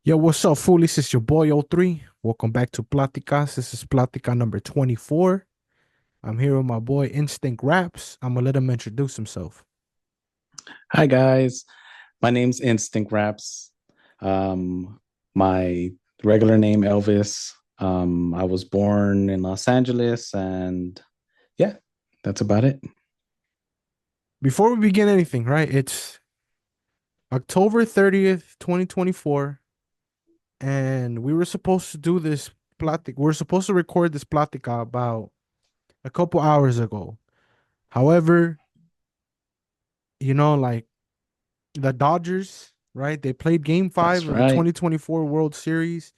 Yo, what's up, Foolys? It's your boy Othree. Welcome back to Platicas. This is Platica number 24. I'm here with my boy Instinctraps. I'm gonna let him introduce himself. Hi guys, my name's Instinctraps. My regular name Elvis. I was born in Los Angeles, and yeah, that's about it. Before we begin anything, right? It's October 30th, 2024, and we were supposed to do this Platic. We are supposed to record this Platica about a couple hours ago. However, like the Dodgers, right? They played game five That's of the right. 2024 World Series.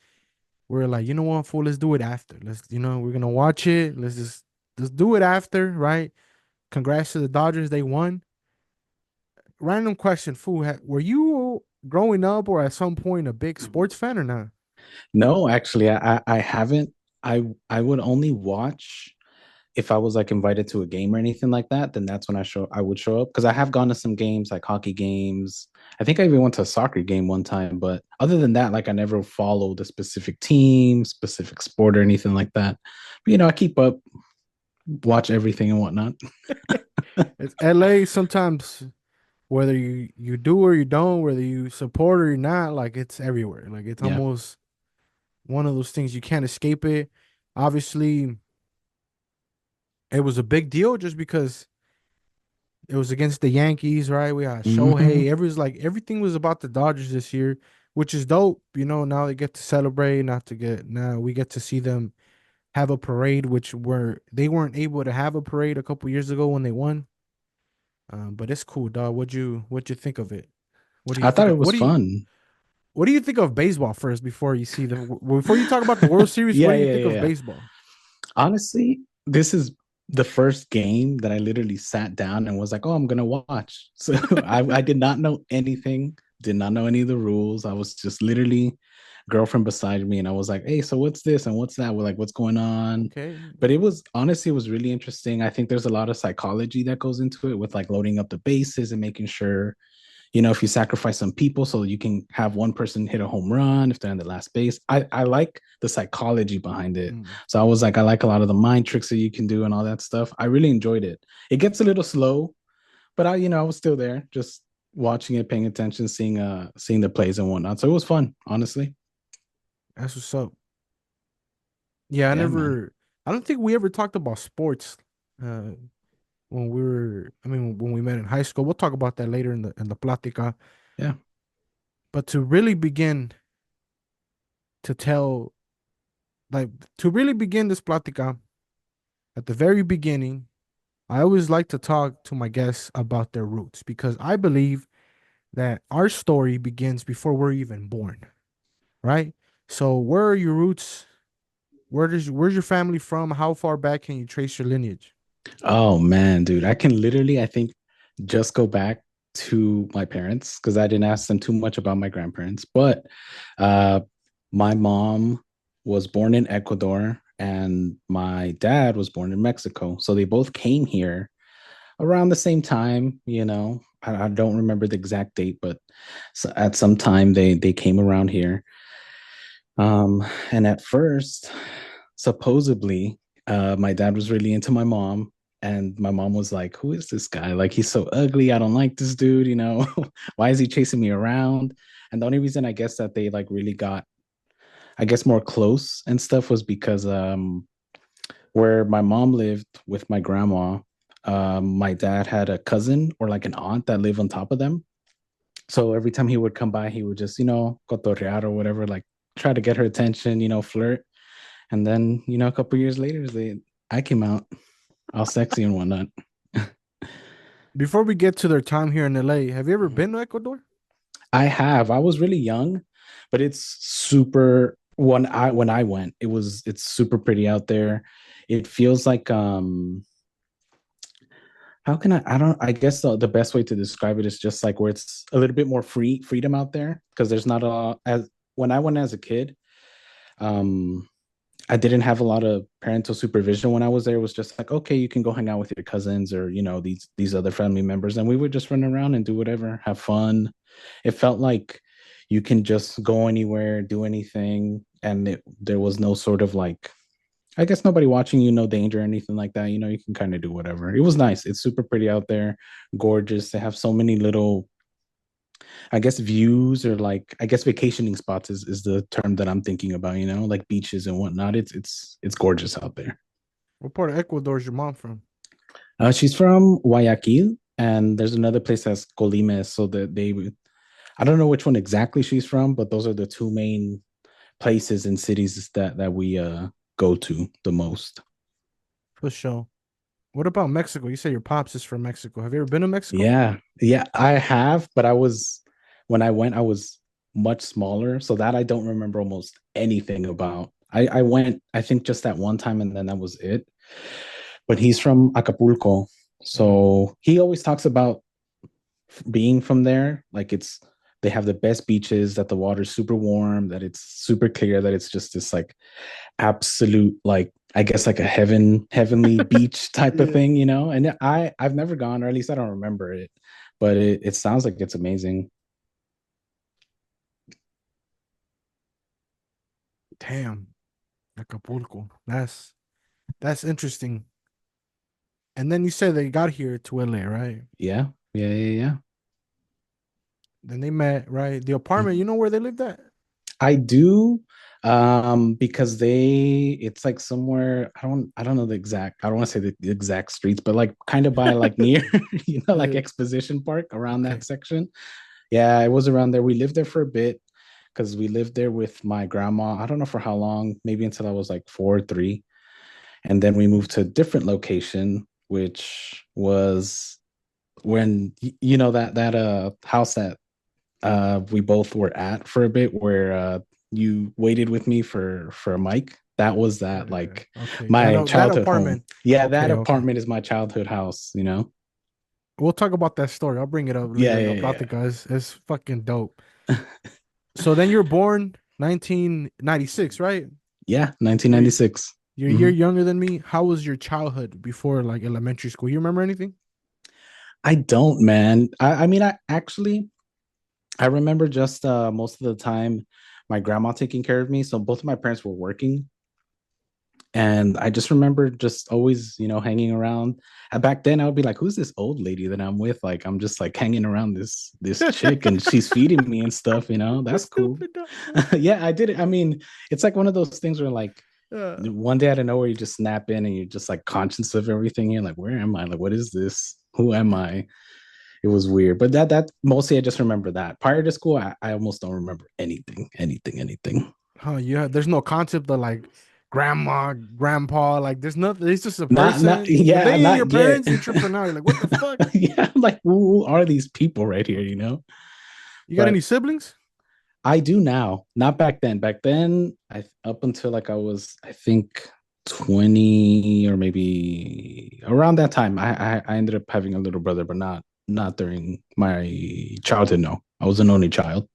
We're like, you know what, fool, let's do it after. We're gonna watch it. Let's do it after, right? Congrats to the Dodgers, they won. Random question, fool, were you growing up or at some point a big sports fan or not? No, actually, I haven't. I would only watch if I was like invited to a game or anything like that. Then that's when I would show up because I have gone to some games like hockey games. I think I even went to a soccer game one time, but other than that, like I never followed a specific team, specific sport or anything like that. But, I keep up, watch everything and whatnot. It's LA sometimes, whether you do or you don't, whether you support or you're not, like it's everywhere. Like it's Yeah. almost one of those things you can't escape it. Obviously, it was a big deal just because it was against the Yankees, right? We had Hmm. Shohei. Everything was about the Dodgers this year, which is dope. Now they get to celebrate, not to get now we get to see them have a parade, which were they weren't able to have a parade a couple years ago when they won. But it's cool, dog. What'd you think of it? What do you I thought think it of was fun. what do you think of baseball first before you talk about the World Series? What Yeah, do you yeah, think yeah, of yeah. baseball? Honestly, this is the first game that I literally sat down and was like, "Oh, I'm gonna watch." So I did not know anything, did not know any of the rules. I was just literally girlfriend beside me, and I was like, "Hey, so what's this and what's that? We're like, what's going on?" Okay. But it was honestly, it was really interesting. I think there's a lot of psychology that goes into it with like loading up the bases and making sure if you sacrifice some people so you can have one person hit a home run if they're on the last base. I like the psychology behind it. Mm. So I was like, I like a lot of the mind tricks that you can do and all that stuff. I really enjoyed it. It gets a little slow, but I was still there, just watching it, paying attention, seeing the plays and whatnot. So it was fun, honestly. That's what's up. Yeah, Yeah, man. I don't think we ever talked about sports uh when we met in high school. We'll talk about that later in the plática. Yeah. But to really begin to tell like to really begin this plática at the very beginning, I always like to talk to my guests about their roots because I believe that our story begins before we're even born, right? So where are your roots? Where's your family from? How far back can you trace your lineage? Oh man, dude. I can literally, I think, just go back to my parents because I didn't ask them too much about my grandparents. But uh my mom was born in Ecuador and my dad was born in Mexico. So they both came here around the same time. I don't remember the exact date, but at some time they came around here. And at first, supposedly, my dad was really into my mom, and my mom was like, "Who is this guy? Like, he's so ugly. I don't like this dude. Why is he chasing me around?" And the only reason I guess that they like really got, I guess, more close and stuff was because where my mom lived with my grandma, my dad had a cousin or like an aunt that lived on top of them. So every time he would come by, he would just, cotorrear or whatever, like try to get her attention, flirt. And then, a couple years later, I came out all sexy and whatnot. Before we get to their time here in LA, have you ever Mhm. been to Ecuador? I have. I was really young, but it's super when I went, it's super pretty out there. It feels like how can I don't I guess the best way to describe it is just like where it's a little bit more freedom out there because there's not a as when I went as a kid, um I didn't have a lot of parental supervision when I was there. It was just like, okay, you can go hang out with your cousins or these other family members, and we would just run around and do whatever, have fun. It felt like you can just go anywhere, do anything, and there was no sort of like, I guess nobody watching you, no danger or anything like that. You know, you can kind of do whatever. It was nice. It's super pretty out there, gorgeous. They have so many little, I guess, views or like, I guess vacationing spots is the term that I'm thinking about. You know, like beaches and whatnot. It's gorgeous out there. What part of Ecuador is your mom from? She's from Guayaquil, and there's another place that's Colimes. So that I don't know which one exactly she's from, but those are the two main places and cities that we go to the most. For sure. What about Mexico? You say your pops is from Mexico. Have you ever been to Mexico? Yeah, yeah, I have, but I was when I went, I was much smaller, so that I don't remember almost anything about. I went, I think just that one time, and then that was it. But he's from Acapulco, Mm. so he always talks about being from there. Like they have the best beaches, that the water's super warm, that it's super clear, that it's just this like absolute like I guess like a heavenly beach type of Yeah. thing, you know. And I've never gone, or at least I don't remember it, but it sounds like it's amazing. Damn, Acapulco. That's interesting. And then you said they got here to LA, right? Yeah, yeah, yeah, Then they met, right? The apartment, yeah. you know where they lived at? I do, because it's like somewhere, I don't know the exact, I don't want to say the exact streets, but like kind of by like near, like Yeah. Exposition Park, around that Okay. section. Yeah, it was around there. We lived there for a bit because we lived there with my grandma. I don't know for how long, maybe until I was like 4 or 3. And then we moved to a different location, which was when that house that we both were at for a bit, where you waited with me for a mic. That was that like Okay. my That childhood home. apartment. Yeah, that Okay, okay. apartment is my childhood house, you know? We'll talk about that story. I'll bring it up Yeah, later in the yeah, Platicas. It's fucking dope. yeah. So then you're born 1996, right? Yeah, You're 1996. you're a year Mhm. younger than me. How was your childhood before like elementary school? You remember anything? I don't, man. I mean, I remember just most of the time my grandma taking care of me. So both of my parents were working. And I just remember just always, hanging around. And back then I would be like, who's this old lady that I'm with? Like I'm just like hanging around this chick and she's feeding me and stuff. You're That's cool. stupid. Dog. Yeah, I did it. I mean, it's like one of those things where like Uh, one day out of nowhere you just snap in and you're just like conscious of everything. You're like, where am I? Like, what is this? Who am I? It was weird. But that mostly I just remember that. Prior to school, I almost don't remember anything. yeah, there's no concept of like grandma, grandpa. Like there's nothing. It's just a Not person. If they yeah, ain't your not yet. parents, you're tripping out. You're like, what the fuck? Yeah, I'm like, who are these people right here? You got But any siblings? I do now, not back then. Back then, I up until like I was, I think 20 or maybe around that time, I ended up having a little brother, but not during my childhood. No, I was an only child.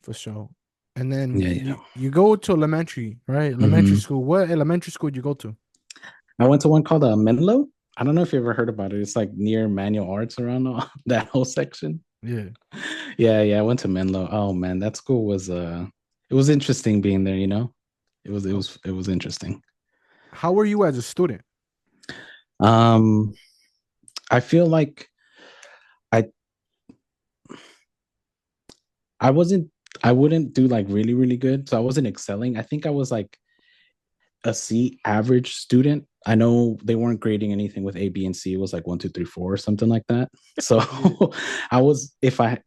For sure. And then Yeah, yeah. you go to elementary, right? Elementary Hmm. school. What elementary school did you go to? I went to one called Menlo. I don't know if you ever heard about it. It's like near Manual Arts around that whole section. Yeah. Yeah, yeah. I went to Menlo. Oh man, that school was it was interesting being there. It was it Oh. was it was interesting. How were you as a student? Um I feel like I I wasn't I wouldn't do like really, really good. So I wasn't excelling. I think I was like a C average student. I know they weren't grading anything with A, B, and C. It was like 1, 2, 3, 4 or something like that. So Yeah. I was, if I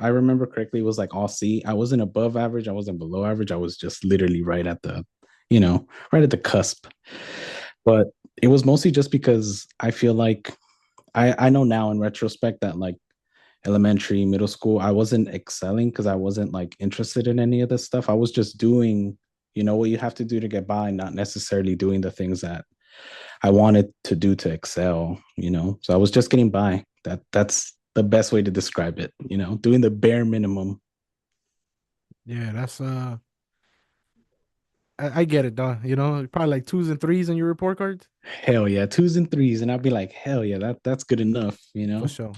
remember correctly, it was like all C. I wasn't above average. I wasn't below average. I was just literally right at right at the cusp. But it was mostly just because I feel like I know now in retrospect that like elementary, middle school, I wasn't excelling because I wasn't like interested in any of this stuff. I was just doing, what you have to do to get by, not necessarily doing the things that I wanted to do to excel. So I was just getting by. That's the best way to describe it, doing the bare minimum. Yeah, that's I get it, though. Probably like twos and threes on your report cards. Hell yeah, 2s and 3s. And I'd be like, hell yeah, that's good enough, you For know? sure.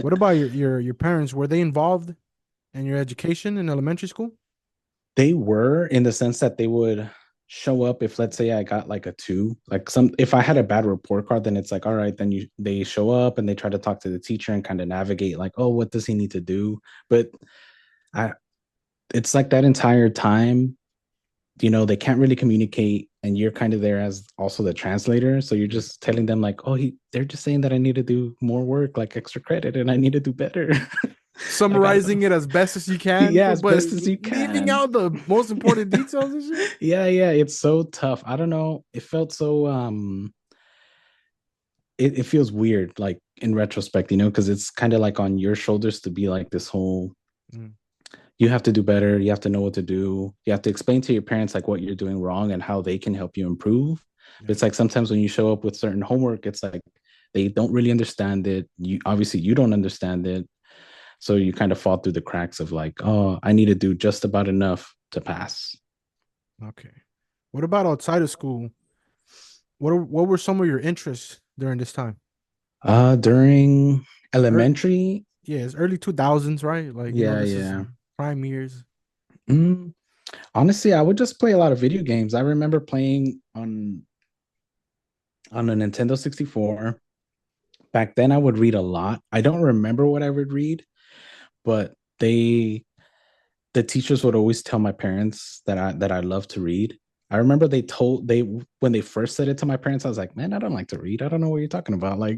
What about your parents? Were they involved? and your education in elementary school? They were, in the sense that they would show up if, let's say, I got like a two, like some, if I had a bad report card, then it's like, all right, then they show up and they try to talk to the teacher and kind of navigate like, oh, what does he need to do? But I, it's like that entire time, they can't really communicate, and you're kind of there as also the translator. So you're Yeah. just telling them like, oh, they're just saying that I need to do more work, like extra credit, and I need to do better. Like, I Summarizing don't, it as best as you can, yeah, as but best as you leaving can. out the most important details and shit. Yeah, it's so tough. I don't know. It felt so it feels weird, like in retrospect, because it's kind of like on your shoulders to be like this whole, Mm, you have to do better, you have to know what to do, you have to explain to your parents like what you're doing wrong and how they can help you improve. But yeah. it's like sometimes when you show up with certain homework, it's like they don't really understand it. You don't understand it. So you kind of fall through the cracks of like, oh, I need to do just about enough to pass. Okay. What about outside of school? What were some of your interests during this time? During Er, elementary, yeah, it's early 2000s, right? Like, yeah, this is yeah. prime years. Mm, Honestly, I would just play a lot of video games. I remember playing on a Nintendo 64. Back then I would read a lot. I don't remember what I would read, but the teachers would always tell my parents that I love to read. I remember they when they first said it to my parents, I was like, man, I don't like to read. I don't know what you're talking about. Like,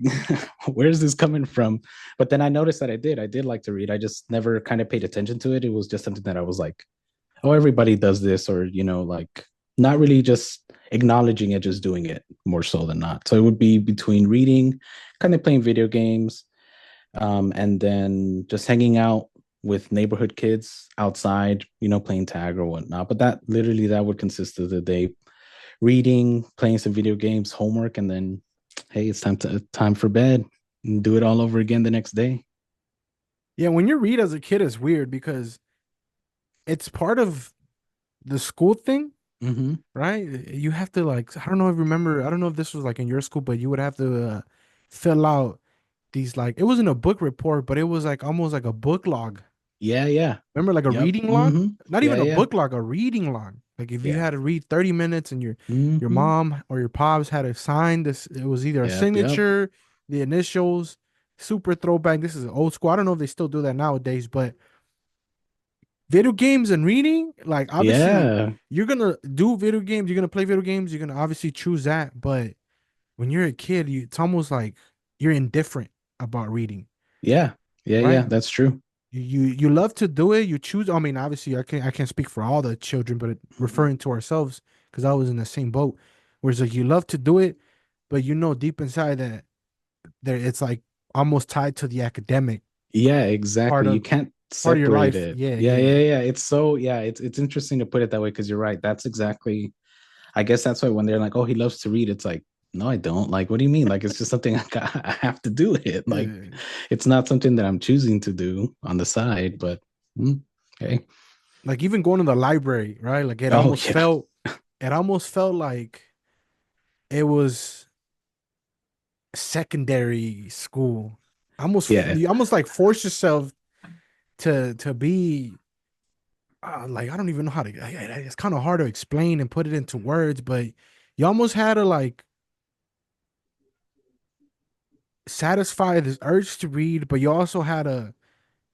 where's this coming from? But then I noticed that I did. I did like to read. I just never kind of paid attention to it. It was just something that I was like, oh, everybody does this, or like not really just acknowledging it, just doing it more so than not. So it would be between reading, kind of playing video games, and then just hanging out with neighborhood kids outside, playing tag or whatnot. But that would consist of the day: reading, playing some video games, homework, and then hey, it's time for bed, and do it all over again the next day. Yeah, when you read as a kid, it's weird because it's part of the school thing, Mm-hmm. right? You have to like, I don't know if you remember, I don't know if this was like in your school, but you would have to fill out these like, it wasn't a book report, but it was like almost like a book log. Yeah, yeah. Remember, like a Yep. reading log? Mm-hmm. Not Yeah, even a yeah. book log, a reading log. Like if you Yeah. had to read 30 minutes and your Mm-hmm. mom or your pops had to sign this, it was either a Yep, yep. signature, the initials, super throwback. This is old school. I don't know if they still do that nowadays, but video games and reading, like obviously Yeah. you're gonna do video games, you're gonna play video games, you're gonna obviously choose that. But when you're a kid, it's almost like you're indifferent about reading, Yeah. Yeah, right? yeah, that's true. You love to do it. You choose. I mean, obviously, I can't speak for all the children, but Mhm. referring to ourselves because I was in the same boat. Whereas like you love to do it, but you know deep inside that there it's like almost tied to the academic Yeah, part exactly. You of can't part of your separate life. it. Yeah, Yeah, yeah, yeah, yeah. It's interesting to put it that way because you're right. That's exactly, I guess that's why when they're like, "Oh, he loves to read," it's like, no, I don't. Like, what do you mean? Like, it's just something I have to do it. Like, yeah. it's not something that I'm choosing to do on the side, but okay. Like even going to the library, right? Like Oh yeah. it almost felt like it was secondary school. Yeah. You almost like force yourself to be like I don't even know how to. It's kind of hard to explain and put it into words, but you almost had to like satisfy this urge to read, but you also had to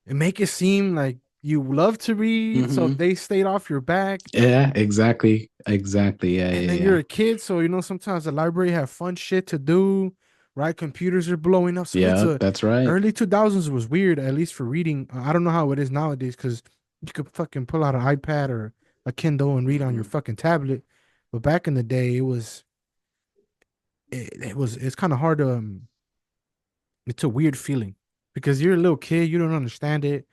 make it seem like you love to read, so Hmm. they stayed off your back. Yeah, exactly. Exactly. Yeah, And yeah, then you're yeah. a kid, so sometimes the library have fun shit to do, right? Computers are blowing up, so it's Yeah, a that's right. early 2000s was weird, at least for reading. I don't know how it is nowadays because you could fucking pull out an iPad or a Kindle and read on your Mhm. fucking tablet. But back in the day, it's kind of hard to it's a weird feeling because you're a little kid, you don't understand it.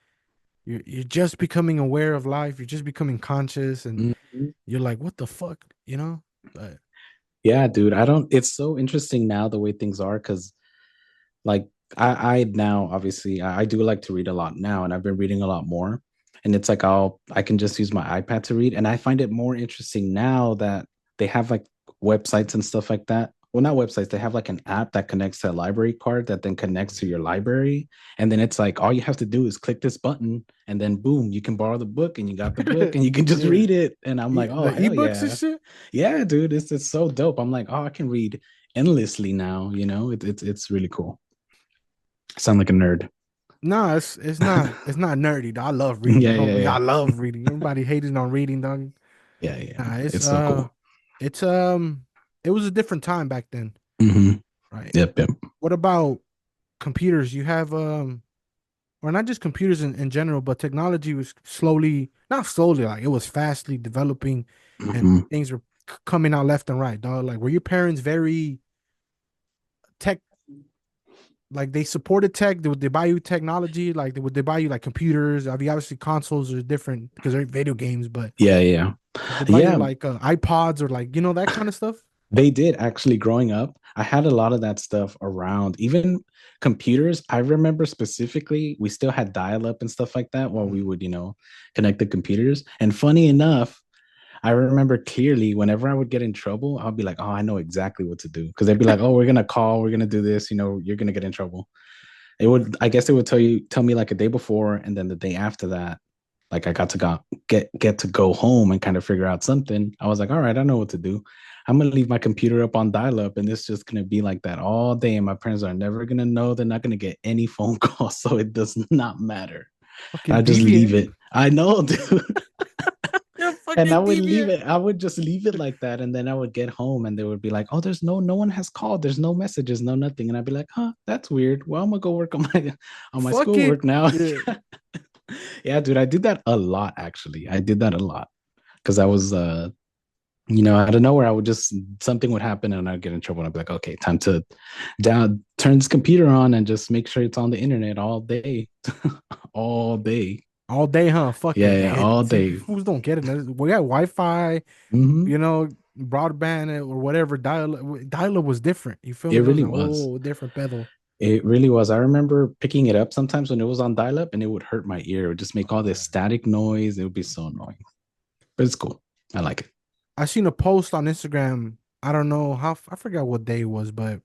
You're just becoming aware of life, you're just becoming conscious, and Mhm. you're like, what the fuck, you know? But Yeah, dude. I don't, it's so interesting now the way things are because like I now obviously I do like to read a lot now, and I've been reading a lot more. And it's like I can just use my iPad to read, and I find it more interesting now that they have like websites and stuff like that well, not websites. They have like an app that connects to a library card that then connects to your library. And then it's like all you have to do is click this button and then boom, you can borrow the book and you got the book and you can just Yeah. read it. And I'm like, oh The hell ebooks and yeah. shit. Yeah, dude, it's so dope. I'm like, oh, I can read endlessly now, you know? It's really cool. I sound like a nerd. No, it's not nerdy, though. I love reading. Yeah, I don't yeah, be I yeah. love reading. Everybody hating on reading, dog. Yeah, yeah. Nah, It's so cool. it's it was a different time back then, Hmm. right? Yep, yep. What about computers? You have or not just computers in general, but technology was slowly, not slowly, like it was fastly developing, and Hmm. things were coming out left and right, dog. Like, were your parents very tech, like they supported tech? Would they buy you technology? Like, would they buy you like computers? I mean, obviously consoles are different because they're video games, but Yeah, yeah. did they buy you Yeah, like iPods or like that kind of stuff? they did actually growing up. I had a lot of that stuff around. Even computers, I remember specifically, we still had dial up and stuff like that while we Mm. would, connect the computers. And funny enough, I remember clearly whenever I would get in trouble, I'll be like, oh, I know exactly what to do. Because they'd be like, oh, we're going to call, we're going to do this, you're going to get in trouble. I guess it would tell me like a day before. And then the day after that, like I got to get to go home and kind of figure out something. I was like, all right, I know what to do. I'm gonna leave my computer up on dial-up, and it's just gonna be like that all day. And my parents are never gonna know. They're not gonna get any phone calls, so it does not matter. I Fucking just leave deviant. it. I know, dude. You're And I fucking would leave deviant. it. I would just leave it like that, and then I would get home, and they would be like, "Oh, there's no one has called. There's no messages, no nothing." And I'd be like, "Huh, that's weird. Well, I'm gonna go work on my Fucking schoolwork now." yeah. Yeah, dude, I did that a lot actually. I did that a lot because I was out of nowhere I would just something would happen and I'd get in trouble and I'd be like, okay, time to turn this computer on and just make sure it's on the internet all day. All day. All day, huh? Yeah, Fucking yeah, all see, day. fools don't get it. We got Wi-Fi, Hmm. broadband or whatever. Dial-up was different. You feel It me? That was really a was. whole different pedal. It really was. I remember picking it up sometimes when it was on dial up and it would hurt my ear. It would just make all this static noise. It would be so annoying. But it's cool. I like it. I seen a post on Instagram. I don't know I forgot what day it was, but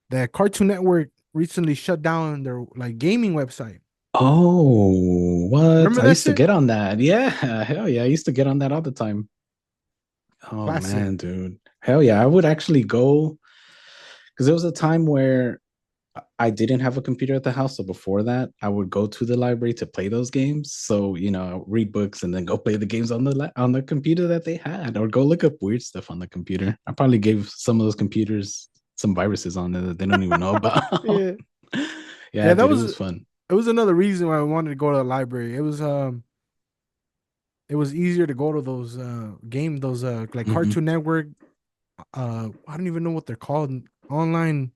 that Cartoon Network recently shut down their like gaming website. Oh, what? Remember I that used to shit? get on that. Yeah, hell yeah. I used to get on that all the time. Oh Classic. man, dude. Hell yeah. I would actually go because there was a time where I didn't have a computer at the house. So before that, I would go to the library to play those games. So, read books and then go play the games on the computer that they had or go look up weird stuff on the computer. I probably gave some of those computers some viruses on there that they don't even know about. Yeah. Yeah, Yeah, that dude, it was was fun. it was another reason why I wanted to go to the library. It was easier to go to those those like Hmm. Cartoon Network, I don't even know what they're called, online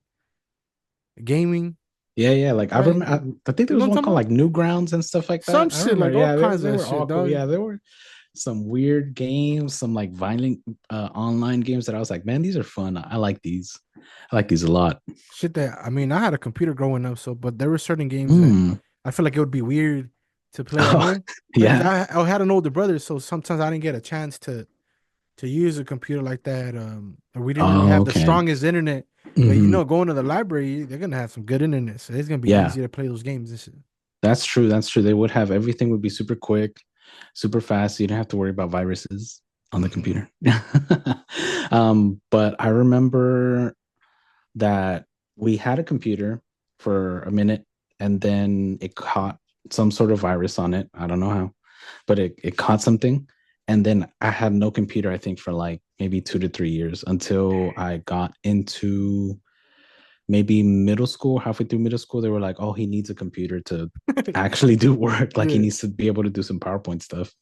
gaming, Yeah, yeah. Like I right? remember, I think there You know was what I'm one talking called about? like Newgrounds and stuff like Some that. I shit, like remember. all Yeah, kinds they of were shit, awkward. dog. Yeah, there were some weird games, some like violent online games that I was like, man, these are fun. I like these. I like these a lot. Shit that I mean, I had a computer growing up, so but there were certain games that Mm. I feel like it would be weird to play at Oh, home. Like, 'cause yeah. I had an older brother, so sometimes I didn't get a chance to use a computer like that. Or we didn't really Oh, have the okay. strongest internet. But Hmm. going to the library, they're gonna have some good internet, so it's gonna be Yeah, easier to play those games and shit. that's true. That's true. They would have everything would be super quick, super fast. You don't have to worry about viruses on the computer. But I remember that we had a computer for a minute and then it caught some sort of virus on it. I don't know how, but it caught something. And then I had no computer, I think, for like maybe 2 to 3 years until I got into maybe middle school, halfway through middle school. They were like, oh, he needs a computer to actually do work. Like he Yeah. needs to be able to do some PowerPoint stuff,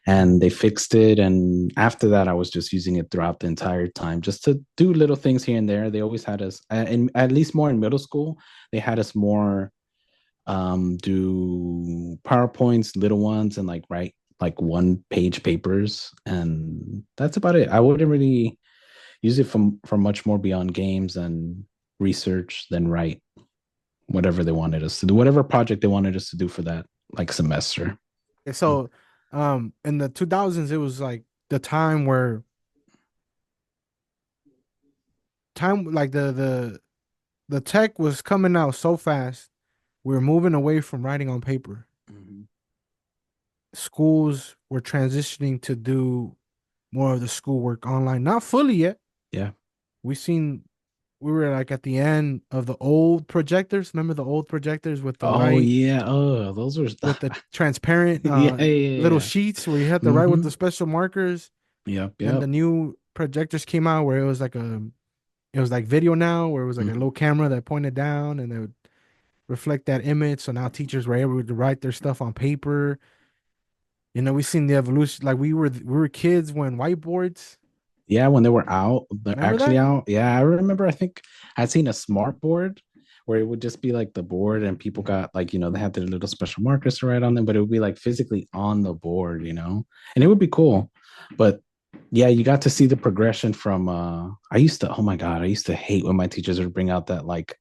and they fixed it. And after that, I was just using it throughout the entire time, just to do little things here and there. They always had us, and at least more in middle school, they had us more do PowerPoints, little ones, and like write like 1 page papers, and that's about it. I wouldn't really use it for much more beyond games and research than write whatever they wanted us to do, whatever project they wanted us to do for that like semester. And so, in the 2000s, it was like the time where time like the tech was coming out so fast. We were moving away from writing on paper. Mhm. Schools were transitioning to do more of the schoolwork online. Not fully yet. Yeah. We seen we were like at the end of the old projectors. Remember the old projectors with the Oh white yeah. Oh, those were with the transparent yeah, yeah, little yeah. sheets where you had to write with Mm-hmm. the special markers. Yep, Then the yep. new projectors came out where it was like video now where it was like a Mhm. little camera that pointed down and they would reflect that image. So now teachers were able to write their stuff on paper. We seen the evolution. Like we were kids when whiteboards. Yeah, when they were out, they're Remember actually that? out. Yeah, I remember. I think I'd seen a smart board where it would just be like the board, and people got like, they had their little special markers to write on them, but it would be like physically on the board, and it would be cool. But yeah, you got to see the progression from I used to, oh my God, I used to hate when my teachers would bring out that like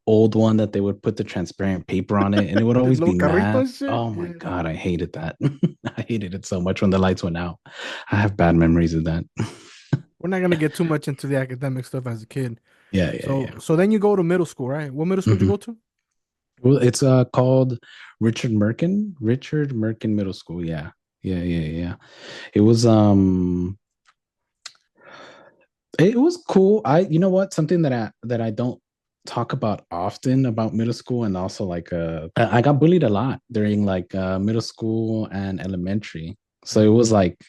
old one that they would put the transparent paper on it, and it would The always little be carrito math. and shit. Oh my Yeah. God, I hated that. I hated it so much when the lights went out. I have bad memories of that. We're not gonna get too much into the academic stuff as a kid. Yeah, yeah, So yeah. so then you go to middle school, right? What middle school did you Hmm. go to? Well, it's called Richard Merkin Middle School. Yeah. Yeah, yeah, yeah. It was it was cool. You know what? Something that I don't talk about often about middle school, and also like I got bullied a lot during like middle school and elementary. So it was like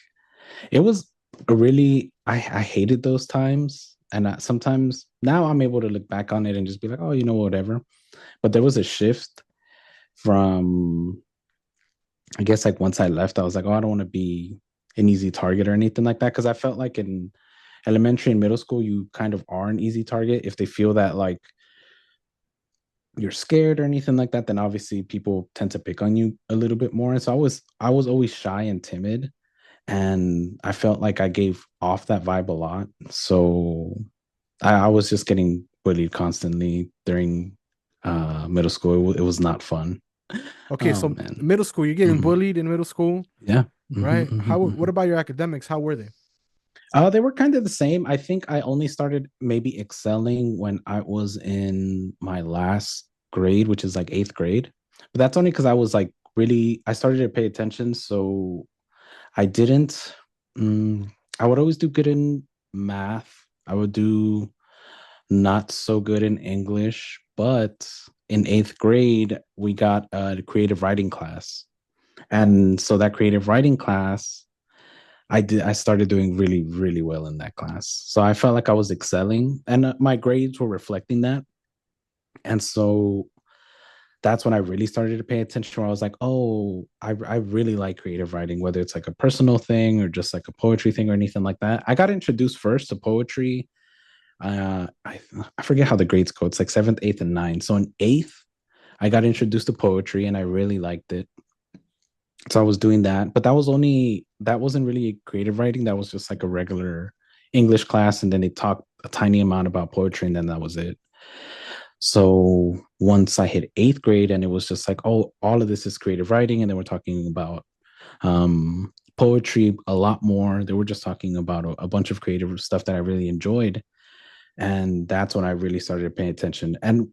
it was a really I hated those times, and sometimes now I'm able to look back on it and just be like, oh, whatever. But there was a shift from, I guess, like once I left, I was like, oh, I don't want to be an easy target or anything like that. Cause I felt like in elementary and middle school, you kind of are an easy target. If they feel that like you're scared or anything like that, then obviously people tend to pick on you a little bit more. And so I was always shy and timid. And I felt like I gave off that vibe a lot. So I was just getting bullied constantly during middle school. It was not fun. Okay, Oh so man. middle school, you're getting Mhm. bullied in middle school, Yeah. Hmm, right? hmm, What hmm. about your academics? How were they? They were kind of the same. I think I only started maybe excelling when I was in my last grade, which is like eighth grade. But that's only because I was like really, I started to pay attention. So I didn't, mm, I would always do good in math. I would do not so good in English. But in eighth grade, we got a creative writing class. And so that creative writing class, I started doing really, really well in that class. So I felt like I was excelling, and my grades were reflecting that. And so that's when I really started to pay attention, where I was like, oh, I really like creative writing, whether it's like a personal thing or just like a poetry thing or anything like that. I got introduced first to poetry. I forget how the grades go. It's like seventh, eighth, and ninth. So in eighth, I got introduced to poetry and I really liked it. So I was doing that, but that wasn't really creative writing. That was just like a regular English class. And then they talked a tiny amount about poetry, and then that was it. So once I hit eighth grade, and it was just like, oh, all of this is creative writing. And then we're talking about poetry a lot more. They were just talking about a bunch of creative stuff that I really enjoyed. And that's when I really started paying attention. And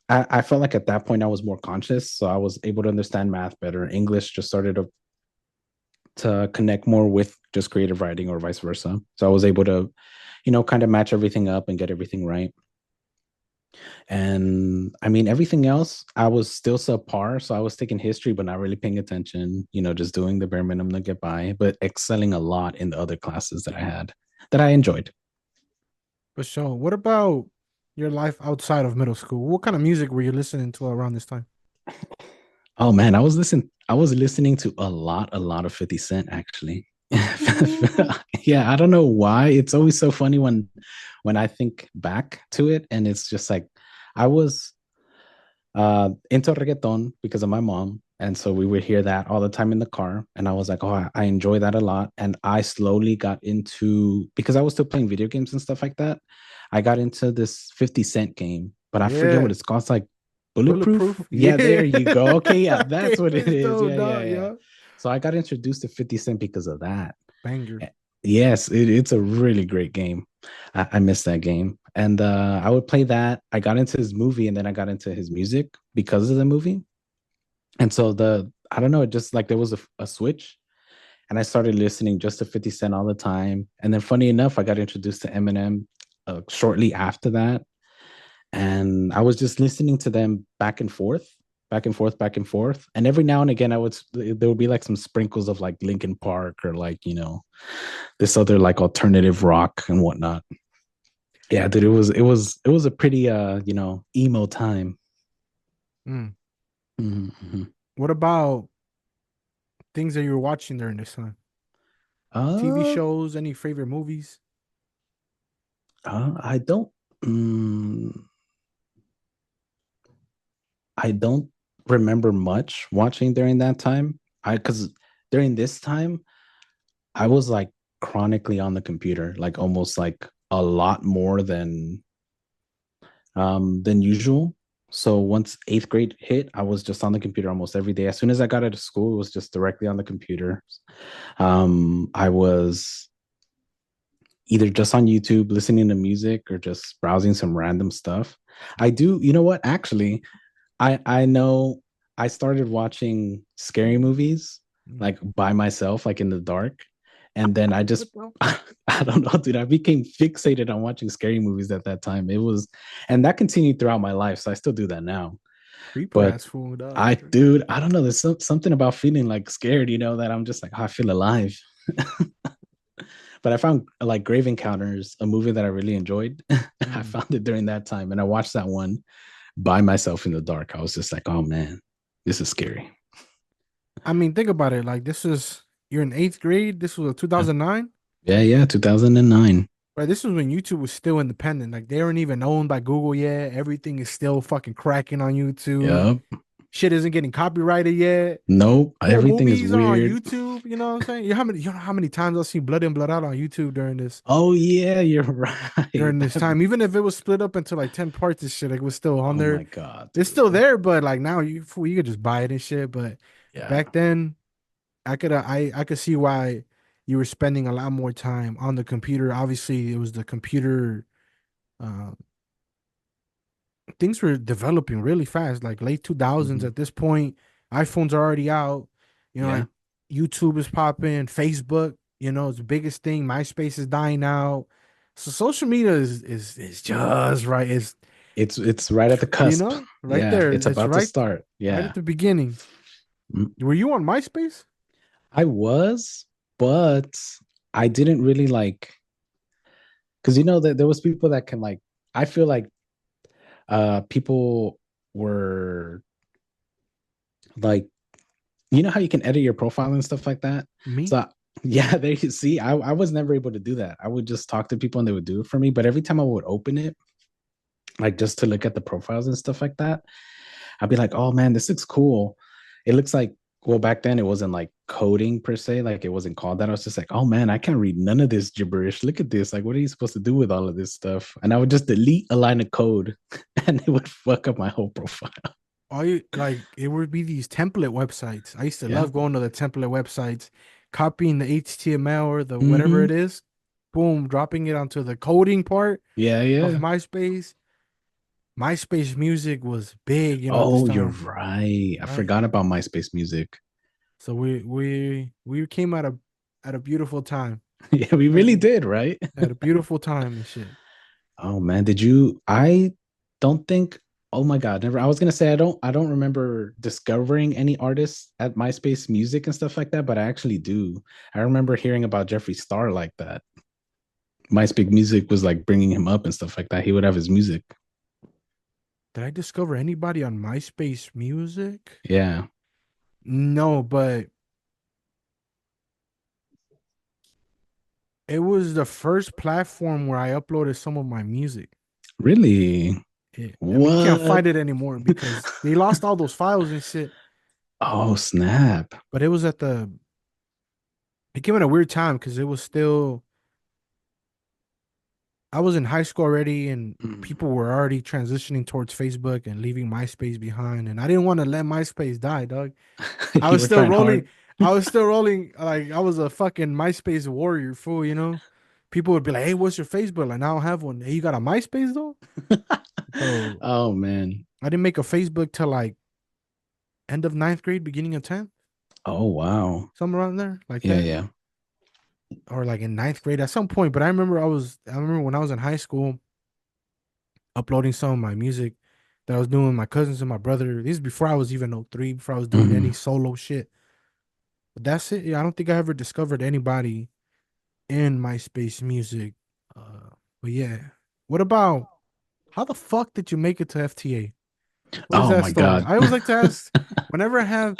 I felt like at that point I was more conscious. So I was able to understand math better. English just started to connect more with just creative writing or vice versa. So I was able to, kind of match everything up and get everything right. And I mean, everything else, I was still subpar. So I was taking history, but not really paying attention, just doing the bare minimum to get by, but excelling a lot in the other classes that I had that I enjoyed. For sure. What about your life outside of middle school? What kind of music were you listening to around this time? Oh man, I was listening to a lot of 50 Cent actually. Ooh. Yeah, I don't know why. It's always so funny when I think back to it, and it's just like I was into reggaeton because of my mom. And so we would hear that all the time in the car. And I was like, oh, I enjoy that a lot. And I slowly got into, because I was still playing video games and stuff like that, I got into this 50 Cent game, but I forget what Yeah. it's called. It's like Bulletproof. Bulletproof. Yeah, Yeah. there you go. Okay, yeah, that's Game what it is is. dope, Yeah, yeah, dog. yeah. Yeah. So I got introduced to 50 Cent because of that. Banger. Yes, it's a really great game. I miss that game. And I would play that. I got into his movie and then I got into his music because of the movie. And so I don't know, it just like there was a switch and I started listening just to 50 Cent all the time. And then funny enough, I got introduced to Eminem shortly after that. And I was just listening to them back and forth, back and forth, back and forth. And every now and again, there would be like some sprinkles of like Linkin Park or like, this other like alternative rock and whatnot. Yeah, dude, it was a pretty emo time. Mm. Mm-hmm. What about things that you were watching during this time? TV Uh, shows, any favorite movies? I don't. Mm, I don't remember much watching during that time. I because during this time I was like chronically on the computer, like almost like a lot more than usual. So once eighth grade hit, I was just on the computer almost every day. As soon as I got out of school, it was just directly on the computer. I was either just on YouTube listening to music or just browsing some random stuff. I do, you know what? Actually, I know I started watching scary movies Mm. like by myself, like in the dark. And then I just What the I don't know, dude. I became fixated on watching scary movies at that time. And that continued throughout my life. So I still do that now. creeper But ass food, dog? dude, I don't know. There's something about feeling like scared, that I'm just like, oh, I feel alive. But I found like Grave Encounters, a movie that I really enjoyed. I Mm. found it during that time, and I watched that one by myself in the dark. I was just like, oh man, this is scary. I mean, think about it. Like this is you're in eighth grade. This was Yeah, 2009. yeah, yeah, 2009. Right, this was when YouTube was still independent. Like they weren't even owned by Google yet. Everything is still fucking cracking on YouTube. Yep. Shit isn't getting copyrighted yet. Nope. Full Everything is movies are on weird. YouTube. You know what I'm saying? You know how many times I've seen Blood in Blood Out on YouTube Oh yeah, you're right. during this time. Even if it was split up into like 10 parts and shit, like, it was still on Oh there. my god, It's still dude. there, but like now you could just buy it and shit. But Yeah. back then, I could see why you were spending a lot more time on the computer. Obviously, it was the computer. Uh, Things were developing really fast, like late 2000s. Hmm. At this point, iPhones are already out. You know, Yeah. like YouTube is popping, Facebook, is the biggest thing. MySpace is dying out. So social media is just right. It's It's right at the cusp. right Yeah, there. it's It's about to right start. right Yeah. at the beginning. Mm. Were you on MySpace? I was, but I didn't really like because that there was people that can like I feel like people were like how you can edit your profile and stuff like that. Me? So yeah, they see I was never able to do that. I would just talk to people and they would do it for me. But every time I would open it, like just to look at the profiles and stuff like that, I'd be like, oh man, this looks cool. It looks like well, back then it wasn't like coding per se, like it wasn't called that. I was just like, oh man, I can't read none of this gibberish. Look at this. Like, what are you supposed to do with all of this stuff? And I would just delete a line of code and it would fuck up my whole profile. All you like it would be these template websites. I used to Yeah. love going to the template websites, copying the HTML or the whatever Mm-hmm. it is, boom, dropping it onto the coding part Yeah, of yeah. MySpace. MySpace music was big, at this Oh, you're time, right. I right? forgot about MySpace music. So we came at a beautiful time. Yeah, we really Right. did, right? At a beautiful time and shit. Oh man, did you I don't think oh my god, never I was gonna say I don't remember discovering any artists at MySpace music and stuff like that, but I actually do. I remember hearing about Jeffree Star like that. MySpace music was like bringing him up and stuff like that. He would have his music. Did I discover anybody on MySpace music? Yeah. No, but it was the first platform where I uploaded some of my music. Really? I mean, you can't What? find it anymore because they lost all those files and shit. Oh, snap. But it came at a weird time because it was still, I was in high school already and Mm. people were already transitioning towards Facebook and leaving MySpace behind. And I didn't want to let MySpace die, dog. I You was were still trying rolling. hard. I was still rolling like I was a fucking MySpace warrior fool, you know. People would be like, "Hey, what's your Facebook?" Like, I don't have one. Hey, you got a MySpace though? So Oh man. I didn't make a Facebook till like end of ninth grade, beginning of 10th, Oh wow. somewhere around there, like Yeah, that, yeah. or like in ninth grade at some point. But I remember when I was in high school, uploading some of my music that I was doing with my cousins and my brother. This is before I was even '03, before I was doing any Hmm. solo shit. But that's it. Yeah, I don't think I ever discovered anybody in MySpace music. Uh, but yeah, what about how the fuck did you make it to FTA? What is Oh that my story? God. I always like to ask whenever I have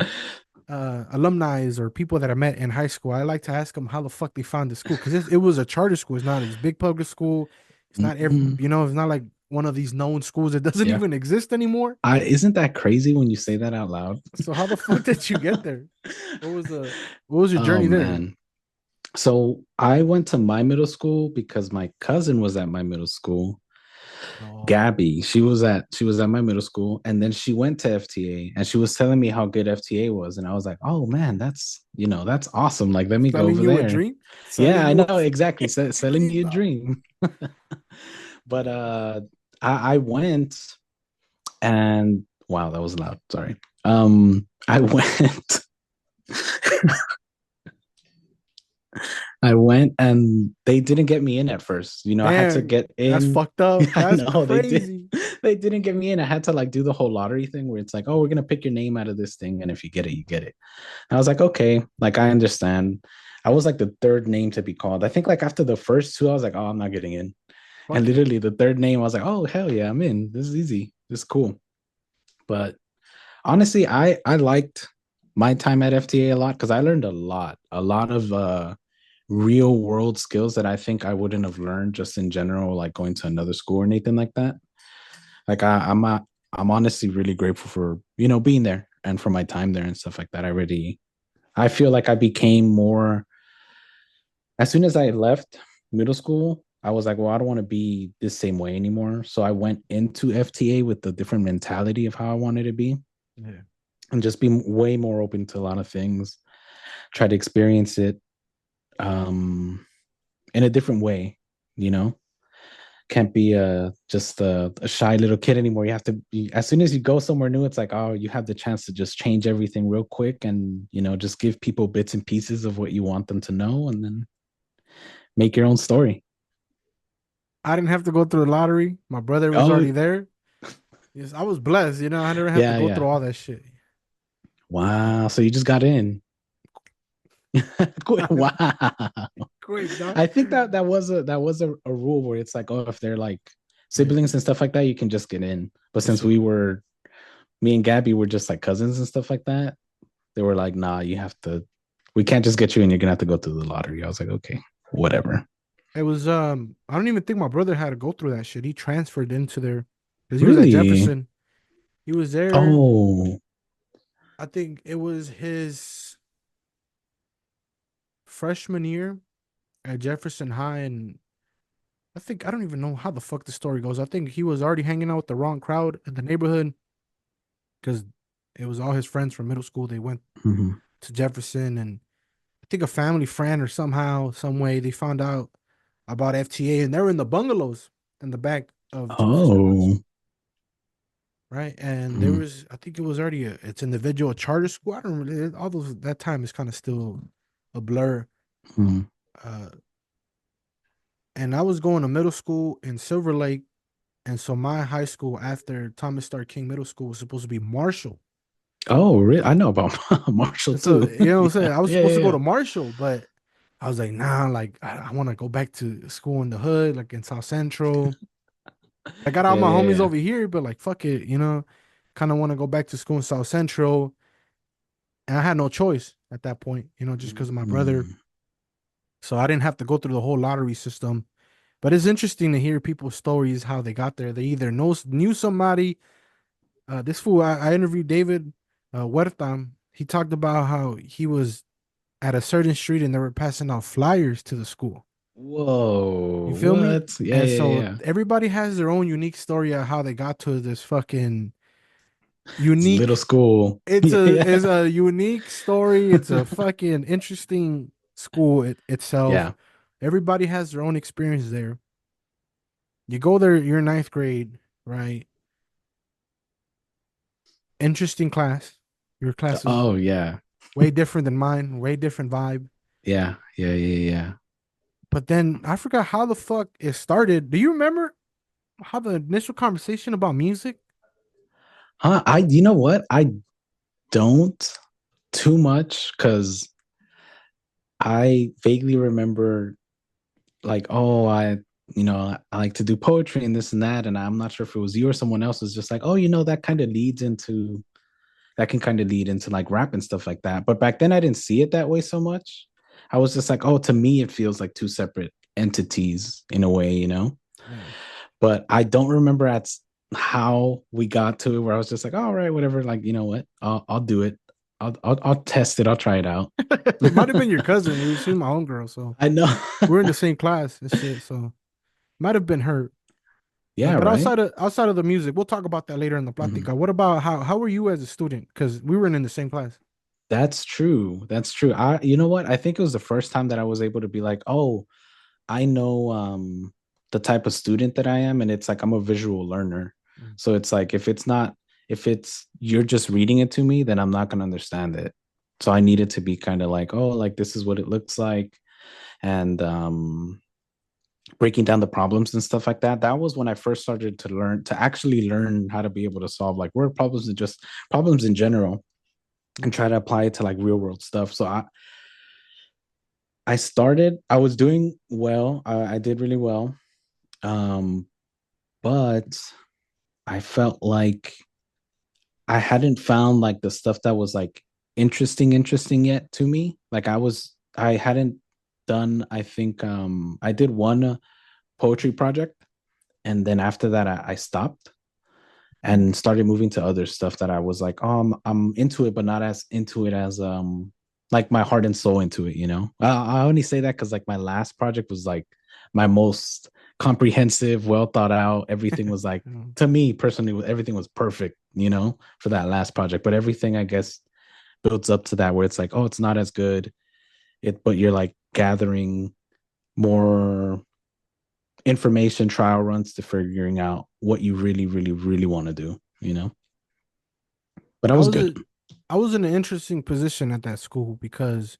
alumni or people that I met in high school. I like to ask them how the fuck they found the school because it was a charter school. It's not this big public school. It's not every Hmm. it's not like one of these known schools that doesn't Yeah. even exist anymore. Isn't that crazy when you say that out loud? So how the fuck did you get there? What was the what was your Oh journey there? man. So I went to my middle school because my cousin was at my middle school. Oh, Gabby, she was at my middle school, and then she went to FTA, and she was telling me how good FTA was, and I was like, oh man, that's awesome. Like, let me go selling over you a there. dream, Yeah, selling I you a know exactly. Selling dream. you a Dog. dream. But I went, and wow, that was loud. Sorry. I went. I went and they didn't get me in at first. I had to Damn, get that's in. fucked up. I That's know they did. crazy. They didn't get me in. I had to like do the whole lottery thing where it's like, oh, we're gonna pick your name out of this thing, and if you get it, you get it. And I was like, okay, like I understand. I was like the third name to be called. I think like after the first two, I was like, oh, I'm not getting in. And Fuck it. literally the third name, I was like, oh hell yeah, I'm in. This is easy. This is cool. But honestly, I liked my time at FTA a lot because I learned a lot of real world skills that I think I wouldn't have learned just in general, like going to another school or anything like that. Like I'm honestly really grateful for being there and for my time there and stuff like that. I feel like I became more as soon as I left middle school. I was like, well, I don't want to be this same way anymore. So I went into FTA with a different mentality of how I wanted to be Yeah. and just be way more open to a lot of things. Try to experience it um, in a different way. You know, can't be just a shy little kid anymore. You have to be as soon as you go somewhere new, it's like, oh, you have the chance to just change everything real quick and just give people bits and pieces of what you want them to know and then make your own story. I didn't have to go through the lottery. My brother was Oh already there. Yes, I was blessed. I never have to yeah, go yeah. through all that shit. Wow. So you just got in. Wow. Quick, dog. I think that was a rule where it's like, oh, if they're like Yeah. siblings and stuff like that, you can just get in. But For since sure. me and Gabby were just like cousins and stuff like that, they were like, nah, we can't just get you in. You're gonna have to go through the lottery. I was like, okay, whatever. It was I don't even think my brother had to go through that shit. He transferred into there because he was at Really? Jefferson. He was there. Oh, I think it was his freshman year at Jefferson High, and I don't even know how the fuck the story goes. I think he was already hanging out with the wrong crowd in the neighborhood because it was all his friends from middle school. They went mhm. to Jefferson, and I think a family friend or somehow, some way, they found out about FTA, and they were in the bungalows in the back of Jefferson High Oh, School, right? And there mhm. was, I think it was already it's individual charter school. I don't really all those that time is kind of still a blur. Mhm. Uh, and I was going to middle school in Silver Lake, and so my high school after Thomas Starr King Middle School was supposed to be Marshall. Oh, really? I know about Marshall And so too. you know what I'm saying? Yeah, I was yeah, supposed yeah, to go yeah. to Marshall, but I was like, nah, like I want to go back to school in the hood, like in South Central. I got all Yeah, my yeah, homies yeah. over here, but like fuck it, kind of want to go back to school in South Central. And I had no choice at that point, just because of my brother. Mm. So I didn't have to go through the whole lottery system. But it's interesting to hear people's stories, how they got there. They either knew somebody. This fool, I interviewed David Huerta. He talked about how he was at a certain street and they were passing out flyers to the school. You Whoa, feel me? what? Yeah, And yeah, so yeah. everybody has their own unique story of how they got to this fucking It's a little Unique. school. It's Yeah. a unique story. It's a fucking interesting school itself. Yeah. Everybody has their own experience there. You go there, you're in ninth grade, right? Interesting class. Your class is Oh yeah. way different than mine, way different vibe. Yeah. Yeah. Yeah. Yeah. But then I forgot how the fuck it started. Do you remember how the initial conversation about music? Huh? You know what? I don't too much because I vaguely remember like, oh, I like to do poetry and this and that. And I'm not sure if it was you or someone else was just like, oh, that kind of leads into that can kind of lead into like rap and stuff like that. But back then I didn't see it that way so much. I was just like, oh, to me, it feels like two separate entities in a way. Yeah. But I don't remember how we got to it where I was just like, all right, whatever. Like, you know what? I'll do it. I'll test it. I'll try it out. It might have been your cousin. It was she my own girl, so I know. we're in the same class and shit. So might have been her. Yeah, But right. outside of the music, we'll talk about that later in the Mhm. plática. What about how were you as a student? Because we were in the same class. That's true. That's true. You know what? I think it was the first time that I was able to be like, oh, I know the type of student that I am, and it's like I'm a visual learner. Mm. So it's like if it's you're just reading it to me, then I'm not gonna understand it. So I needed to be kind of like, oh, like this is what it looks like, and breaking down the problems and stuff like that. That was when I first started to actually learn how to be able to solve like word problems and just problems in general, and Mm. try to apply it to like real world stuff. So I was doing well. I did really well. Um, but I felt like I hadn't found like the stuff that was like interesting yet to me. Like I hadn't done, I think I did one poetry project, and then after that I stopped Mm. and started moving to other stuff that I was like, oh, I'm into it, but not as into it as like my heart and soul into it. I only say that because like my last project was like my most comprehensive, well thought out. Everything was like, Mm. to me personally, everything was perfect, for that last project. But everything I guess builds up to that where it's like, oh, it's not as good. But you're like gathering more information, trial runs to figuring out what you really, really, really want to do. But I I was was good. a, I was in an interesting position at that school because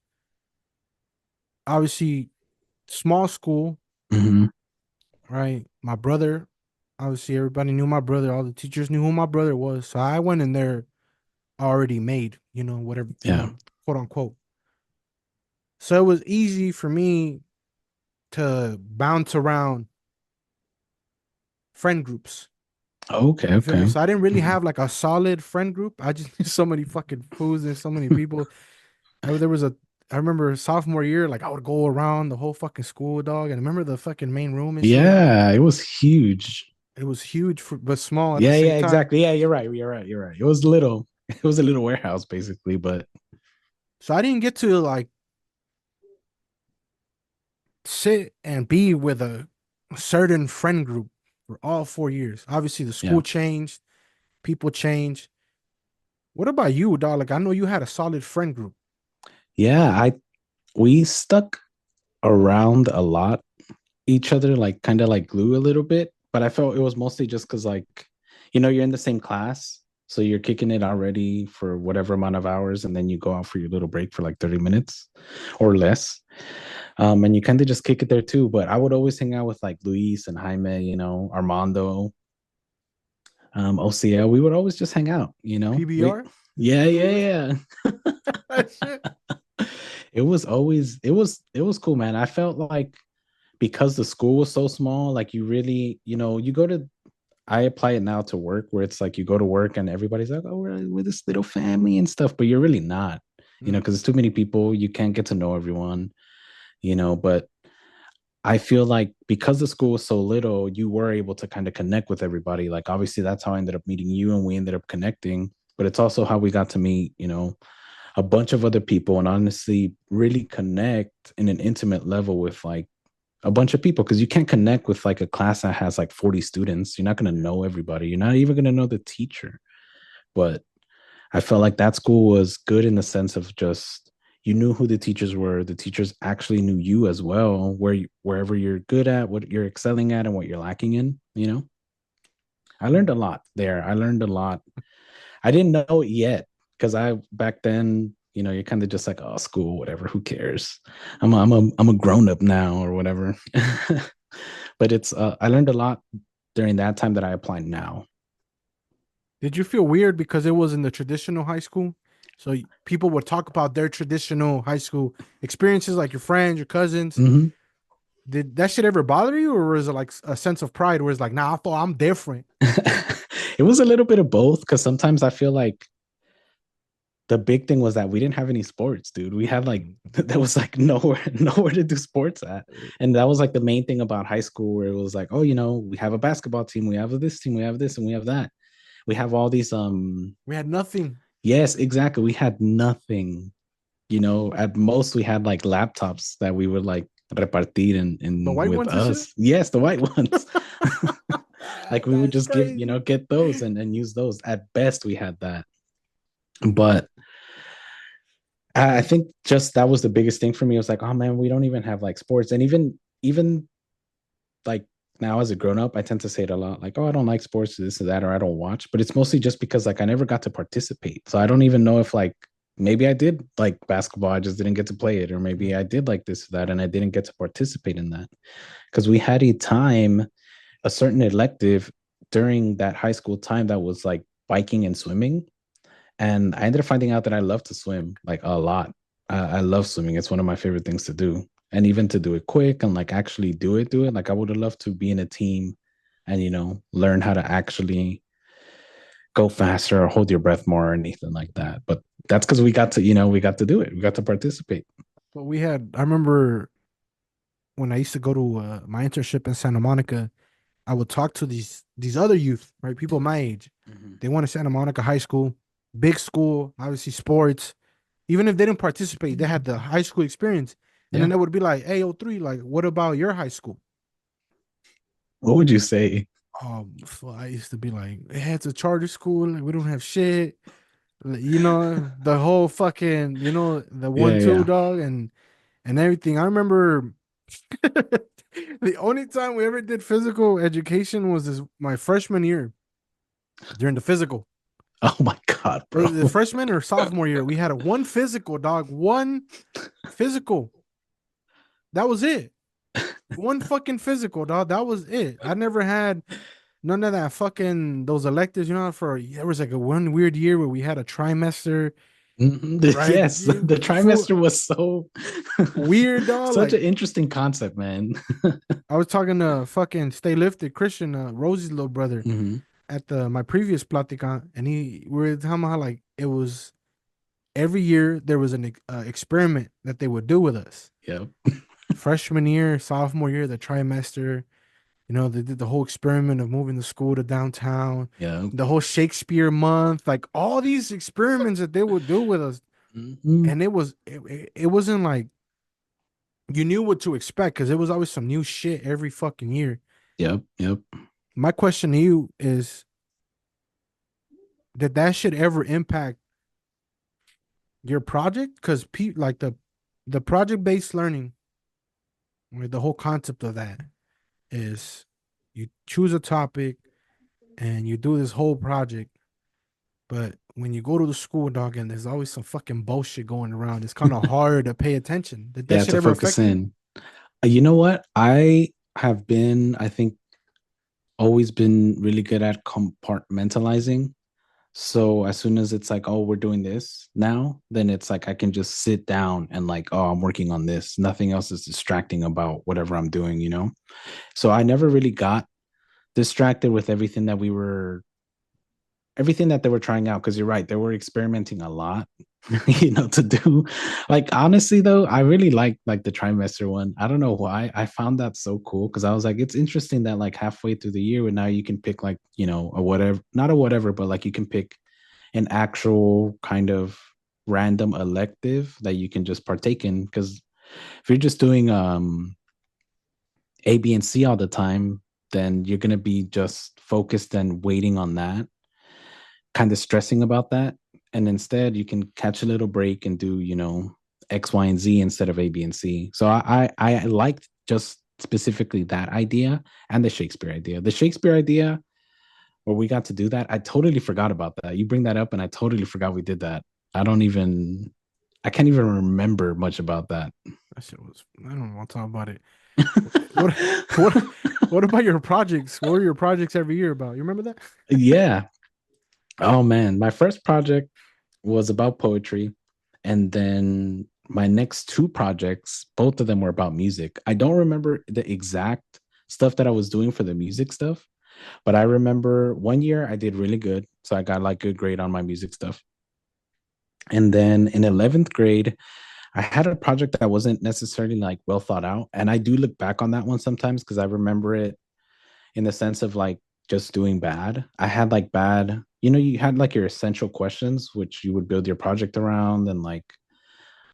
obviously small school, Hmm. right? My brother, obviously everybody knew my brother. All the teachers knew who my brother was. So I went in there already made, whatever, Yeah. quote unquote. So it was easy for me to bounce around friend groups. Okay. You feel me? Okay. So I didn't really Mhm. have like a solid friend group. I just knew so many fucking fools and so many people. There was I remember sophomore year, like I would go around the whole fucking school, dog. And I remember the fucking main room and shit. Yeah, it was huge. It was huge, but small at the Yeah, same yeah, time. exactly. Yeah, you're right. You're right. You're right. It was little. It was a little warehouse basically, but So I didn't get to like sit and be with a certain friend group for all 4 years. Obviously, the yeah. school changed, people changed. What about you, dog? Like I know you had a solid friend group. Yeah, I we stuck around a lot each other, like kind of like glue a little bit, but I felt it was mostly just because like you're in the same class, so you're kicking it already for whatever amount of hours, and then you go out for your little break for like 30 minutes or less. And you kind of just kick it there too. But I would always hang out with like Luis and Jaime, Armando, OCL. We would always just hang out. PBR? Yeah, Louis? yeah, That shit. yeah. It was cool, man. I felt like because the school was so small, like you really, you go to I apply it now to work where it's like you go to work and everybody's like, oh, we're this little family and stuff, but you're really not, Mm. because it's too many people. You can't get to know everyone. But I feel like because the school was so little, you were able to kind of connect with everybody. Like, obviously, that's how I ended up meeting you and we ended up connecting. But it's also how we got to meet, a bunch of other people and honestly really connect in an intimate level with like a bunch of people because you can't connect with like a class that has like 40 students. You're not going to know everybody. You're not even going to know the teacher. But I felt like that school was good in the sense of just you knew who the teachers were. The teachers actually knew you as well, wherever you're good at, what you're excelling at, and what you're lacking in. I learned a lot there. I learned a lot. I didn't know it yet because I back then, you're kind of just like, oh, school, whatever. Who cares? I'm a grown up now or whatever. But it's I learned a lot during that time that I apply now. Did you feel weird because it was in the traditional high school? So people would talk about their traditional high school experiences, like your friends, your cousins. Mm-hmm. Did that shit ever bother you, or was it like a sense of pride where it's like, nah, I thought I'm different? It was a little bit of both because sometimes I feel like the big thing was that we didn't have any sports, dude. We had like there was like nowhere to do sports at. And that was like the main thing about high school where it was like, oh, we have a basketball team, we have this team, we have this, and we have that. We have all these We had nothing. yes, exactly. We had nothing. At most we had like laptops that we would like repartir The in white with ones and shit. us. Yes, the white ones. Like we would That's just give, crazy. get those and use those. At best we had that. But I think just that was the biggest thing for me. It was like, oh man, we don't even have like sports. And even like now as a grown up, I tend to say it a lot, like, oh, I don't like sports, this or that, or I don't watch. But it's mostly just because like I never got to participate. So I don't even know if like maybe I did like basketball, I just didn't get to play it, or maybe I did like this or that, and I didn't get to participate in that. Because we had a certain elective during that high school time that was like biking and swimming. And I ended up finding out that I love to swim like a lot. I love swimming. It's one of my favorite things to do. And even to do it quick and like actually do it. Like I would have loved to be in a team and, learn how to actually go faster or hold your breath more or anything like that. But that's because we got to do it. We got to participate. But I remember when I used to go to my internship in Santa Monica, I would talk to these other youth, right? People my age. Mhm. They went to Santa Monica High School, big school, obviously sports. Even if they didn't participate, they had the high school experience. And then Yeah. they would be like, hey, O3, like, what about your high school? What would you say? So I used to be like, it's a charter school. Like, we don't have shit. Like, the whole fucking, the Yeah, 1-2 yeah. dog and everything. I remember the only time we ever did physical education was my freshman year during the physical. Oh my God, Or bro. the freshman or sophomore year, we had a one physical, dog. One physical. That was it. One fucking physical, dog. That was it. I never had none of that fucking those electives, there was like a one weird year where we had a trimester, right? Yes, the Full trimester was so weird, dog. such Like an interesting concept, man. I was talking to fucking Stay Lifted Christian, Rosie's little brother, Hmm. at the my previous Platica, and we were talking about how like it was every year there was an experiment that they would do with us. Yep. Freshman year, sophomore year, the trimester, they did the whole experiment of moving the school to downtown, Yep. the whole Shakespeare month, like all these experiments that they would do with us. Hmm. And it wasn't like you knew what to expect because it was always some new shit every fucking year. Yep. Yep. My question to you is, did that shit ever impact your project? Because like the project based learning, right, the whole concept of that is you choose a topic and you do this whole project. But when you go to the school, dog, and there's always some fucking bullshit going around, it's kind of hard to pay attention. Did that Yeah, shit to ever focus affect you? in. You know what? I have been, I think, always been really good at compartmentalizing. So as soon as it's like, oh, we're doing this now, then it's like I can just sit down and like, oh, I'm working on this. Nothing else is distracting about whatever I'm doing. So I never really got distracted with everything that they were trying out, because you're right, they were experimenting a lot to do. Like honestly though, I really like the trimester one. I don't know why. I found that so cool because I was like, it's interesting that like halfway through the year and now you can pick like, a whatever, not a whatever, but like you can pick an actual kind of random elective that you can just partake in. Because if you're just doing A, B, and C all the time, then you're gonna be just focused and waiting on that. kind of stressing about that. And instead, you can catch a little break and do, X, Y, and Z instead of A, B, and C. So I liked just specifically that idea and the Shakespeare idea. The Shakespeare idea, where we got to do that, I totally forgot about that. You bring that up, and I totally forgot we did that. I don't even, I can't even remember much about that. That shit was. I don't want to talk about it. What what what about your projects? What were your projects every year about? You remember that? Yeah. Oh man, my first project was about poetry, and then my next two projects, both of them were about music. I don't remember the exact stuff that I was doing for the music stuff, but I remember one year I did really good, so I got like good grade on my music stuff. And then in 11th grade, I had a project that wasn't necessarily like well thought out, and I do look back on that one sometimes because I remember it in the sense of like just doing bad. I had like bad, you had like your essential questions, which you would build your project around, and like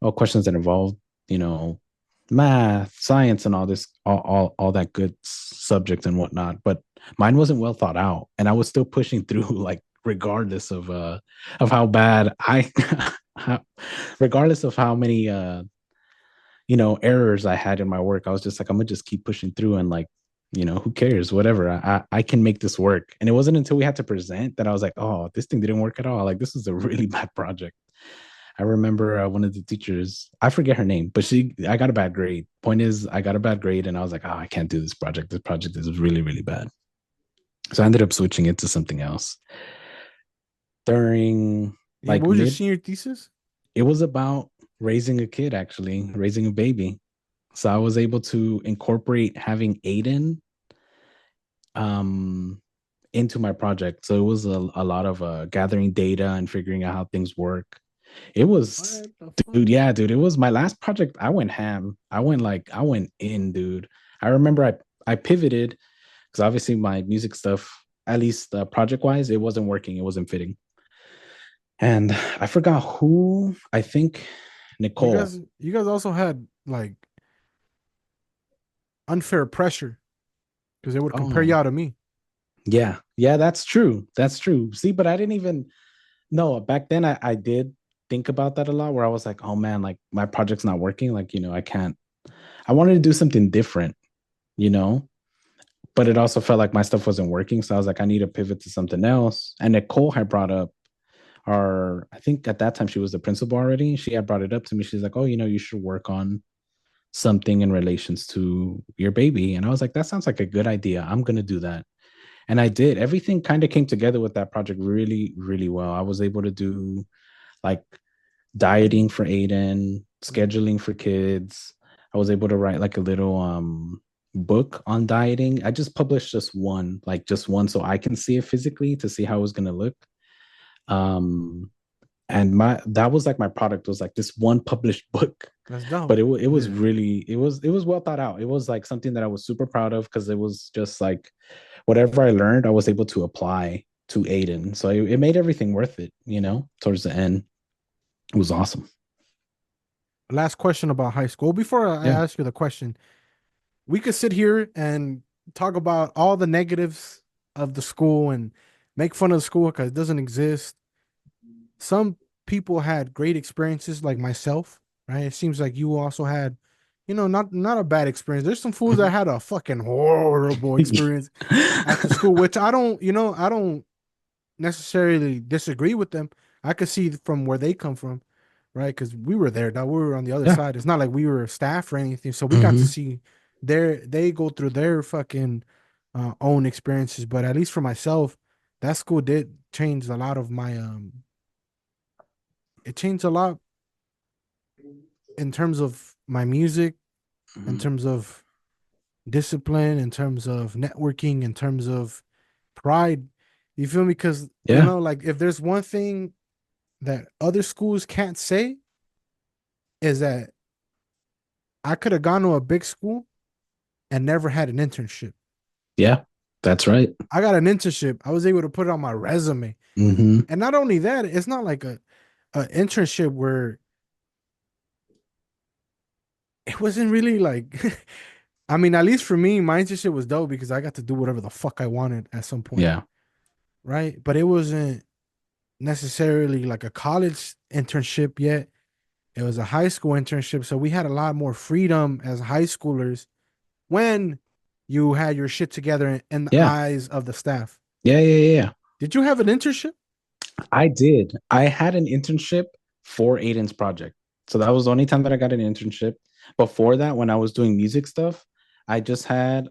all questions that involved, you know, math, science, and all this, all that good subject and whatnot. But mine wasn't well thought out, and I was still pushing through, like regardless of how bad I, regardless of how many errors I had in my work. I was just like, I'm gonna just keep pushing through and like, who cares? Whatever. I can make this work. And it wasn't until we had to present that I was like, oh, this thing didn't work at all. Like this is a really bad project. I remember one of the teachers, I forget her name, but I got a bad grade. Point is, I got a bad grade, and I was like, oh, I can't do this project. This project is really, really bad. So I ended up switching it to something else. During Yeah, like what was your mid, senior thesis? it was about raising a kid, actually, raising a baby. So I was able to incorporate having Aiden um, into my project. So it was a lot of gathering data and figuring out how things work. It was, What the fuck? dude, yeah, dude. It was my last project. I went ham. I went in, dude. I remember I pivoted because obviously my music stuff, at least project wise, it wasn't working. It wasn't fitting. And I forgot who. I think You Nicole. guys, you guys also had like unfair pressure because they would compare Oh, y'all to me. yeah, yeah. That's true. That's true. See, but I didn't even no, back then I did think about that a lot where I was like, oh man, like my project's not working. Like, I can't, I wanted to do something different, you know, but it also felt like my stuff wasn't working. So I was like, I need to pivot to something else. And Nicole had brought up I think at that time she was the principal already. She had brought it up to me. She's like, oh, you should work on something in relations to your baby. And I was like, that sounds like a good idea. I'm going to do that. And I did. Everything kind of came together with that project really, really well. I was able to do like dieting for Aiden, scheduling for kids. I was able to write like a little book on dieting. I just published just one so I can see it physically to see how it was gonna look. Um and my that was like my product was like this one published book. That's But dope. it was Yeah. really it was well thought out. It was like something that I was super proud of because it was just like whatever I learned, I was able to apply to Aiden. So it made everything worth it, towards the end. It was awesome. Last question about high school. Before I Yeah. ask you the question, we could sit here and talk about all the negatives of the school and make fun of the school because it doesn't exist. Some people had great experiences, like myself, right? It seems like you also had, not a bad experience. There's some fools that Mhm. had a fucking horrible experience at the school, which I don't necessarily disagree with them. I could see from where they come from, right? Because we were there, now we were on the other Yeah. side. It's not like we were staff or anything, so we got to Hmm. see they go through their fucking own experiences. But at least for myself, that school did change a lot of my It changed a lot in terms of my music, in terms of discipline, in terms of networking, in terms of pride. You feel me? Because Yeah. like if there's one thing that other schools can't say is that I could have gone to a big school and never had an internship. Yeah. That's right. I got an internship. I was able to put it on my resume. Hmm. And not only that, it's not like a internship where it wasn't really like I mean, at least for me, my internship was dope because I got to do whatever the fuck I wanted at some point, Yeah. right? But it wasn't. necessarily like a college internship yet. It was a high school internship, so we had a lot more freedom as high schoolers when you had your shit together in the Yeah. eyes of the staff. Yeah, yeah, yeah, yeah. Did you have an internship? I did. I had an internship for Aiden's project. So that was the only time that I got an internship. Before that, when I was doing music stuff, I just had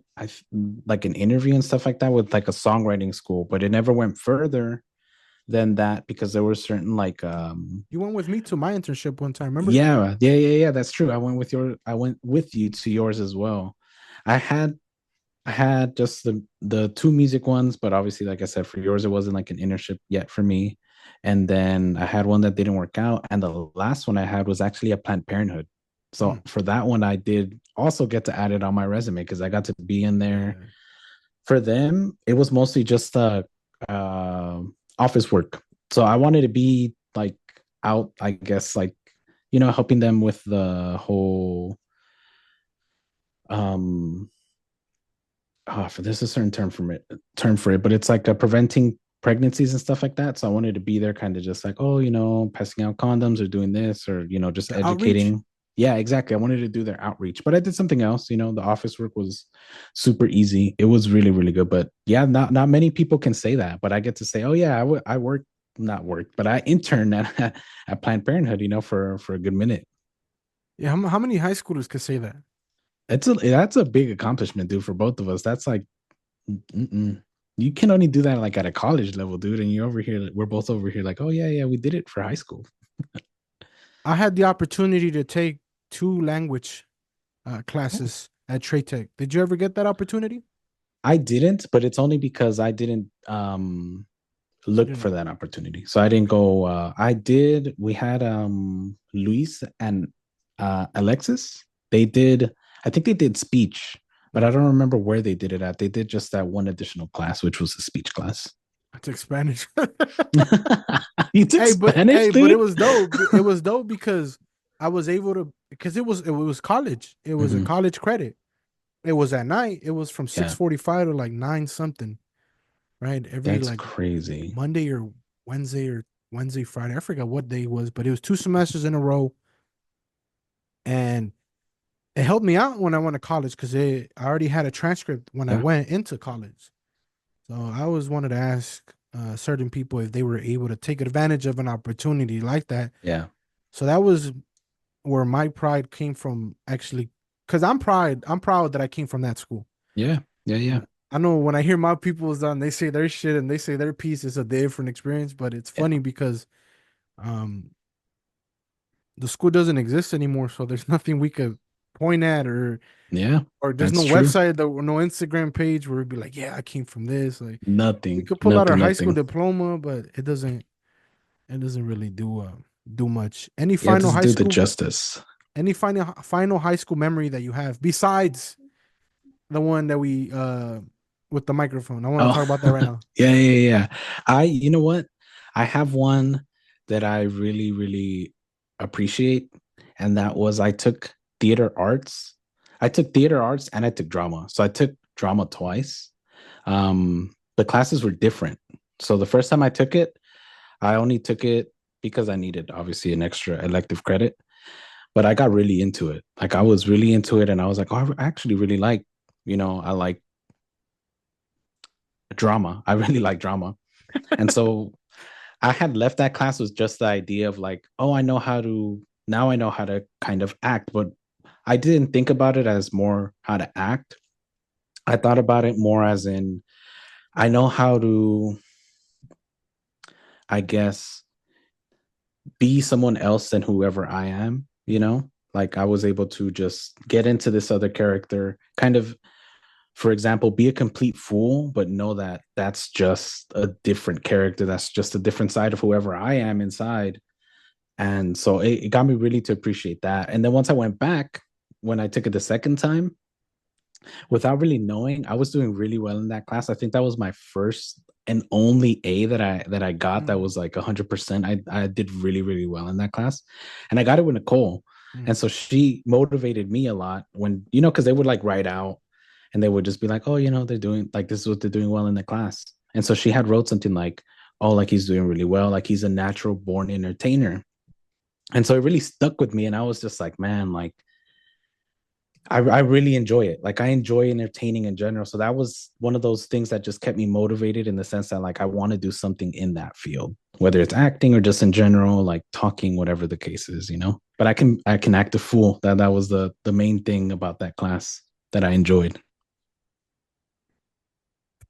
like an interview and stuff like that with like a songwriting school, but it never went further than that because there were certain like You went with me to my internship one time, remember? yeah, that's true. I went with you to yours as well. I had I had just the two music ones, but obviously, like I said, for yours, it wasn't like an internship yet for me. And then I had one that didn't work out, and the last one I had was actually a Planned Parenthood. So Mm, for that one, I did also get to add it on my resume because I got to be in there. yeah. For them, it was mostly just office work. So I wanted to be like out, I guess, like helping them with the whole um for there's a certain term for it, but it's like preventing pregnancies and stuff like that. So I wanted to be there, kind of just like, oh, passing out condoms or doing this or just The outreach. educating. Yeah, exactly. I wanted to do their outreach, but I did something else. The office work was super easy. It was really, really good. But yeah, not many people can say that. But I get to say, oh yeah, I worked, not worked, but I interned at Planned Parenthood, for a good minute. Yeah, how many high schoolers could say that? That's a big accomplishment, dude, for both of us. That's like mm-mm. You can only do that like at a college level, dude. And you're over here, we're both over here, like, oh yeah, yeah, we did it for high school. I had the opportunity to take two language Oh. classes at Trade Tech. Did you ever get that opportunity? I didn't, but it's only because I didn't You look for didn't. that opportunity. So I didn't go. I did. We had Luis and Alexis. They did. I think they did speech, but I Mm. don't remember where they did it at. They did just that one additional class, which was a speech class. I took Spanish. You took Spanish, But it dude? was dope. It was dope because I was able to because it was college. It was a Hmm. college credit. It was at night. It was from six Yeah, 45 to like 9 something, right? Every that's like crazy. Monday or Wednesday, Friday. I forgot what day it was, but it was two semesters in a row. And it helped me out when I went to college because I already had a transcript when I Yeah, went into college. So I always wanted to ask certain people if they were able to take advantage of an opportunity like that. yeah. So that was where my pride came from, actually, because I'm proud that I came from that school. Yeah, yeah, yeah, I know when I hear my people's done, they say their shit and they say their piece is a different experience, but it's yeah, funny because um the school doesn't exist anymore, so there's nothing we could point at yeah. or there's no That's true. website, no Instagram page where it'd be like, yeah, I came from this. Like we Nothing, could pull out our nothing, high school nothing. diploma, but it doesn't really do much. Yeah, it doesn't do the justice. Any final high school memory that you have besides the one that we with the microphone? I want to Oh, talk about that right now. yeah, yeah, yeah. You know what? I have one that I really, really appreciate, and that was I took theater arts. I took theater arts and I took drama. So I took drama twice. The classes were different. So the first time I took it, I only took it because I needed obviously an extra elective credit, but I got really into it. Like I was really into it and I was like, oh, I actually really like, I like drama. I really like drama. And so I had left that class with just the idea of like, oh, now I know how to kind of act, but I didn't think about it as more how to act. I thought about it more as in I know how to, I guess, be someone else than whoever I am. Like I was able to just get into this other character, kind of, for example, be a complete fool, but know that that's just a different character. That's just a different side of whoever I am inside. And so it got me really to appreciate that. And then once I went back, when I took it the second time, without really knowing, I was doing really well in that class. I think that was my first and only A that I got that Mm, was like 100%. I did really, really well in that class. And I got it with Nicole. mm. And so she motivated me a lot when, because they would like write out and they would just be like, oh, they're doing like this is what they're doing well in the class. And so she had wrote something like, oh, like he's doing really well, like he's a natural born entertainer. And so it really stuck with me. And I was just like, man, like I really enjoy it. Like I enjoy entertaining in general. So that was one of those things that just kept me motivated in the sense that like I want to do something in that field, whether it's acting or just in general, like talking, whatever the case is, you know. But I can act a fool. That was the main thing about that class that I enjoyed.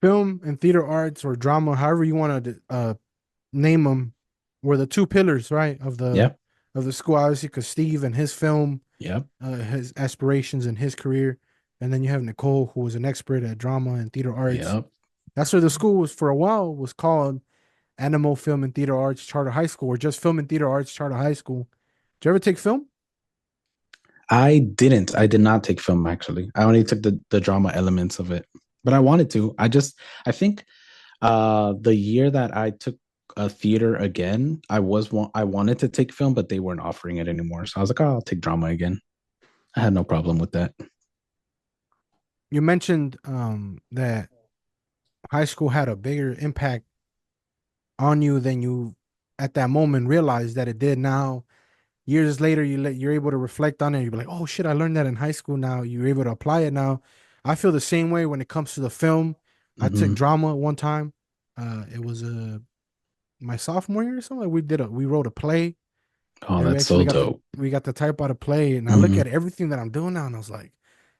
Film and theater arts or drama, however you want to name them, were the two pillars, right, Yep. of the school. Obviously, because Steve and his film, Yep. his aspirations and his career, and then you have Nicole, who was an expert at drama and theater arts. Yep. That's where the school was for a while was called Animal Film and Theater Arts Charter High School, or just Film and Theater Arts Charter High School. Did you ever take film? I didn't. I did not take film actually. I only took the drama elements of it. But I wanted to. I think the year that I took a theater again, I wanted to take film, but they weren't offering it anymore. So I was like, oh, I'll take drama again. I had no problem with that. You mentioned that high school had a bigger impact on you than you at that moment realized that it did. Now, years later, you're able to reflect on it. You're like, oh shit, I learned that in high school. Now you're able to apply it now. I feel the same way when it comes to the film. I took Hmm. drama one time. It was my sophomore year or something. Like we wrote a play, Oh, and that's so dope. we got to type out a play. And I look Hmm. at everything that I'm doing now, and I was like,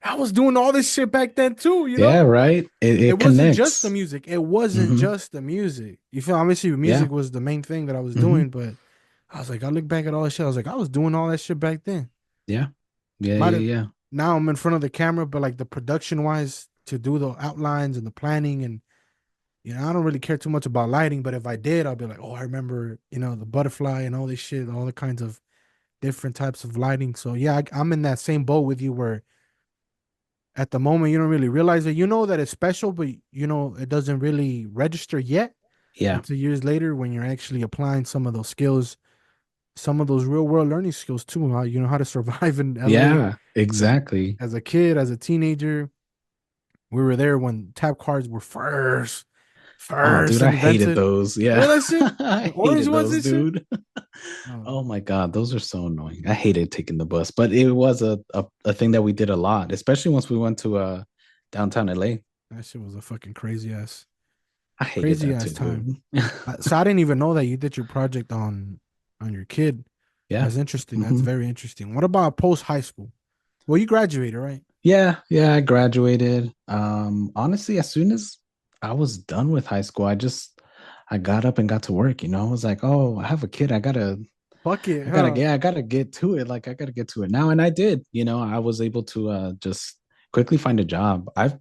I was doing all this shit back then too. You Yeah, know, right. it It wasn't just the connects. music. It wasn't Hmm. just the music. You feel obviously Yeah. music was the main thing that I was Hmm. doing, but I was like, I look back at all this shit. I was like, I was doing all that shit back then. Yeah. Yeah. Might Yeah. have Yeah. now I'm in front of the camera, but like the production wise to do the outlines and the planning and I don't really care too much about lighting, but if I did, I'll be like, oh, I remember, the butterfly and all this shit, all the kinds of different types of lighting. So yeah, I'm in that same boat with you where at the moment you don't really realize it. You know that it's special, but it doesn't really register yet Yeah. until years later when you're actually applying some of those skills, some of those real world learning skills too. How to survive in LA Yeah. as Exactly. as a kid, as a teenager. We were there when tap cards were Oh, dude, first I hated invented. those. Yeah. Remember that shit? The I orange hated ones those, and shit. dude. Oh, Oh my God, those are so annoying. I hated taking the bus, but it was a thing that we did a lot, especially once we went to downtown LA. that shit was a fucking I hated crazy that ass too, time. dude. So I didn't even know that you did your project on your kid. Yeah. That's interesting. That's Hmm. very interesting. What about post high school? Well, you graduated, right? Yeah, yeah, I graduated. Honestly, as soon as I was done with high school, I got up and got to work, you know. I was like, "Oh, I have a kid. Fuck it, I gotta huh? get I gotta get to it. Like I gotta get to it now." And I did, you know, I was able to just quickly find a job. I've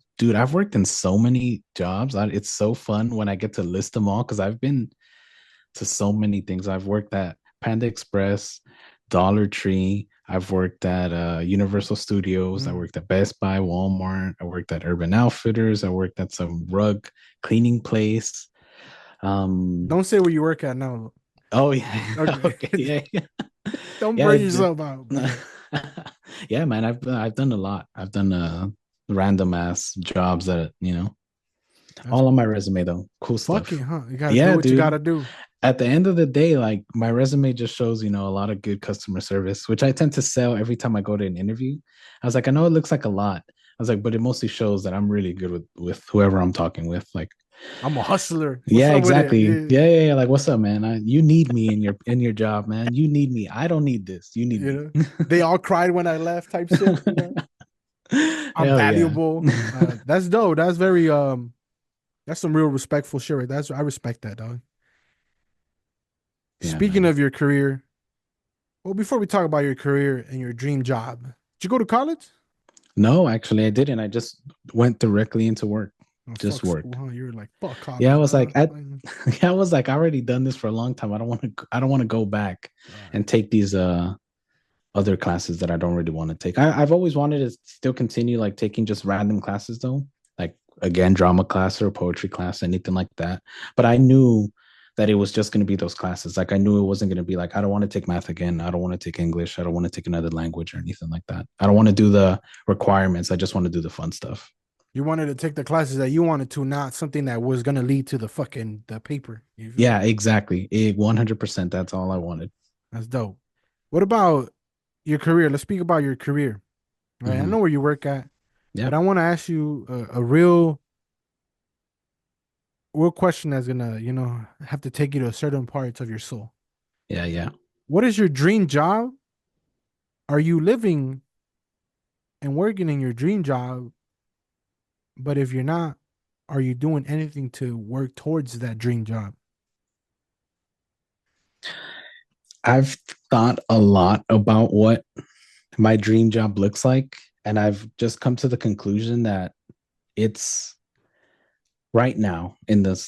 worked in so many jobs. It's so fun when I get to list them all because I've been to so many things. I've worked at Panda Express, Dollar Tree. I've worked at Universal Studios. I Mm. worked at Best Buy, Walmart. I worked at Urban Outfitters. I worked at some rug cleaning place. Um, Don't say where you work at now. oh yeah, Okay. okay, yeah, yeah, Don't yeah. bring yourself out, bro. Yeah, man. I've done a lot. I've done random ass jobs that That's all on my resume though. Cool fuck stuff. it, huh? You gotta do Yeah, what you dude. gotta do. At the end of the day, like my resume just shows, a lot of good customer service, which I tend to sell every time I go to an interview. I was like, I know it looks like a lot. I was like, but it mostly shows that I'm really good with whoever I'm talking with. Like, I'm a hustler. What's yeah, up with it? exactly. Yeah. Yeah. Like, what's up, man? You need me in your job, man. You need me. I don't need this. You need You me. know, they all cried when I left, type shit. I'm Hell yeah. valuable. That's dope. That's very that's some real respectful shit. Right? I respect that, dog. Yeah, Speaking man. of your career, well, before we talk about your career and your dream job, did you go to college? No, actually, I didn't. I just went directly into work. Oh, Just fuck school, worked. huh? You were like, fuck Yeah, I college, was like, dog. yeah, I was like, I already done this for a long time. I don't want to go back All right. and take these other classes that I don't really want to take. I've always wanted to still continue like taking just random classes though, like again, drama class or poetry class, anything like that. But I knew that it was just going to be those classes. Like I knew it wasn't going to be like, I don't want to take math again. I don't want to take English. I don't want to take another language or anything like that. I don't want to do the requirements. I just want to do the fun stuff. You wanted to take the classes that you wanted to, not something that was gonna lead to the paper. You feel me? Yeah, exactly. 100%. That's all I wanted. That's dope. What about your career? Let's speak about your career. Right. I Hmm. know where you work at, Yeah, but I want to ask you a real question that's gonna, have to take you to a certain parts of your soul. yeah, yeah. What is your dream job? Are you living and working in your dream job? But if you're not, are you doing anything to work towards that dream job? I've thought a lot about what my dream job looks like, and I've just come to the conclusion that it's right now in the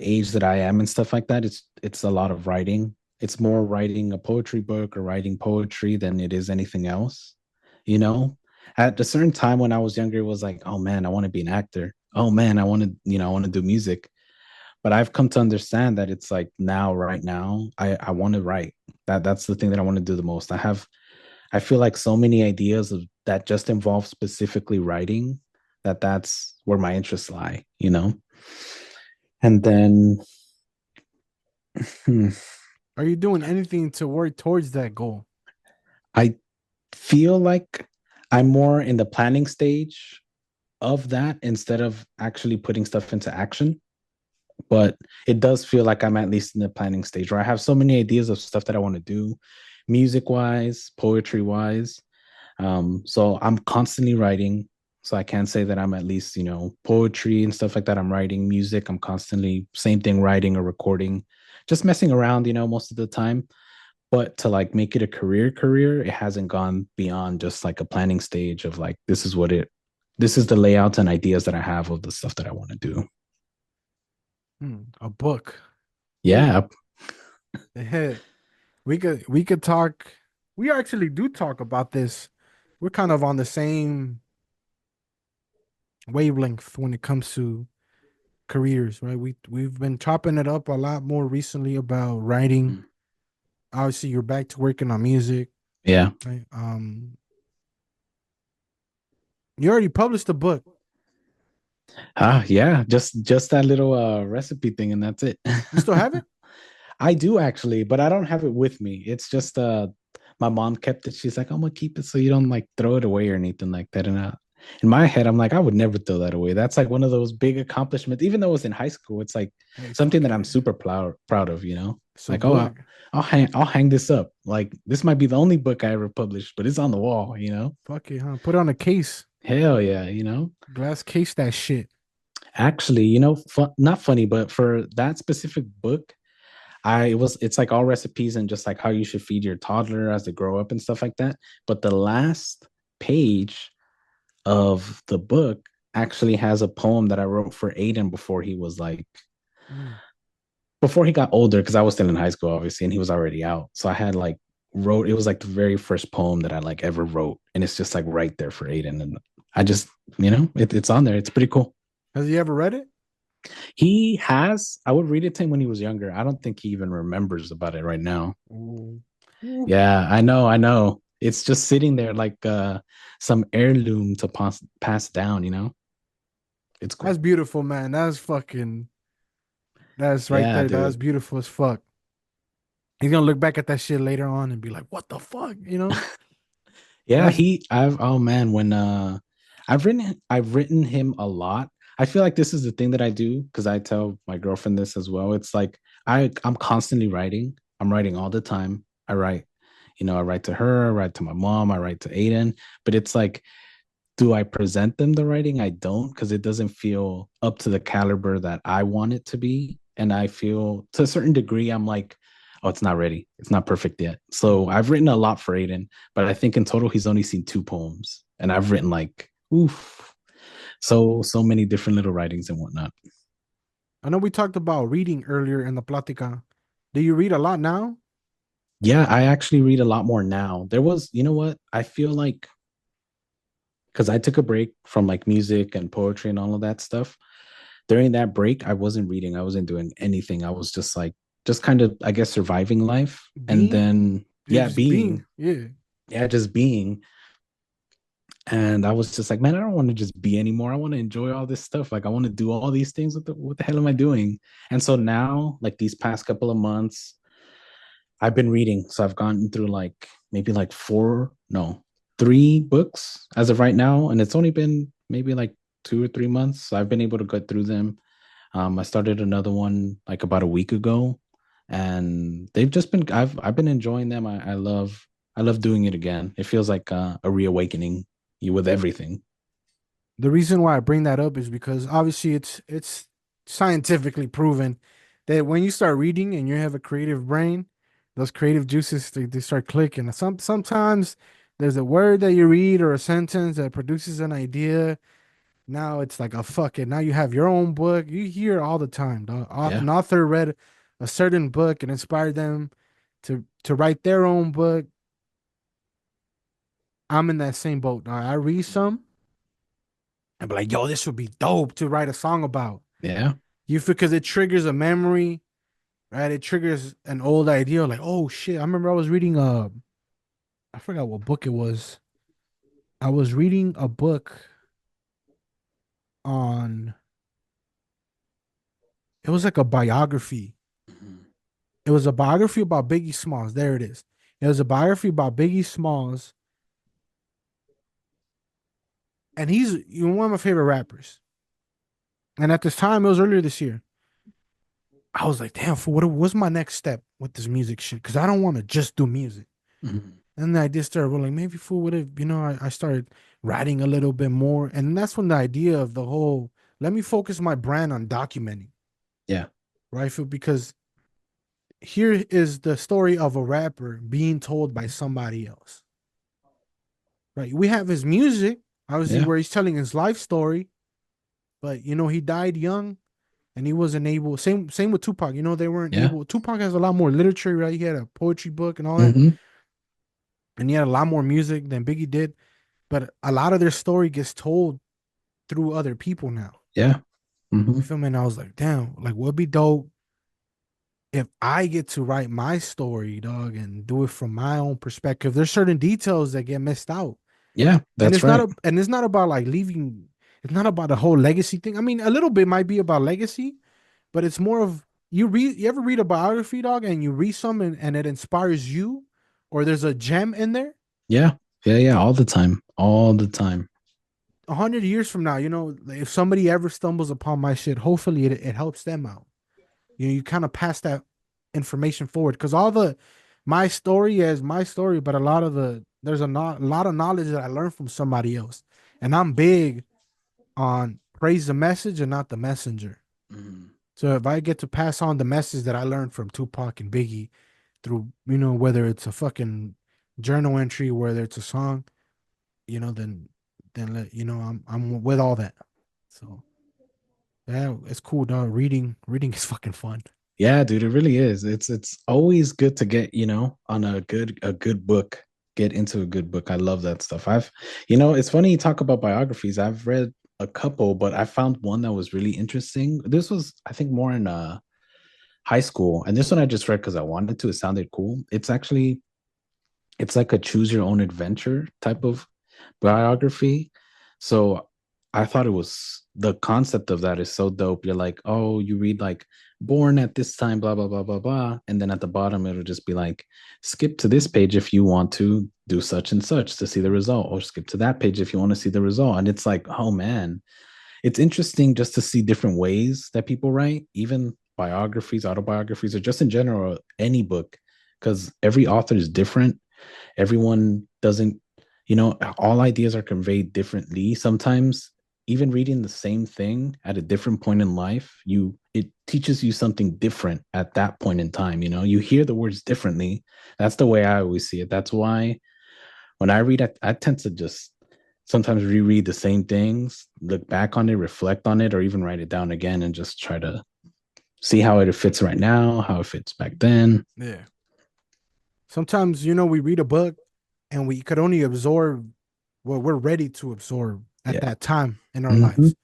age that I am and stuff like that. It's a lot of writing. It's more writing a poetry book or writing poetry than it is anything else. You know, at a certain time when I was younger, it was like, oh man, I want to be an actor. Oh man, I want to, I want to do music. But I've come to understand that it's like now, right now, I want to write. That's the thing that I want to do the most. I feel like so many ideas of that just involve specifically writing that's where my interests lie. And then hmm, Are you doing anything to work towards that goal? I feel like I'm more in the planning stage of that instead of actually putting stuff into action. But it does feel like I'm at least in the planning stage where I have so many ideas of stuff that I want to do, music wise, poetry wise. So I'm constantly writing. So I can say that I'm at least, poetry and stuff like that. I'm writing music. I'm constantly same thing, writing or recording, just messing around, most of the time. But to like make it a career, it hasn't gone beyond just like a planning stage of like this is the layout and ideas that I have of the stuff that I want to do. A book. Ooh, Yeah. we could talk. We actually do talk about this. We're kind of on the same wavelength when it comes to careers, right? We've been chopping it up a lot more recently about writing. Obviously, you're back to working on music, Yeah. right? You already published a book. Yeah, just that little recipe thing and that's it. You still have it? I do actually, but I don't have it with me. It's just my mom kept it. She's like, I'm gonna keep it so you don't like throw it away or anything like that. And in my head, I'm like, I would never throw that away. That's like one of those big accomplishments. Even though it was in high school, it's like Hey, something fuck that I'm it. super proud of. It's a Like, oh, book. I'll hang this up. Like this might be the only book I ever published, but it's on the wall. Fuck it, huh? Put it on a case. Hell yeah. Glass case that shit. Actually, not funny, but for that specific book, it's like all recipes and just like how you should feed your toddler as they grow up and stuff like that. But the last page of the book actually has a poem that I wrote for Aiden Mm. before he got older, because I was still in high school, obviously, and he was already out. So I had like wrote it was like the very first poem that I like ever wrote. And it's just like right there for Aiden. And I just, it's on there. It's pretty cool. Has he ever read it? I would read it to him when he was younger. I don't think he even remembers about it right now. Ooh. Ooh. Yeah, I know. It's just sitting there like some heirloom to pass down. It's That's cool. beautiful, man. That's right Yeah, there. That's dude. beautiful as fuck. He's gonna look back at that shit later on and be like, "What the fuck?" You know? Yeah, That's I've oh man, when I've written him a lot. I feel like this is the thing that I do because I tell my girlfriend this as well. It's like I'm constantly writing. I'm writing all the time. I write to her, I write to my mom, I write to Aiden, but it's like, do I present them the writing? I don't, because it doesn't feel up to the caliber that I want it to be. And I feel to a certain degree, I'm like, oh, it's not ready. It's not perfect yet. So I've written a lot for Aiden, but I think in total he's only seen two poems. And I've written like, oof, so many different little writings and whatnot. I know we talked about reading earlier in the Platica. Do you read a lot now? Yeah, I actually read a lot more now. You know what? I feel like because I took a break from like music and poetry and all of that stuff. During that break, I wasn't reading, I wasn't doing anything. I was just like, just kind of, I guess, surviving life. And Being? then, You're yeah, just being. being, Yeah. yeah, just being. And I was just like, man, I don't want to just be anymore. I want to enjoy all this stuff. Like I want to do all these things. What the hell am I doing? And so now, like these past couple of months, I've been reading. So I've gone through like maybe like four, no, three books as of right now. And it's only been maybe like 2 or 3 months. So I've been able to get through them. I started another one like about a week ago, and they've just been I've been enjoying them. I love doing it again. It feels like a reawakening you with everything. The reason why I bring that up is because obviously it's scientifically proven that when you start reading and you have a creative brain, those creative juices they start clicking. Sometimes there's a word that you read or a sentence that produces an idea. Now it's like a fuck it. Now you have your own book. You hear it all the time. Yeah, An author read a certain book and inspired them to write their own book. I'm in that same boat. Dog. I read some and be like, yo, this would be dope to write a song about. yeah. You because it triggers a memory, right? It triggers an old idea. Like, oh shit, I remember I was reading I forgot what book it was. I was reading a book on. It was like a biography. Mhm. It was a biography about Biggie Smalls. There it is. It was a biography about Biggie Smalls, and he's one of my favorite rappers. And at this time, it was earlier this year. I was like, damn, for what's my next step with this music shit? Because I don't want to just do music. Mhm. And then I just started like maybe fool would have, I started writing a little bit more. And that's when the idea of the whole let me focus my brand on documenting, Yeah, right? Because here is the story of a rapper being told by somebody else. Right. We have his music, obviously, yeah, where he's telling his life story, but he died young and he wasn't able. Same with Tupac. They weren't yeah. able. Tupac has a lot more literature, right? He had a poetry book and all that, Hmm. and he had a lot more music than Biggie did. But a lot of their story gets told through other people now. Yeah. Hmm. You feel me? And I was like, damn, like what'd be dope if I get to write my story, dog, and do it from my own perspective. There's certain details that get missed out. Yeah, And that's right. it's not about like leaving, it's not about the whole legacy thing. I mean, a little bit might be about legacy, but it's more of you ever read a biography, dog, and you read some and it inspires you, or there's a gem in there. Yeah, yeah, yeah. All the time, all the time. 100 years from now, if somebody ever stumbles upon my shit, hopefully it helps them out. You kind of pass that information forward because all my story is my story, but a lot of there's a lot of knowledge that I learned from somebody else, and I'm big on praise the message and not the messenger. Mhm. So if I get to pass on the message that I learned from Tupac and Biggie through, whether it's a fucking journal entry, whether it's a song, then I'm with all that. So yeah, it's cool, dog. Reading is fucking fun. Yeah, dude, it really is. It's always good to get, on a good book, get into a good book. I love that stuff. It's funny you talk about biographies. I've read a couple, but I found one that was really interesting. This was, I think, more in high school, and this one I just read because I wanted to. It sounded cool. It's like a choose your own adventure type of biography. So I thought it was the concept of that is so dope. You're like, oh, you read like born at this time, blah, blah, blah, blah, blah. And then at the bottom, it'll just be like, skip to this page if you want to do such and such to see the result, or skip to that page if you want to see the result. And it's like, oh man, it's interesting just to see different ways that people write, even biographies, autobiographies, or just in general, any book, because every author is different. Everyone doesn't, all ideas are conveyed differently. Sometimes even reading the same thing at a different point in life, it teaches you something different at that point in time. You hear the words differently. That's the way I always see it. That's why when I read, I tend to just sometimes reread the same things, look back on it, reflect on it, or even write it down again and just try to see how it fits right now, how it fits back then. Yeah. Sometimes, we read a book and we could only absorb what we're ready to absorb at Yeah. that time in our Hmm. lives.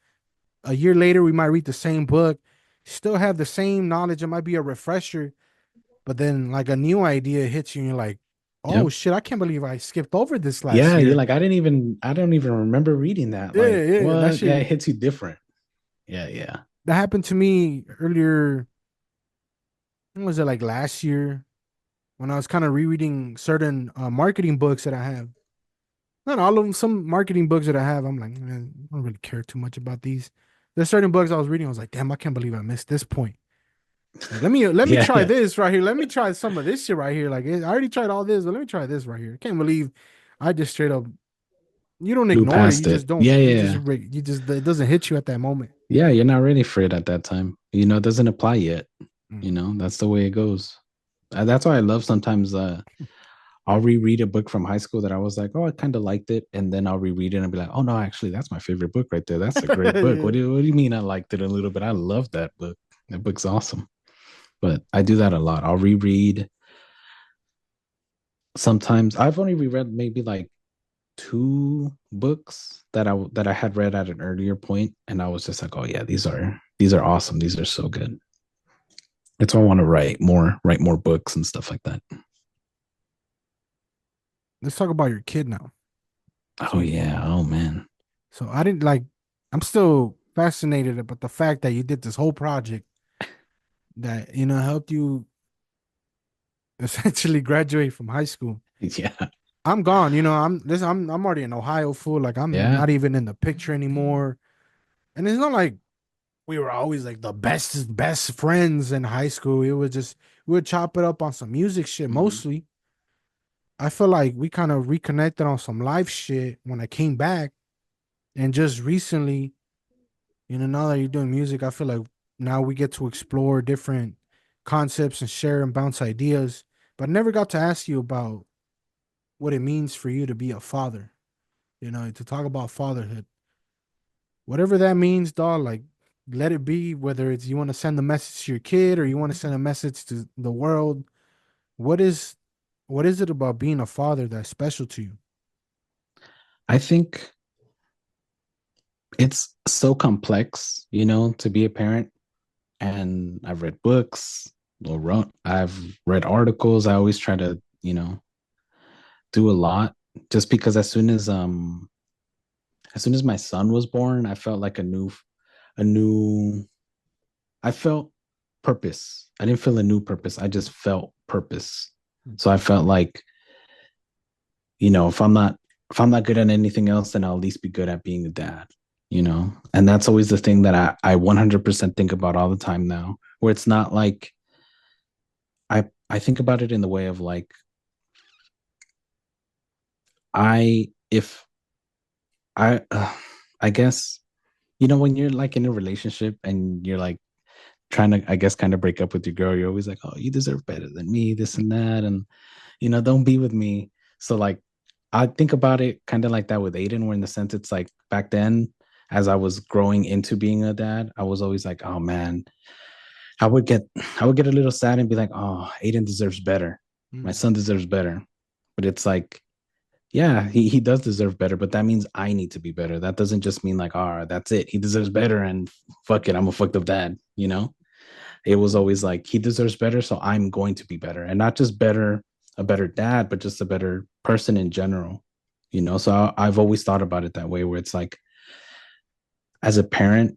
A year later, we might read the same book, still have the same knowledge. It might be a refresher, but then like a new idea hits you and you're like, Oh Yep. shit, I can't believe I skipped over this last Yeah, you're year. like, I don't even remember reading that. Yeah, Like, yeah, that what? Yeah, shit it hits you different. Yeah, yeah. that happened to me earlier. When was it, like last year, when I was kind of rereading certain marketing books that I have? Not all of them. Some marketing books that I have, I'm like, man, I don't really care too much about these. There's certain books I was reading. I was like, damn, I can't believe I missed this point. Like, let me Yeah, try yeah. this right here. Let me try some of this shit right here. Like, I already tried all this, but let me try this right here. Can't believe I just straight up. You don't Blew ignore it. past You it. just don't. Yeah, You yeah, just yeah. you just it doesn't hit you at that moment. Yeah, you're not ready for it at that time. It doesn't apply yet. Mm. That's the way it goes. That's why I love sometimes I'll reread a book from high school that I was like, oh, I kind of liked it, and then I'll reread it and be like, oh no, actually, that's my favorite book right there. That's a great book. Yeah. What do you mean I liked it a little bit? I love that book. That book's awesome. But I do that a lot. I'll reread. Sometimes I've only reread maybe like two books that I had read at an earlier point, and I was just like, oh yeah, these are awesome. These are so good. That's why I want to write more books and stuff like that. Let's talk about your kid now. Oh So, yeah. Oh man. so I didn't like. I'm still fascinated about the fact that you did this whole project that helped you essentially graduate from high school. Yeah. I'm gone. I'm already in Ohio, fool. Like, I'm Yeah. not even in the picture anymore. And it's not like we were always like the best friends in high school. It was just we would chop it up on some music shit Mhm. mostly. I feel like we kind of reconnected on some life shit when I came back. And just recently, now that you're doing music, I feel like now we get to explore different concepts and share and bounce ideas. But I never got to ask you about what it means for you to be a father, to talk about fatherhood. Whatever that means, dog, like let it be, whether it's you want to send a message to your kid or you want to send a message to the world. What is what is it about being a father that's special to you? I think it's so complex, to be a parent. And I've read books, I've read articles. I always try to, do a lot just because as soon as my son was born, I felt like a new I felt purpose. I didn't feel a new purpose. I just felt purpose. So I felt like, if I'm not good at anything else, then I'll at least be good at being a dad. And that's always the thing that I 100% think about all the time now, where it's not like I think about it in the way of like if I guess, when you're like in a relationship and you're like trying to, I guess, kind of break up with your girl, you're always like, oh, you deserve better than me, this and that, and don't be with me. So like, I think about it kind of like that with Aiden, where in the sense it's like back then, as I was growing into being a dad, I was always like, oh man, I would get I would get a little sad and be like, oh, Aiden deserves better. My Mm, son deserves better. But it's like, yeah, he does deserve better, but that means I need to be better. That doesn't just mean like, all right, that's it. He deserves better and fuck it, I'm a fucked up dad. It was always like he deserves better, so I'm going to be better. And not just a better dad, but just a better person in general. So I've always thought about it that way, where it's like, as a parent,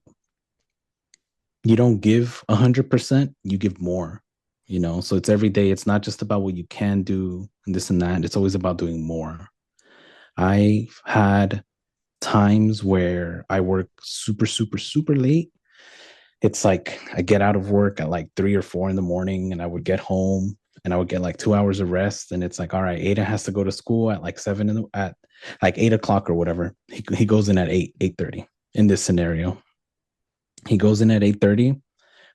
you don't give 100%, you give more. So it's every day. It's not just about what you can do and this and that. It's always about doing more. I've had times where I work super, super, super late. It's like I get out of work at like 3 or 4 in the morning, and I would get home and I would get like 2 hours of rest. And it's like, all right, Ada has to go to school at like at like 8 o'clock or whatever. He goes in at 8:30 in this scenario. He goes in at 8:30.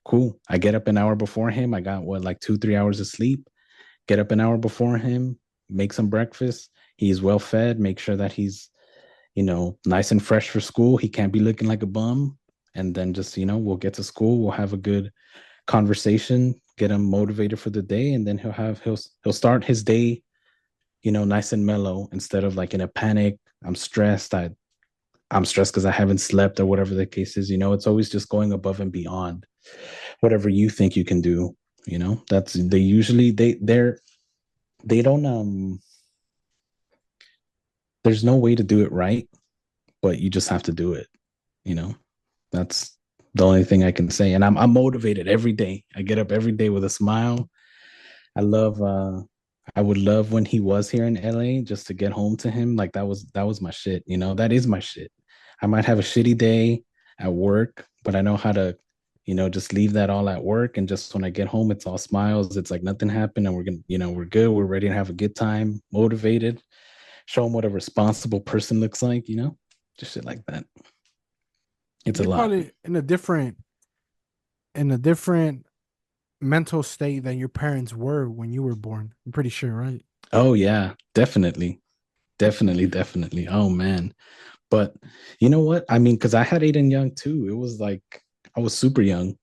Cool. I get up an hour before him. I got what, like 2, 3 hours of sleep. Get up an hour before him, make some breakfast. He's well fed, make sure that he's nice and fresh for school. He can't be looking like a bum. And then just, we'll get to school. We'll have a good conversation, get him motivated for the day. And then he'll start his day, nice and mellow instead of like in a panic. I'm stressed. I'm stressed because I haven't slept or whatever the case is. It's always just going above and beyond whatever you think you can do. That's they usually they're they don't there's no way to do it right, but you just have to do it, you know. That's the only thing I can say. And I'm motivated every day. I get up every day with a smile. I love I would love when he was here in LA just to get home to him. Like that was my shit, you know. That is my shit. I might have a shitty day at work, but I know how to, just leave that all at work, and just when I get home it's all smiles. It's like nothing happened, and we're gonna, we're good. We're ready to have a good time, motivated, show them what a responsible person looks like, just shit like that. It's a You're lot. probably in a different mental state than your parents were when you were born. I'm pretty sure, right? Oh yeah, definitely. Definitely, definitely. Oh man. But you know what? I mean, because I had Aiden young too. It was like I was super young,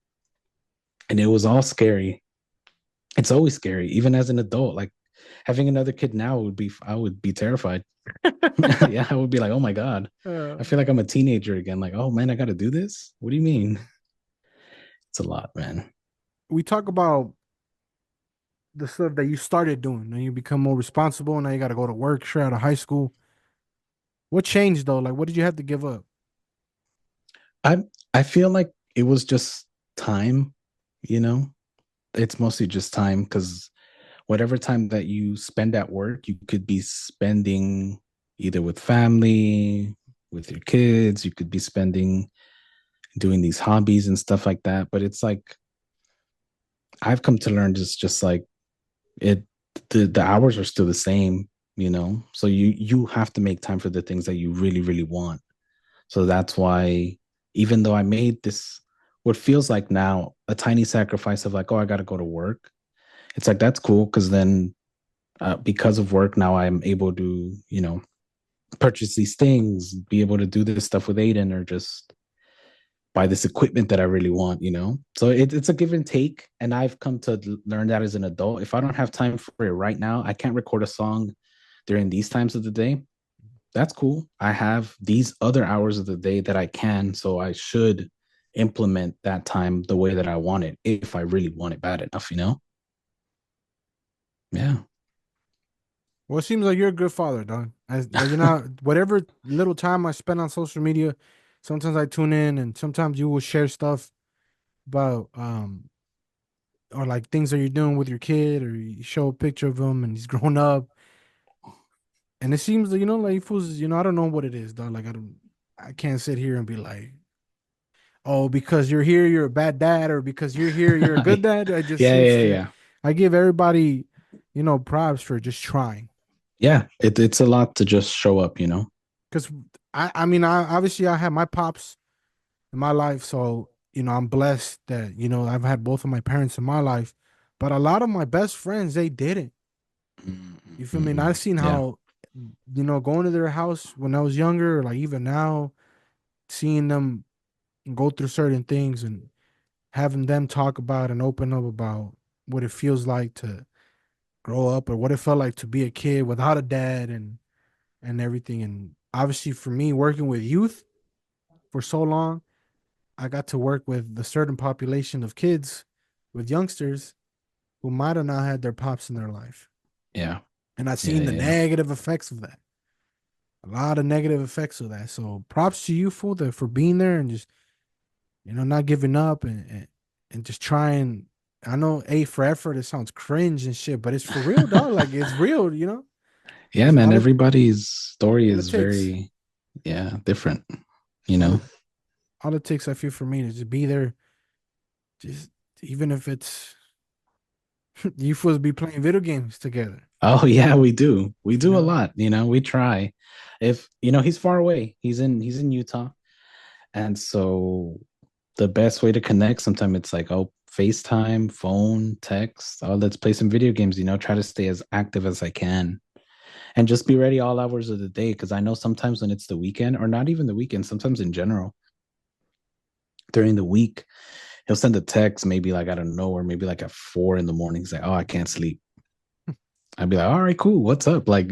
and it was all scary. It's always scary, even as an adult. Like having another kid now I would be terrified. Yeah, I would be like, oh my God. uh, I feel like I'm a teenager again. Like, oh man, I gotta do this. What do you mean? It's a lot, man. we talk about the stuff that you started doing and you become more responsible. Now you got to go to work straight out of high school. What changed though? Like, what did you have to give up? I I feel like it was just time, you know. It's mostly just time because whatever time that you spend at work, you could be spending either with family, with your kids, you could be spending doing these hobbies and stuff like that. But it's like I've come to learn just like it the hours are still the same, you know. So you have to make time for the things that you really, really want. So that's why even though I made this what feels like now a tiny sacrifice of like, oh, I gotta go to work. It's like that's cool because then because of work now I'm able to, purchase these things, be able to do this stuff with Aiden, or just buy this equipment that I really want, So it's a give and take. And I've come to learn that as an adult. If I don't have time for it right now, I can't record a song during these times of the day. That's cool. I have these other hours of the day that I can. So I should implement that time the way that I want it if I really want it bad enough. Yeah. Well, it seems like you're a good father, dog. Like whatever little time I spend on social media, sometimes I tune in and sometimes you will share stuff about or like things that you're doing with your kid, or you show a picture of him and he's grown up. And it seems that, like fools, I don't know what it is, dog. Like I can't sit here and be like, oh, because you're here, you're a bad dad, or because you're here, you're a good dad. I just Yeah, it's yeah, the yeah. I give everybody, props for just trying. Yeah, it's a lot to just show up. Because I mean, obviously I have my pops in my life, so I'm blessed that I've had both of my parents in my life, but a lot of my best friends they didn't. You feel me? And Mm-hmm. I've seen Yeah, how going to their house when I was younger, like even now, seeing them go through certain things and having them talk about and open up about what it feels like to grow up or what it felt like to be a kid without a dad and everything. And obviously for me working with youth for so long, I got to work with a certain population of kids, with youngsters who might have not had their pops in their life. yeah, And I've yeah, seen the yeah, yeah. negative effects of that. A lot of negative effects of that. So props to you for being there and just, not giving up and just trying. I know A for effort, it sounds cringe and shit, but it's for real, dog. Like it's real. Yeah, It's man. Everybody's story all it is takes. very, yeah, different. You All know. it all it takes, I feel, for me to just be there. Just even if it's you supposed to be playing video games together. Oh yeah, we do. We You do a know, lot. We try. If he's far away. He's in Utah, and so the best way to connect sometimes it's like, oh, FaceTime, phone, text. Oh, let's play some video games. Try to stay as active as I can, and just be ready all hours of the day. Because I know sometimes when it's the weekend, or not even the weekend, sometimes in general during the week, he'll send a text maybe like I don't know, or maybe like at 4 in the morning. He's like, oh, I can't sleep. I'd be like, all right, cool. What's up? Like,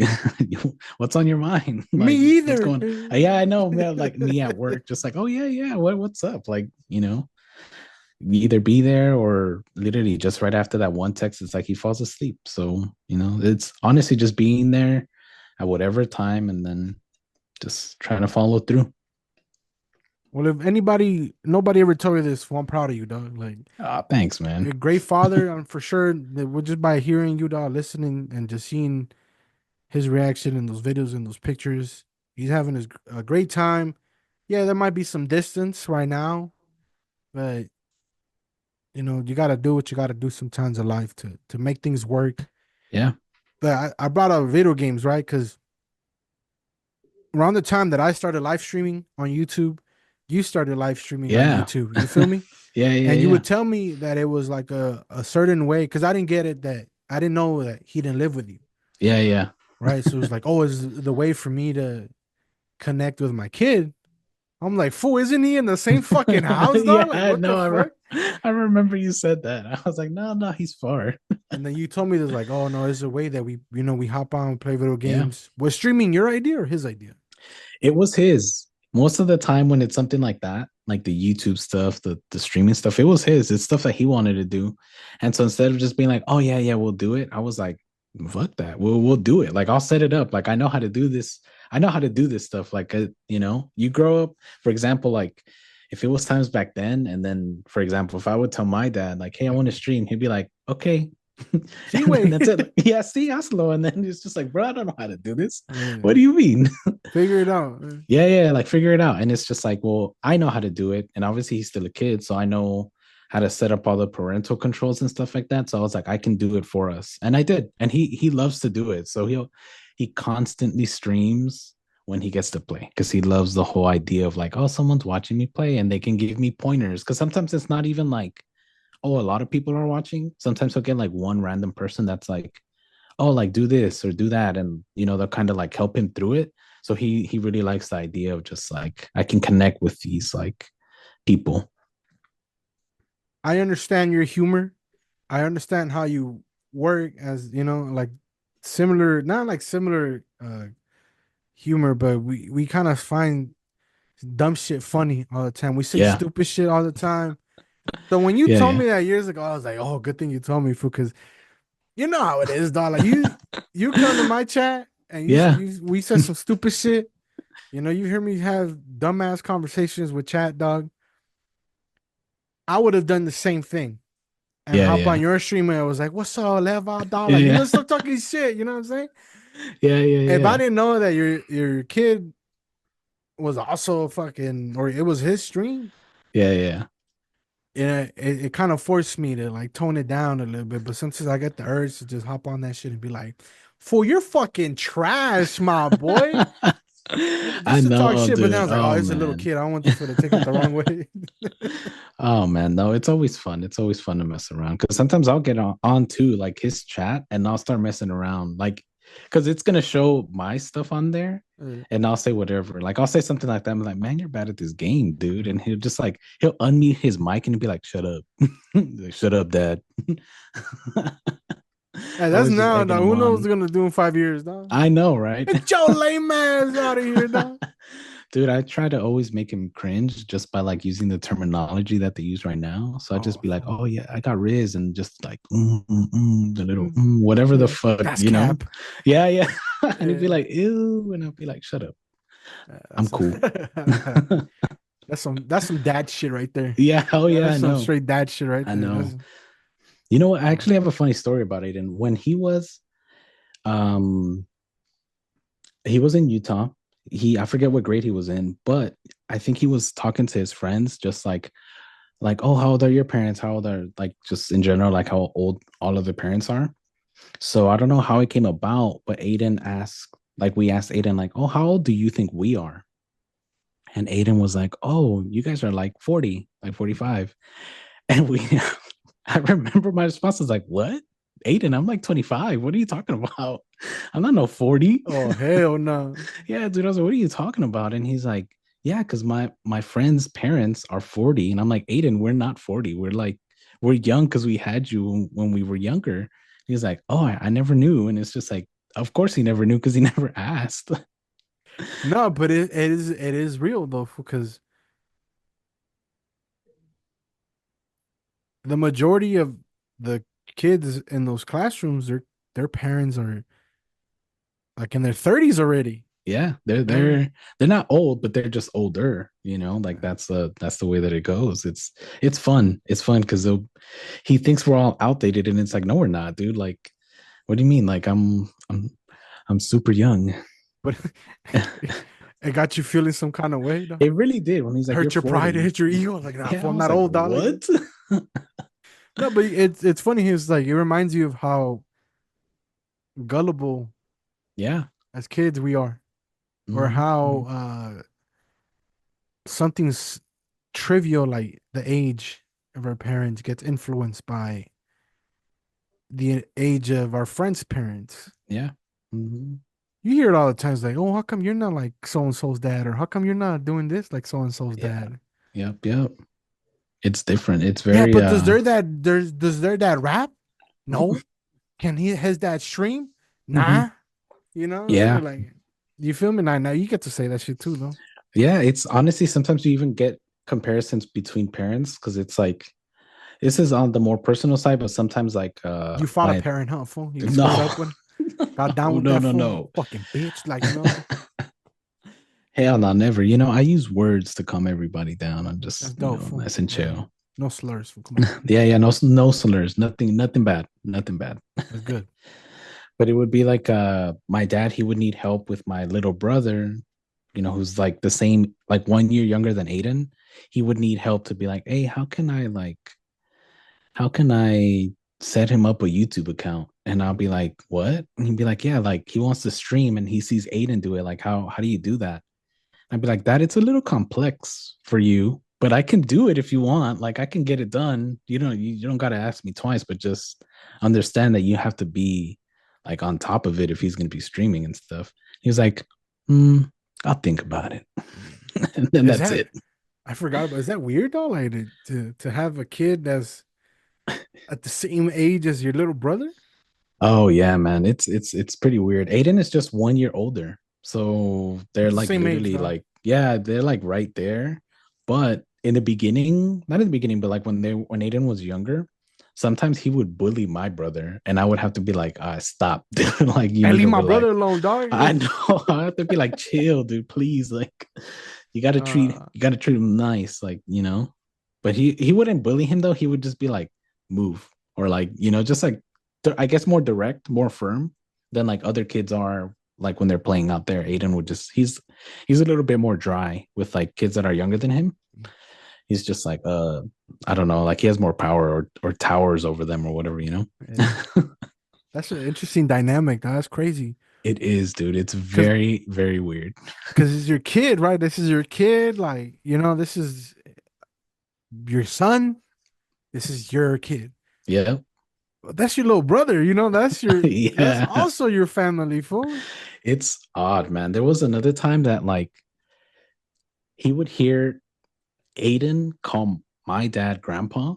what's on your mind? me Like, what's either. going? Yeah, I know, man. Like me at work, just like, oh yeah, yeah. What's up? Like. either be there or literally just right after that one text, it's like he falls asleep. So, it's honestly just being there at whatever time and then just trying to follow through. Well, if anybody, nobody ever told you this, well, I'm proud of you, dog. Like, Thanks, man. you're a great father. I'm for sure that we're just by hearing you, dog, listening and just seeing his reaction in those videos and those pictures. He's having a great time. Yeah, there might be some distance right now, but you got to do what you got to do sometimes in life to make things work. Yeah. But I brought up video games, right? Because around the time that I started live streaming on YouTube, you started live streaming on Yeah. YouTube. You feel me? Yeah, yeah, And you yeah. would tell me that it was like a certain way because I didn't get it that I didn't know that he didn't live with you, Yeah, yeah. right? So it was like, oh, is the way for me to connect with my kid. I'm like, fool, isn't he in the same fucking house, dog? Like, Yeah, what the no, fuck? I remember you said that. I was like, no, no, he's far. And then you told me there's like, oh no, there's a way that we hop on, play video Yeah. games. Was streaming your idea or his idea? It was his. Most of the time when it's something like that, like the YouTube stuff, the streaming stuff, it was his. It's stuff that he wanted to do. And so instead of just being like, "Oh yeah, yeah, we'll do it," I was like, "Fuck that. We'll do it. Like I'll set it up. Like I know how to do this. I know how to do this stuff. Like you grow up, for example, like if it was times back then, and then for example, if I would tell my dad, like, "Hey, I want to stream," he'd be like, "Okay." See, And then way. that's it. Yeah, see, Oslo. And then it's just like, bro, I don't know how to do this. Yeah. What do you mean? Figure it out. Yeah, yeah, like figure it out. And it's just like, well, I know how to do it. And obviously he's still a kid, so I know how to set up all the parental controls and stuff like that. So I was like, I can do it for us. And I did. And he loves to do it. So he constantly streams when he gets to play because he loves the whole idea of like, oh, someone's watching me play and they can give me pointers. Cause sometimes it's not even like, oh, a lot of people are watching. Sometimes he'll get like one random person that's like, oh, like do this or do that, and they'll kind of like help him through it. So he really likes the idea of just like I can connect with these like people. I understand your humor. I understand how you work as, like similar, not like similar humor, but we kind of find dumb shit funny all the time. We say Yeah, stupid shit all the time. So when you yeah, told yeah, me that years ago, I was like, oh, good thing you told me, fool, because you know how it is, dog. Like you come to my chat and yeah, we said some stupid shit. You hear me have dumbass conversations with chat, dog. I would have done the same thing and yeah, hop on yeah, your stream and I was like, what's up, Levi, dog? yeah, Like, yeah, let's stop talking shit. You know what I'm saying? yeah, yeah, If I yeah, didn't know that your kid was also fucking, or it was his stream, yeah, yeah. it kind of forced me to like tone it down a little bit. But sometimes I get the urge to just hop on that shit and be like, "Fool, you're fucking trash, my boy." I Just to talk know, shit. But then I dude. was like, "Oh, Oh it's a little man. kid. I don't want this for to take it the wrong way." Oh man, no, it's always fun. It's always fun to mess around because sometimes I'll get on too, like his chat, and I'll start messing around, like because it's gonna show my stuff on there, and I'll say whatever. Like I'll say something like that. I'm like, man, you're bad at this game, dude. And he'll unmute his mic and he'll be like, shut up, like, shut up, dad. Hey, I that's was just now, egging dog. him Who knows what's on. gonna do in 5 years, dog? I know, right? Get your lame ass out of here, dog. Dude, I try to always make him cringe just by like using the terminology that they use right now. So I just Oh, be like, "Oh yeah, I got Riz," and just like the little mm, whatever the fuck, that's cap. Yeah, yeah. And he'd be Yeah, like, "Ew," and I'll be like, "Shut up, I'm that's some, cool." that's some dad shit right there. Yeah, oh yeah, That's I some know, straight dad shit right I there. know. That's You know what? I oh. actually have a funny story about Aiden. When um, he was in Utah. I forget what grade he was in, but I think he was talking to his friends, just like, oh, how old are your parents? How old are like just in general, like how old all of the parents are. So I don't know how it came about, but we asked Aiden, like, oh, how old do you think we are? And Aiden was like, oh, you guys are like 40, like 45. And I remember my response was like, what? Aiden, I'm like 25. What are you talking about? I'm not no 40. Oh hell no. Yeah, dude. I was like, what are you talking about? And he's like, yeah, because my friend's parents are 40. And I'm like, Aiden, we're not 40. We're young because we had you when we were younger. He's like, oh, I never knew. And it's just like, of course he never knew because he never asked. No, but it is real though, because the majority of the kids in those classrooms, their parents are like in their 30s already. Yeah, they're You know? they're not old, but they're just older, like that's the way that it goes. It's fun. It's fun because he thinks we're all outdated, and it's like, no, we're not, dude. Like, what do you mean? Like, I'm super young. But it got you feeling some kind of way, though. It really did when he's like, you're Hurt your pride, it 40. hurt your ego. Like, nah, Yeah, fool, I I'm was not like, old, dog. Like, what? no, but it's funny. He's like, it reminds you of how gullible Yeah. as kids we are, or Mhm. how something's trivial like the age of our parents gets influenced by the age of our friends' parents. Yeah. Mhm. You hear it all the times, like, "Oh, how come you're not like so and so's dad?" Or "How come you're not doing this like so and so's Yeah. dad?" Yep. Yep. It's different. It's Yeah, very but does their dad rap? No. Can he his dad stream? Mhm. Nah. You know, Yeah. like you feel me? Now you get to say that shit too, though. Yeah. It's honestly sometimes you even get comparisons between parents because it's like this is on the more personal side, but sometimes like You fought a my parent, huh, fool? You squared no up with, got down no with no that no fool, no. fucking bitch. Like, you know, Hell no, never. I use words to calm everybody down. I'm that's just, dope, fool. nice and Yeah. chill. No slurs, fool. Come on. Yeah, yeah, no slurs, nothing bad, nothing bad. That's good. But it would be like my dad, he would need help with my little brother, who's like the same, like 1 year younger than Aiden. He would need help to be like, hey, how can I set him up a YouTube account? And I'll be like, what? And he'd be like, yeah, like he wants to stream and he sees Aiden do it. Like, how do you do that? I'd be like, that it's a little complex for you, but I can do it if you want. Like I can get it done. You don't gotta ask me twice, but just understand that you have to be like on top of it if he's gonna be streaming and stuff. He was like, I'll think about it. And then Is that's that it. I forgot about? Is that weird though? Like to have a kid that's at the same age as your little brother? Oh yeah, man. It's pretty weird. Aiden is just 1 year older. So they're It's the like same age literally though. like, yeah, they're like right there. But in the beginning, not in the beginning, but like when Aiden was younger, sometimes he would bully my brother and I would have to be like, stop. Like you Hey, need leave to my relax. brother alone, dog. I know. I have to be like, chill, dude, please. Like you gotta treat uh, you gotta treat him nice, like. But he wouldn't bully him though. He would just be like, move. Or like, just like I guess more direct, more firm than like other kids are like when they're playing out there. Aiden would just he's a little bit more dry with like kids that are younger than him. He's just like I don't know, like he has more power or towers over them or whatever. yeah. That's an interesting dynamic. That's crazy. It is, dude. It's Cause very, very weird. because it's your kid, right? This is your kid. Like, this is your son. This is your kid. Yeah. But that's your little brother, that's Yeah. also your family, fool. It's odd, man. There was another time that like he would hear Aiden call my dad grandpa.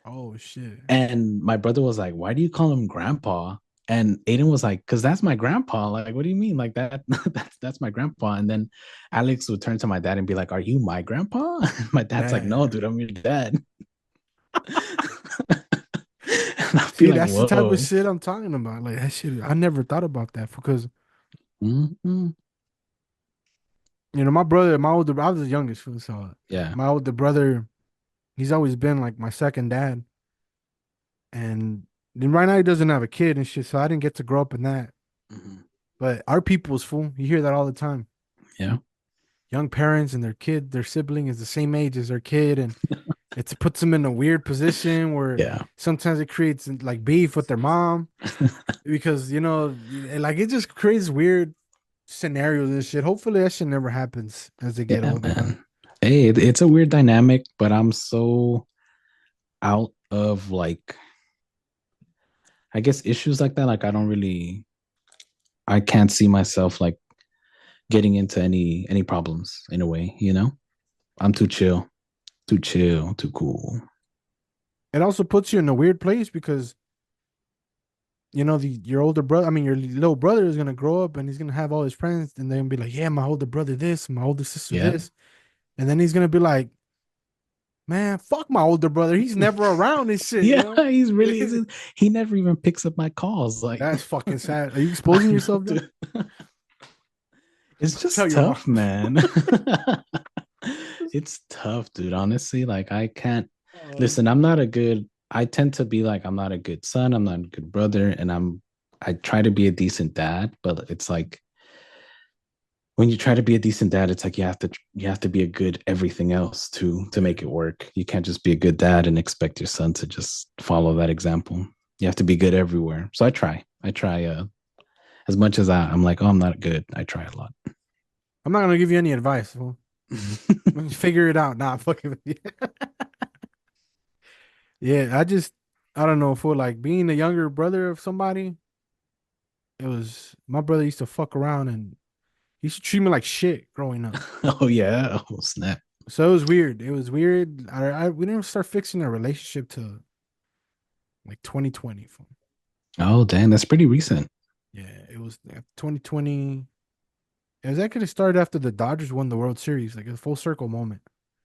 Oh shit. And my brother was like, why do you call him grandpa? And Aiden was like, because that's my grandpa. Like, what do you mean? Like that that's my grandpa. And then Alex would turn to my dad and be like, are you my grandpa? My dad's like, no, Damn. dude, I'm your dad. And I'll be See, like, that's the type of whoa. shit I'm talking about. Like that shit, I never thought about that because Mhm. my older, I was the youngest, fool, so Yeah. my older brother, he's always been like my second dad, and then right now he doesn't have a kid and shit, so I didn't get to grow up in that. Mhm. But our people's fool, you hear that all the time. Yeah. Young parents and their kid, their sibling is the same age as their kid, and it puts them in a weird position where Yeah. sometimes it creates like beef with their mom because like it just creates weird scenarios and shit. Hopefully that shit never happens as they get Yeah, older, though. man. Hey, it's a weird dynamic, but I'm so out of like, I guess issues like that. Like, I can't see myself like getting into any problems in a way. I'm too chill, too cool. It also puts you in a weird place because your older brother, I mean your little brother is gonna grow up and he's gonna have all his friends and they're gonna be like, yeah, my older brother this, my older sister Yeah. this, and then he's gonna be like, Man, fuck my older brother. He's never around and shit, you Yeah, know? he's really isn't. He never even picks up my calls. Like, That's fucking sad. Are you I exposing know, yourself, John? dude. It's Tell just your mom. tough, man. It's tough, dude. Honestly, like I can't Oh, listen. I'm not a good. I tend to be like I'm not a good son. I'm not a good brother, and I try to be a decent dad, but it's like when you try to be a decent dad, it's like you have to be a good everything else to yeah. make it work. You can't just be a good dad and expect your son to just follow that example. You have to be good everywhere. So I try. I try as much as I'm like, oh, I'm not good. I try a lot. I'm not gonna give you any advice. Fool. Figure it out. Nah, fucking with you. Yeah, I don't know, for like being the younger brother of somebody, it was my brother used to fuck around and he used to treat me like shit growing up. Oh yeah. Oh snap. So it was weird. It was weird. We didn't start fixing our relationship to like 2020. Fool. Oh dang, that's pretty recent. Yeah, it was 2020. It was actually started after the Dodgers won the World Series, like a full circle moment.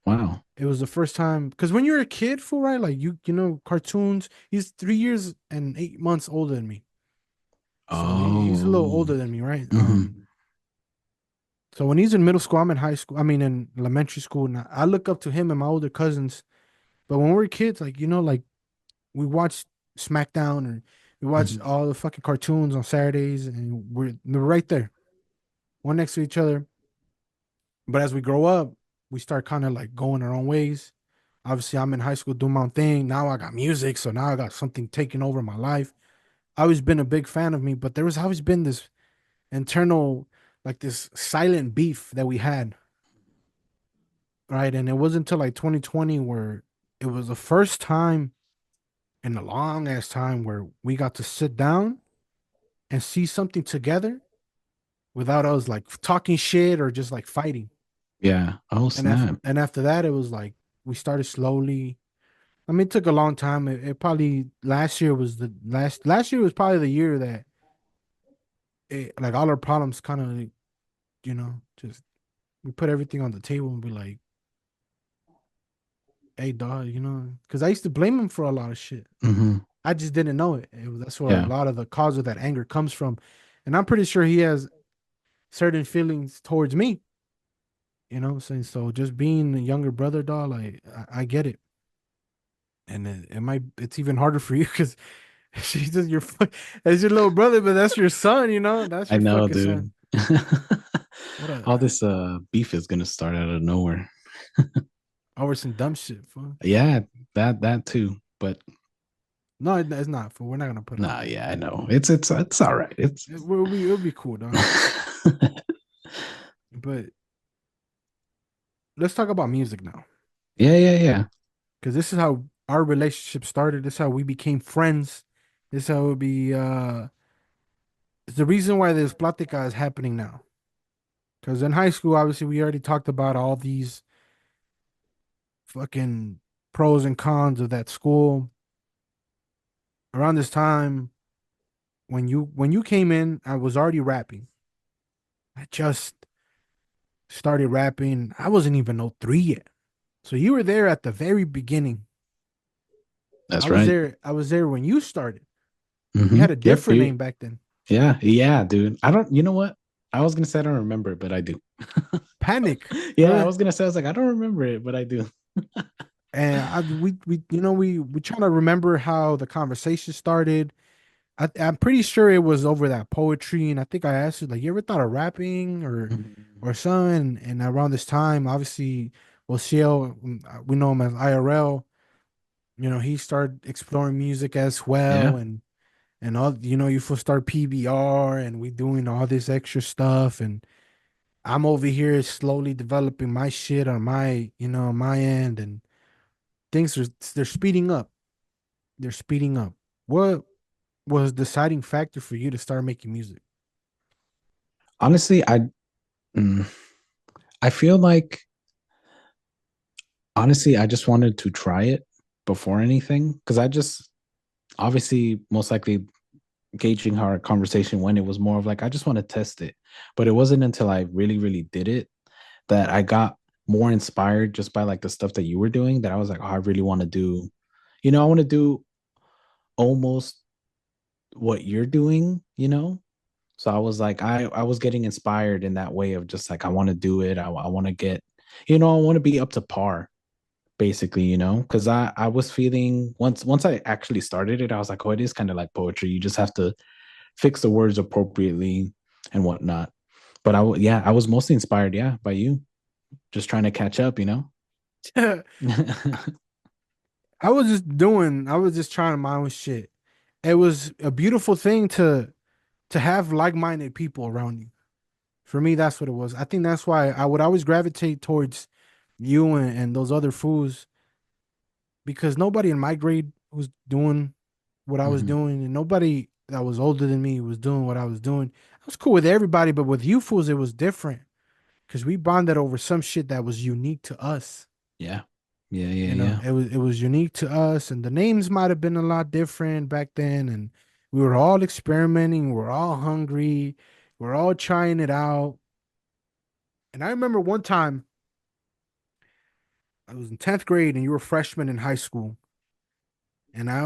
Wow. It was the first time because when you're a kid, fool, right? Like you know, cartoons. He's 3 years and 8 months older than me, so he's a little Oh. older than me, right? Hmm. So when he's in middle school, I'm in high school. I mean, in elementary school, and I look up to him and my older cousins. But when we were kids, like you know, like we watched SmackDown or we watched Hmm. all the fucking cartoons on Saturdays, and we're right there, one next to each other. But as we grow up, we start kind of like going our own ways. Obviously, I'm in high school doing my own thing. Now I got music, so now I got something taking over my life. I always been a big fan of me, but there was always been this internal, like this silent beef that we had, right? And it wasn't until like 2020 where it was the first time in a long ass time where we got to sit down and see something together without us like talking shit or just like fighting. Yeah. Oh snap. And after that, it was like we started slowly. I mean, it took a long time. It probably last year was probably the year that like all our problems kind of just we put everything on the table and be like, hey dog, because I used to blame him for a lot of shit. Hmm. I just didn't know it. That's where a Yeah. lot of the cause of that anger comes from, and I'm pretty sure he has certain feelings towards me. You know what I'm saying? So just being a younger brother, dog, like I get it. And it's even harder for you because she's just that's your little brother, but that's your son, that's I your know, fucking son. dude. What All a this beef is gonna start out of nowhere. over some dumb shit, fool. Yeah, that too. But No, it's not, fool. We're not gonna put it nah, on. yeah, I know. It's all right. It's It'll be cool, dog. But let's talk about music now, yeah, yeah, yeah. because this is how our relationship started. This is how we became friends. This is how it be. It's the reason why this Platica is happening now. Because in high school, obviously, we already talked about all these fucking pros and cons of that school. Around this time, when you came in, I was already rapping. I just started rapping. I wasn't even 03 yet. So you were there at the very beginning. I That's was right. there. I was there when you started. You Hmm. had a Yep. different name back then. Yeah, yeah, dude. I don't. You know what? I was gonna say I don't remember, but I do. Panic. Yeah, I Remember? was gonna say I was like I don't remember it, but I do. And we trying to remember how the conversation started. I'm pretty sure it was over that poetry, and I think I asked you like, you ever thought of rapping Mhm. or something? And around this time, obviously, well, Ciel, we know him as IRL. He started exploring music as well, Yeah. and all you first start PBR, and we doing all this extra stuff, and I'm over here slowly developing my shit on my end, and things they're speeding up. They're speeding up. What was the deciding factor for you to start making music? Honestly, mm, I feel like honestly I just wanted to try it before anything because I just obviously most likely gauging how our conversation went, it was more of like I just want to test it. But it wasn't until I really, really did it that I got more inspired just by like the stuff that you were doing that I was like, oh, I really want to do, I want to do almost what you're doing, So I was like, I was getting inspired in that way of just like I want to do it. I want to get, I want to be up to par, basically, because I was feeling once I actually started it, I was like, oh, it is kind of like poetry. You just have to fix the words appropriately and whatnot. But yeah, I was mostly inspired, yeah, by you, just trying to catch up. I I was just trying my own shit. It was a beautiful thing to have like-minded people around you. For me, that's what it was. I think that's why I would always gravitate towards you and those other fools because nobody in my grade was doing what I was Mhm. doing, and nobody that was older than me was doing what I was doing. I was cool with everybody, but with you fools, it was different because we bonded over some shit that was unique to us. Yeah. Yeah, yeah, You know, yeah. it was unique to us, and the names might have been a lot different back then, and we were all experimenting, we were all hungry, we are all trying it out. And I remember one time I was in 10th grade and you were a freshman in high school. And I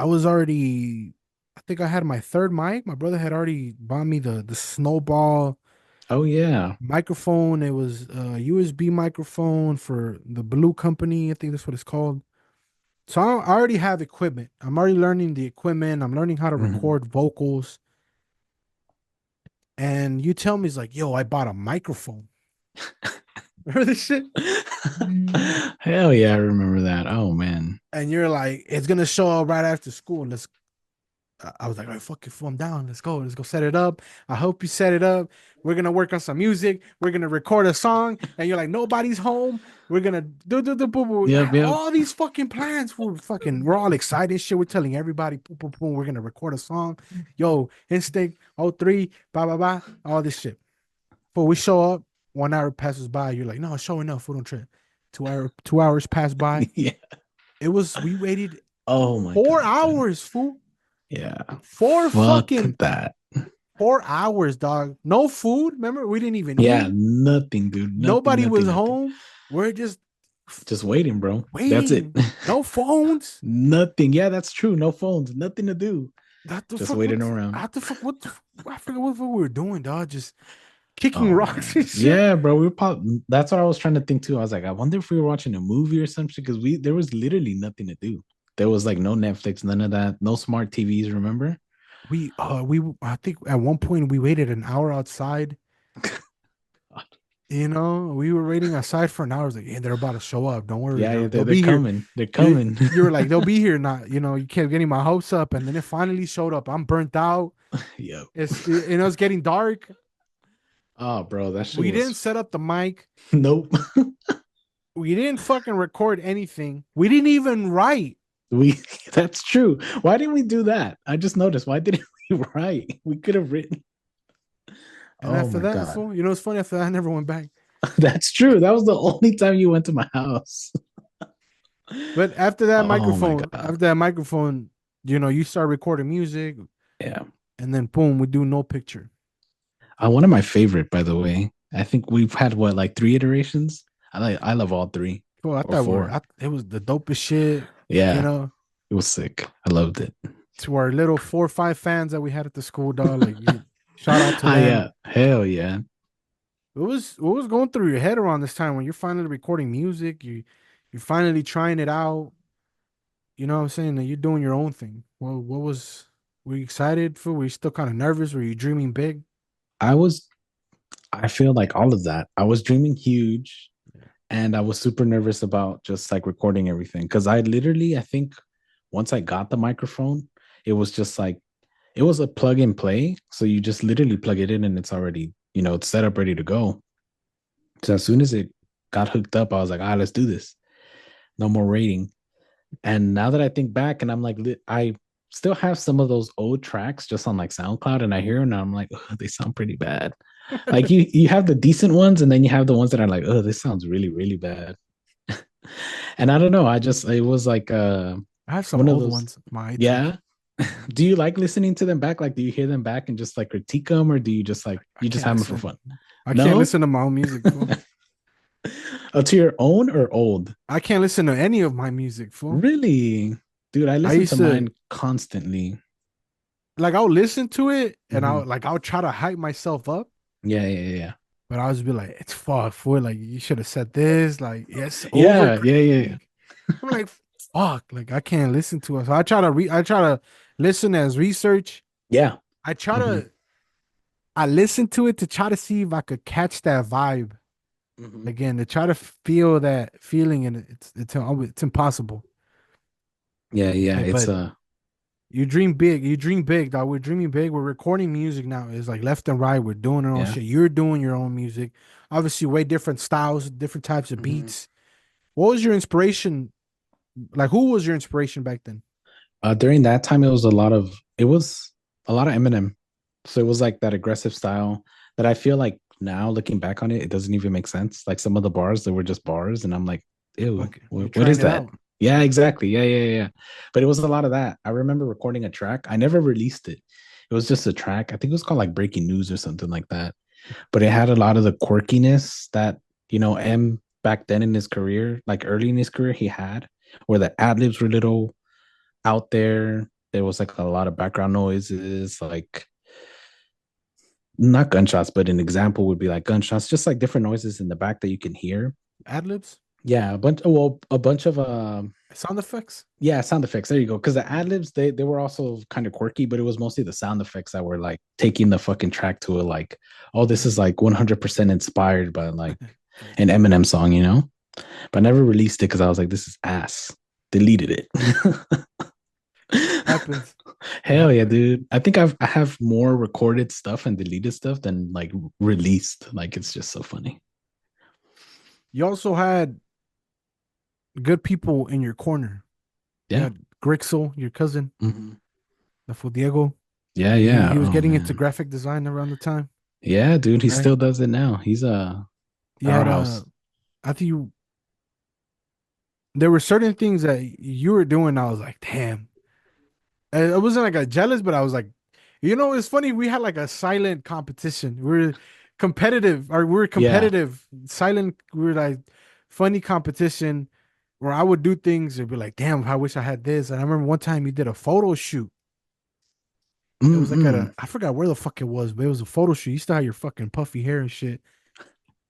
was already, I think I had my third mic. My brother had already bought me the snowball Oh yeah. microphone. It was a USB microphone for the Blue Company. I think that's what it's called. So I already have equipment. I'm already learning the equipment. I'm learning how to Mhm. record vocals. And you tell me, it's like, yo, I bought a microphone. Remember this shit? Hell yeah, I remember that. Oh man. And you're like, it's gonna show up right after school. I was like, all right, fuck it, fool, I'm down. Let's go. Let's go set it up. I hope you set it up. We're gonna work on some music. We're gonna record a song. And you're like, nobody's home. We're gonna do boo boo. Yep, yep. All these fucking plans. We're all excited. Shit. We're telling everybody, boom, boom, boom. We're gonna record a song. Yo, Instinct, O3, blah blah blah. All this shit. But we show up. 1 hour passes by. You're like, no, it's showing up. We don't trip. 2 hours pass by. Yeah. We waited Oh my 4 God. hours, fool. Yeah. Four Fuck fucking that. 4 hours, dog. No food. Remember, we didn't even Yeah, eat. nothing, dude. Nothing, Nobody was nothing, nothing. home. We're just Just waiting, bro. That's it. waiting. No phones. Nothing. Yeah, that's true. No phones. Nothing to do. What the Just fuck? waiting around. What the fuck? I forget what we were doing, dog. Just kicking Oh rocks and man. shit. Yeah, bro. We probably that's what I was trying to think too. I was like, I wonder if we were watching a movie or something because there was literally nothing to do. There was like no Netflix, none of that, no smart TVs, remember? I think at one point we waited an hour outside. We were waiting outside for an hour. I was like, hey, they're about to show up. Don't worry, Yeah, yeah, they'll they're be here. coming. They're You coming. you were like, they'll be here. Not, you kept getting my hopes up, and then it finally showed up. I'm burnt out. Yep. It's getting dark. Oh, bro, that shit We didn't was set up the mic. nope. We didn't fucking record anything. We didn't even write. We that's true. Why didn't we do that? I just noticed. Why didn't we write? We could have written. And Oh after my that, god. fool, it's funny. After that, I never went back. That's true. That was the only time you went to my house. But Oh my god. after that microphone, you start recording music, Yeah. and then boom, we do no picture. One of my favorite, by the way. I think we've had what, like three iterations? I love all three Cool. or four. It was the dopest shit. You Yeah, know, it was sick. I loved it. to our little 4 or 5 fans that we had at the school, dog. Like, shout out to Ah, them. yeah. Hell yeah. What was going through your head around this time when you're finally recording music? You're finally trying it out. You know what I'm saying? That you're doing your own thing. Well, were you excited for? Were you still kind of nervous? Were you dreaming big? I was I feel like all of that. I was dreaming huge and I was super nervous about just like recording everything because I think once I got the microphone, it was just like it was a plug and play. So you just literally plug it in and it's already, it's set up ready to go. So as soon as it got hooked up, I was like, let's do this. No more rating. And now that I think back and I'm like, I still have some of those old tracks just on like SoundCloud and I hear them and I'm like, oh, they sound pretty bad. Like you have the decent ones and then you have the ones that are like, oh, this sounds really, really bad. And I don't know. It was like I have some one of old those, ones, my iTunes. yeah. Do you like listening to them back? Like, do you hear them back and just like critique them, or do you just like I you just can't have them for listen. fun? I can't No. listen to my own music, fool. Oh, to your own or old? I can't listen to any of my music, fool. Really? Dude, I I listen to used to mine constantly. like I'll listen to it and Hmm. I'll try to hype myself up, Yeah, yeah, yeah. but I'll just be like, it's fuck, fool. Like you should have said this. Like it's over Yeah, yeah, yeah, yeah. critique. I'm like, fuck. Like I can't listen to it. So I try to listen as research. Yeah. I try Hmm. to I listen to it to try to see if I could catch that vibe Hmm. again, to try to feel that feeling, and it's impossible. Yeah, yeah. It's But you dream big. You dream big, dog. We're dreaming big. We're recording music now. It's like left and right. We're doing our own yeah. shit. You're doing your own music. Obviously, way different styles, different types of Hmm. beats. What was your inspiration? Like, who was your inspiration back then? During that time, it was a lot of Eminem. So it was like that aggressive style that I feel like now looking back on it, it doesn't even make sense. Like some of the bars, they were just bars, and I'm like, ew, Fuck, you're what trying is it that? out. Yeah, exactly. Yeah, yeah, yeah. But it was a lot of that. I remember recording a track. I never released it. It was just a track. I think it was called like Breaking News or something like that. But it had a lot of the quirkiness that, M back then in his career, like early in his career, he had, where the ad libs were little out there. There was like a lot of background noises, like not gunshots, but an example would be like gunshots, just like different noises in the back that you can hear. Ad libs, Yeah, a bunch of sound effects. yeah, sound effects. There you go. Because the ad libs, they were also kind of quirky, but it was mostly the sound effects that were like taking the fucking track to a like, oh, this is like 100% inspired by like an Eminem song, But I never released it because I was like, this is ass. Deleted it. Happens. It Hell yeah, happens. dude. I have more recorded stuff and deleted stuff than like released. Like it's just so funny. You also had good people in your corner. You Yeah. had Grixel, your cousin, Hmm. the fool Diego. Yeah, He yeah. he was Oh getting into man. graphic design around the time, Yeah, dude, he right? still does it now. He's a You had powerhouse. I think you there were certain things that you were doing. I was like, damn. And I wasn't like a jealous, but I was like, it's funny. We had like a silent competition. We were Yeah. competitive, silent. We were like funny competition where I would do things and be like, damn, I wish I had this. And I remember one time you did a photo shoot. It was like Mm-mm. I forgot where the fuck it was, but it was a photo shoot. You still had your fucking puffy hair and shit.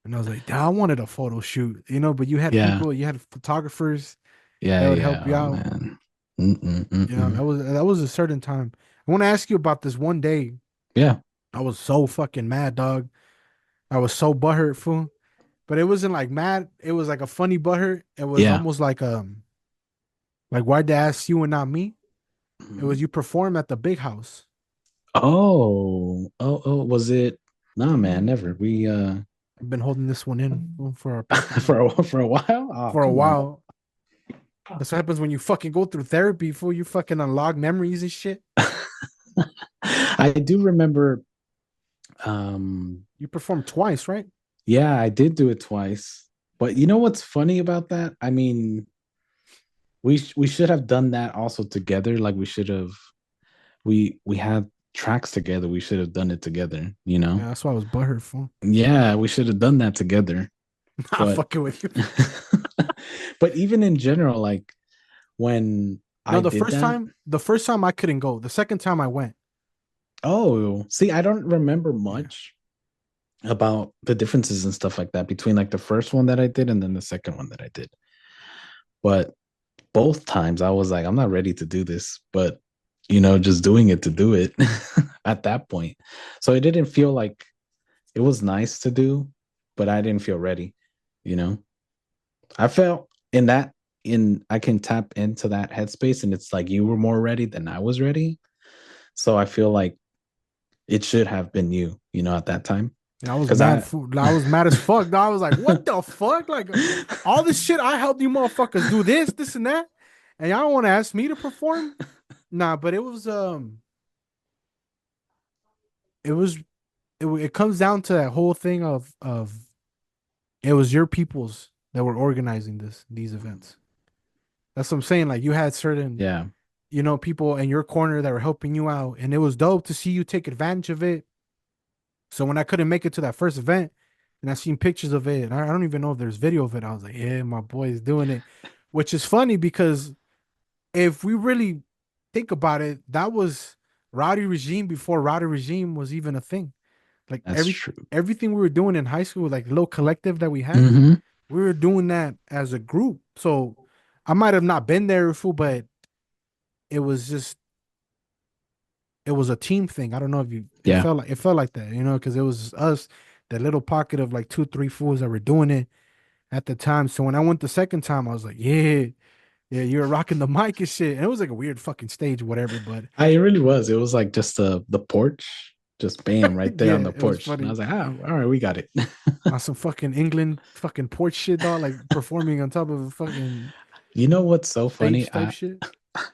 And I was like, "Damn, I wanted a photo shoot, but Yeah. you had photographers Yeah, that would yeah. help you Oh out. man. Mm-mm, That mm-mm. was a certain time. I want to ask you about this one day. Yeah. I was so fucking mad, dog. I was so butthurt, fool. But it wasn't like mad. It was like a funny butthurt. It was Yeah. almost like why'd they ask you and not me? It Mhm. was you perform at the big house Oh, was it? Nah, man, never. We I've been holding this one in for our Patreon for a while. Oh, for a come on. while. That's what happens when you fucking go through therapy, fool. You fucking unlock memories and shit. I do remember. Um, You performed twice, right? yeah, I did do it twice. But you know what's funny about that? I mean, we should have done that also together. Like we should have. We had tracks together. We should have done it together. You know? Yeah, that's why I was butthurt, fool. Yeah, we should have done that together. Not But fucking with you. but even in general, like when I No, did that. the first time I couldn't go. The second time I went. Oh, see, I don't remember Yeah. much about the differences and stuff like that between like the first one that I did and then the second one that I did. But both times I was like, I'm not ready to do this, but just doing it to do it at that point. So it didn't feel like it was nice to do, but I didn't feel ready, you know. I felt in I can tap into that headspace and it's like you were more ready than I was ready. So I feel like it should have been you, at that time. And I was Cause mad. I Fool. I was mad as fuck. Dog. I was like, what the fuck? Like all this shit. I helped you motherfuckers do this, and that, and y'all want to ask me to perform? Nah, but it was it comes down to that whole thing of it was your peoples that were organizing these events. That's what I'm saying. Like you had certain yeah. people in your corner that were helping you out, and it was dope to see you take advantage of it. So when I couldn't make it to that first event, and I seen pictures of it. And I don't even know if there's video of it. I was like, yeah, my boy is doing it, which is funny because if we really think about it, that was Rowdy Regime before Rowdy Regime was even a thing. Like That's true. everything we were doing in high school, like little collective that we had, Hmm. we were doing that as a group. So I might have not been there, fool, but it was just it was a team thing. I don't know if you Yeah. it felt like that, because it was us, that little pocket of like two, three fools that were doing it at the time. So when I went the second time, I was like, yeah, yeah, you were rocking the mic and shit. And it was like a weird fucking stage, whatever. But It really was. It was like just the porch, just bam, right there on yeah, the it was porch. And I funny. was like, ah, all right, we got it. On some fucking England fucking porch shit, dog, like performing on top of a fucking You know what's so funny? stage type shit.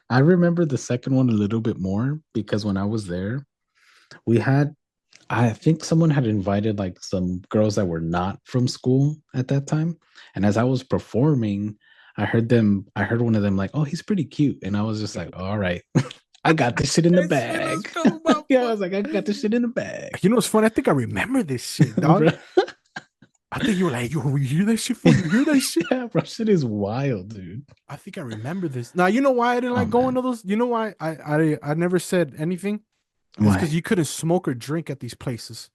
I remember the second one a little bit more because when I was there, we had I think someone had invited like some girls that were not from school at that time. And as I was performing, I heard one of them like, oh, he's pretty cute. And I was just like, all right, I got this shit in the That shit was bag. so Yeah, I was like, I got this shit in the bag. You know what's funny? I think I remember this shit, dog. Bro. I think you were like, yo, you hear that shit, fool? You hear that shit? Yeah, bro, shit is wild, dude. I think I remember this. Now, you know why I didn't Oh like going man. to those? You know why I never said anything? It's because Why? you couldn't smoke or drink at these places.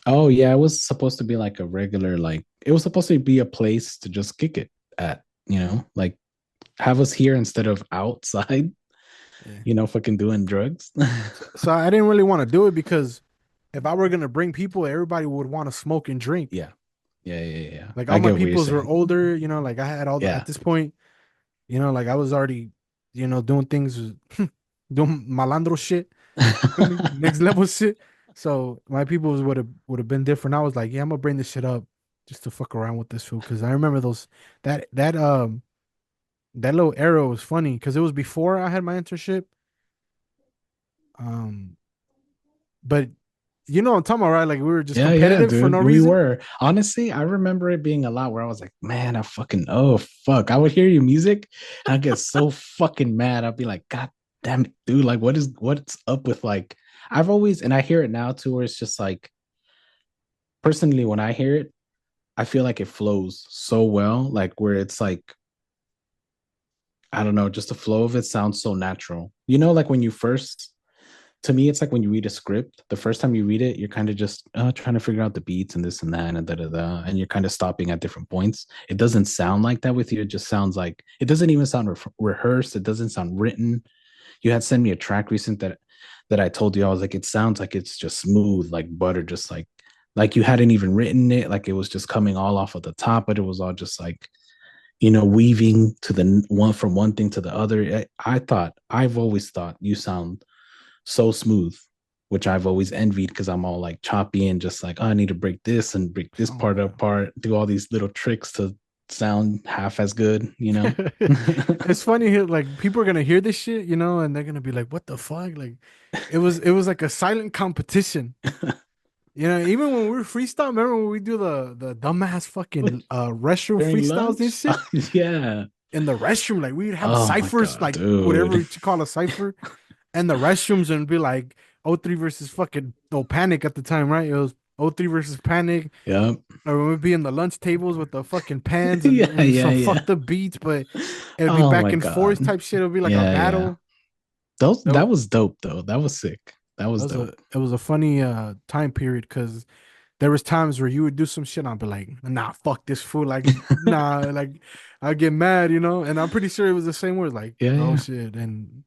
Oh yeah, it was supposed to be like a regular, like it was supposed to be a place to just kick it at, like have us here instead of outside, Yeah. fucking doing drugs. So I didn't really want to do it because if I were gonna bring people, everybody would want to smoke and drink. Yeah. Yeah, yeah, yeah. Like I all my get what you're peoples were saying. older, like I had all the at Yeah. this point, like I was already, doing things, doing malandro shit, feel me? Next level shit. So my people would have been different. I was like, yeah, I'm gonna bring this shit up just to fuck around with this food because I remember that little arrow was funny because it was before I had my internship. Um, but you know what I'm talking about, right? Like we were just Yeah, yeah, competitive for no dude. We reason. were. Honestly, I remember it being a lot where I was like, man, I fucking, oh, fuck. I would hear your music and I get so fucking mad. I'd be like, God damn it, dude. Like, what's up with like, I've always, and I hear it now too, where it's just like, personally, when I hear it, I feel like it flows so well. Like, where it's like, I don't know, just the flow of it sounds so natural. Like when you first, to me, it's like when you read a script, the first time you read it, you're kind of just trying to figure out the beats and this and that and da da da, and you're kind of stopping at different points. It doesn't sound like that with you. It just sounds like it doesn't even sound rehearsed. It doesn't sound written. You had sent me a track recent that I told you I was like, it sounds like it's just smooth like butter, just like you hadn't even written it, like it was just coming all off of the top, but it was all just like weaving to the one from one thing to the other. I've always thought you sound so smooth, which I've always envied because I'm all like choppy and just like, oh, I need to break this and break this Oh part yeah. apart, do all these little tricks to sound half as good. It's funny here, like people are gonna hear this shit, and they're gonna be like, "What the fuck?" Like, it was like a silent competition. Even when we were freestyle, remember when we do the dumbass fucking restroom During freestyles and lunch? shit Yeah. in the restroom? Like we'd have Oh my ciphers, God, like whatever dude. you call a cipher, and the restrooms, and be like O3 versus fucking no Panic at the time, right? It was O3 versus Panic. Yep. Or when we'd be in the lunch tables with the fucking pans Yeah, and yeah, some yeah. fucked up beats, but it'd be Oh back my and God. forth type shit. It'd be like a Yeah, yeah. battle. It That was, was dope though. That was sick. That it was was a dope. it was a funny time period because there was times where you would do some shit. I'd be like, nah, fuck this fool. Like, nah, like I get mad, and I'm pretty sure it was the same word, like, Yeah, oh yeah. shit. And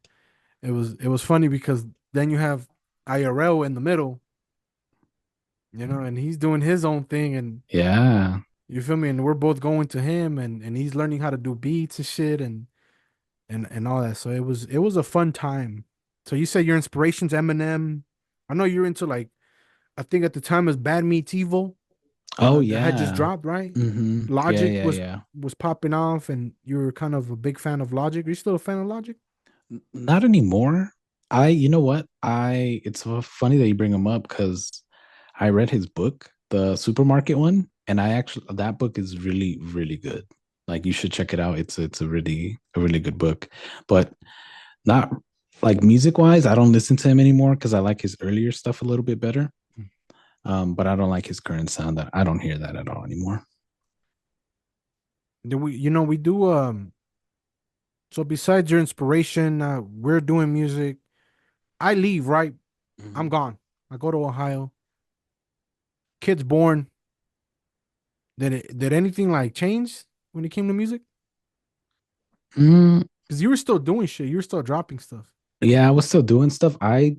it was funny because then you have IRL in the middle, and he's doing his own thing, and Yeah. you feel me? And we're both going to him, and he's learning how to do beats and shit, and all that. So it was a fun time. So you said your inspirations, Eminem. I know you're into like, I think at the time it was Bad Meets Evil. Oh That had just yeah. dropped, right? Yeah, Logic yeah, was yeah. was popping off, and you were kind of a big fan of Logic. Are you still a fan of Logic? Not anymore. You know what? It's so funny that you bring him up because I read his book, the supermarket one, and that book is really, really good. Like you should check it out. It's a really good book. But not like music wise, I don't listen to him anymore because I like his earlier stuff a little bit better. But I don't like his current sound. That I don't hear that at all anymore. Do we, we do so besides your inspiration, we're doing music. I leave, right? I'm Mhm. gone. I go to Ohio. Kid's born. Did anything like change when it came to music? Mm, Because you were still doing shit. You were still dropping stuff. yeah, I was still doing stuff. I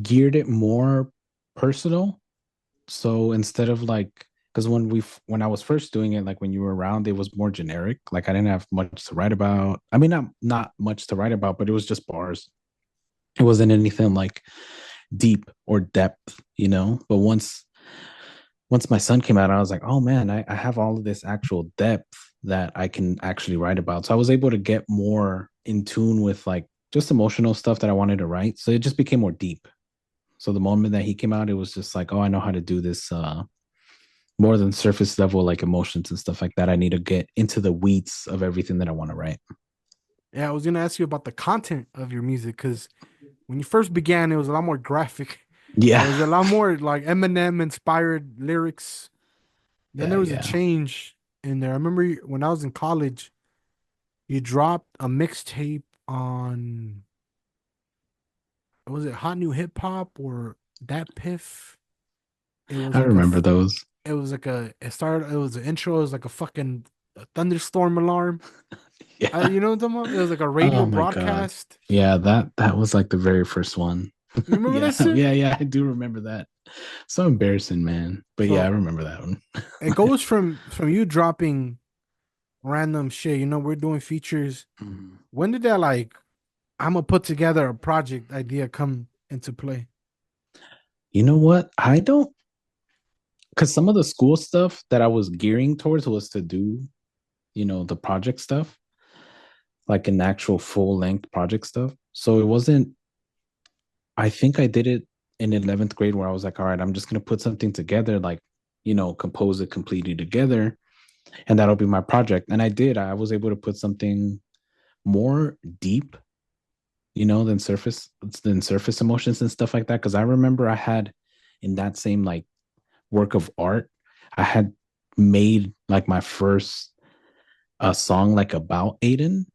geared it more personal. So instead of like, because when I was first doing it, like when you were around, it was more generic. Like I didn't have much to write about. I mean, not much to write about, but it was just bars. It wasn't anything like deep or depth, you know. But once my son came out, I was like, oh man, I have all of this actual depth that I can actually write about. So I was able to get more in tune with like just emotional stuff that I wanted to write. So it just became more deep. So the moment that he came out, it was just like, oh, I know how to do this more than surface level like emotions and stuff like that. I need to get into the weeds of everything that I want to write. Yeah, I was gonna ask you about the content of your music because when you first began, it was a lot more graphic. It Yeah. was a lot more like Eminem inspired lyrics. Then Yeah, there was a yeah. change in there. I remember when I was in college, you dropped a mixtape on, was it Hot New Hip Hop or Dat Piff? It was I like remember those. it was like it started, it was an intro, it was like a fucking a thunderstorm alarm. Yeah. You know what I'm talking about? It was like a radio Oh my God. broadcast. Yeah, that was like the very first one. You remember Yeah, that shit? yeah, I do remember that. So embarrassing, man. But yeah, I So remember that one. it goes from you dropping random shit. We're doing features. Mhm. When did that like I'm gonna put together a project idea come into play? You know what? I don't, because some of the school stuff that I was gearing towards was to do, the project stuff, like an actual full length project stuff. So it wasn't, I think I did it in 11th grade where I was like, all right, I'm just going to put something together, like, compose it completely together, and that'll be my project. And I did. I was able to put something more deep, than surface emotions and stuff like that. Cause I remember I had in that same like work of art, I had made like my first song like about Aiden.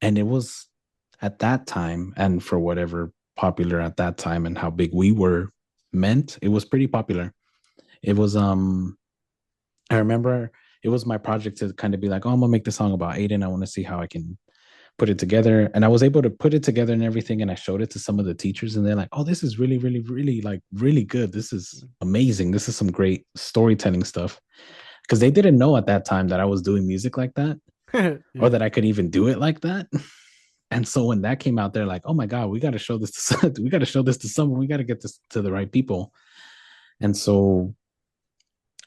And it was at that time, and for whatever popular at that time and how big we were meant, it was pretty popular. It was I remember it was my project to kind of be like, oh, I'm gonna make the song about Aiden. I want to see how I can put it together. And I was able to put it together and everything. And I showed it to some of the teachers, and they're like, oh, this is really, really, really like really good. This is amazing. This is some great storytelling stuff. Because they didn't know at that time that I was doing music like that or Yeah. that I could even do it like that. And so when that came out, they're like, "Oh my god, we got to show this to we got to show this to someone. We got to get this to the right people." And so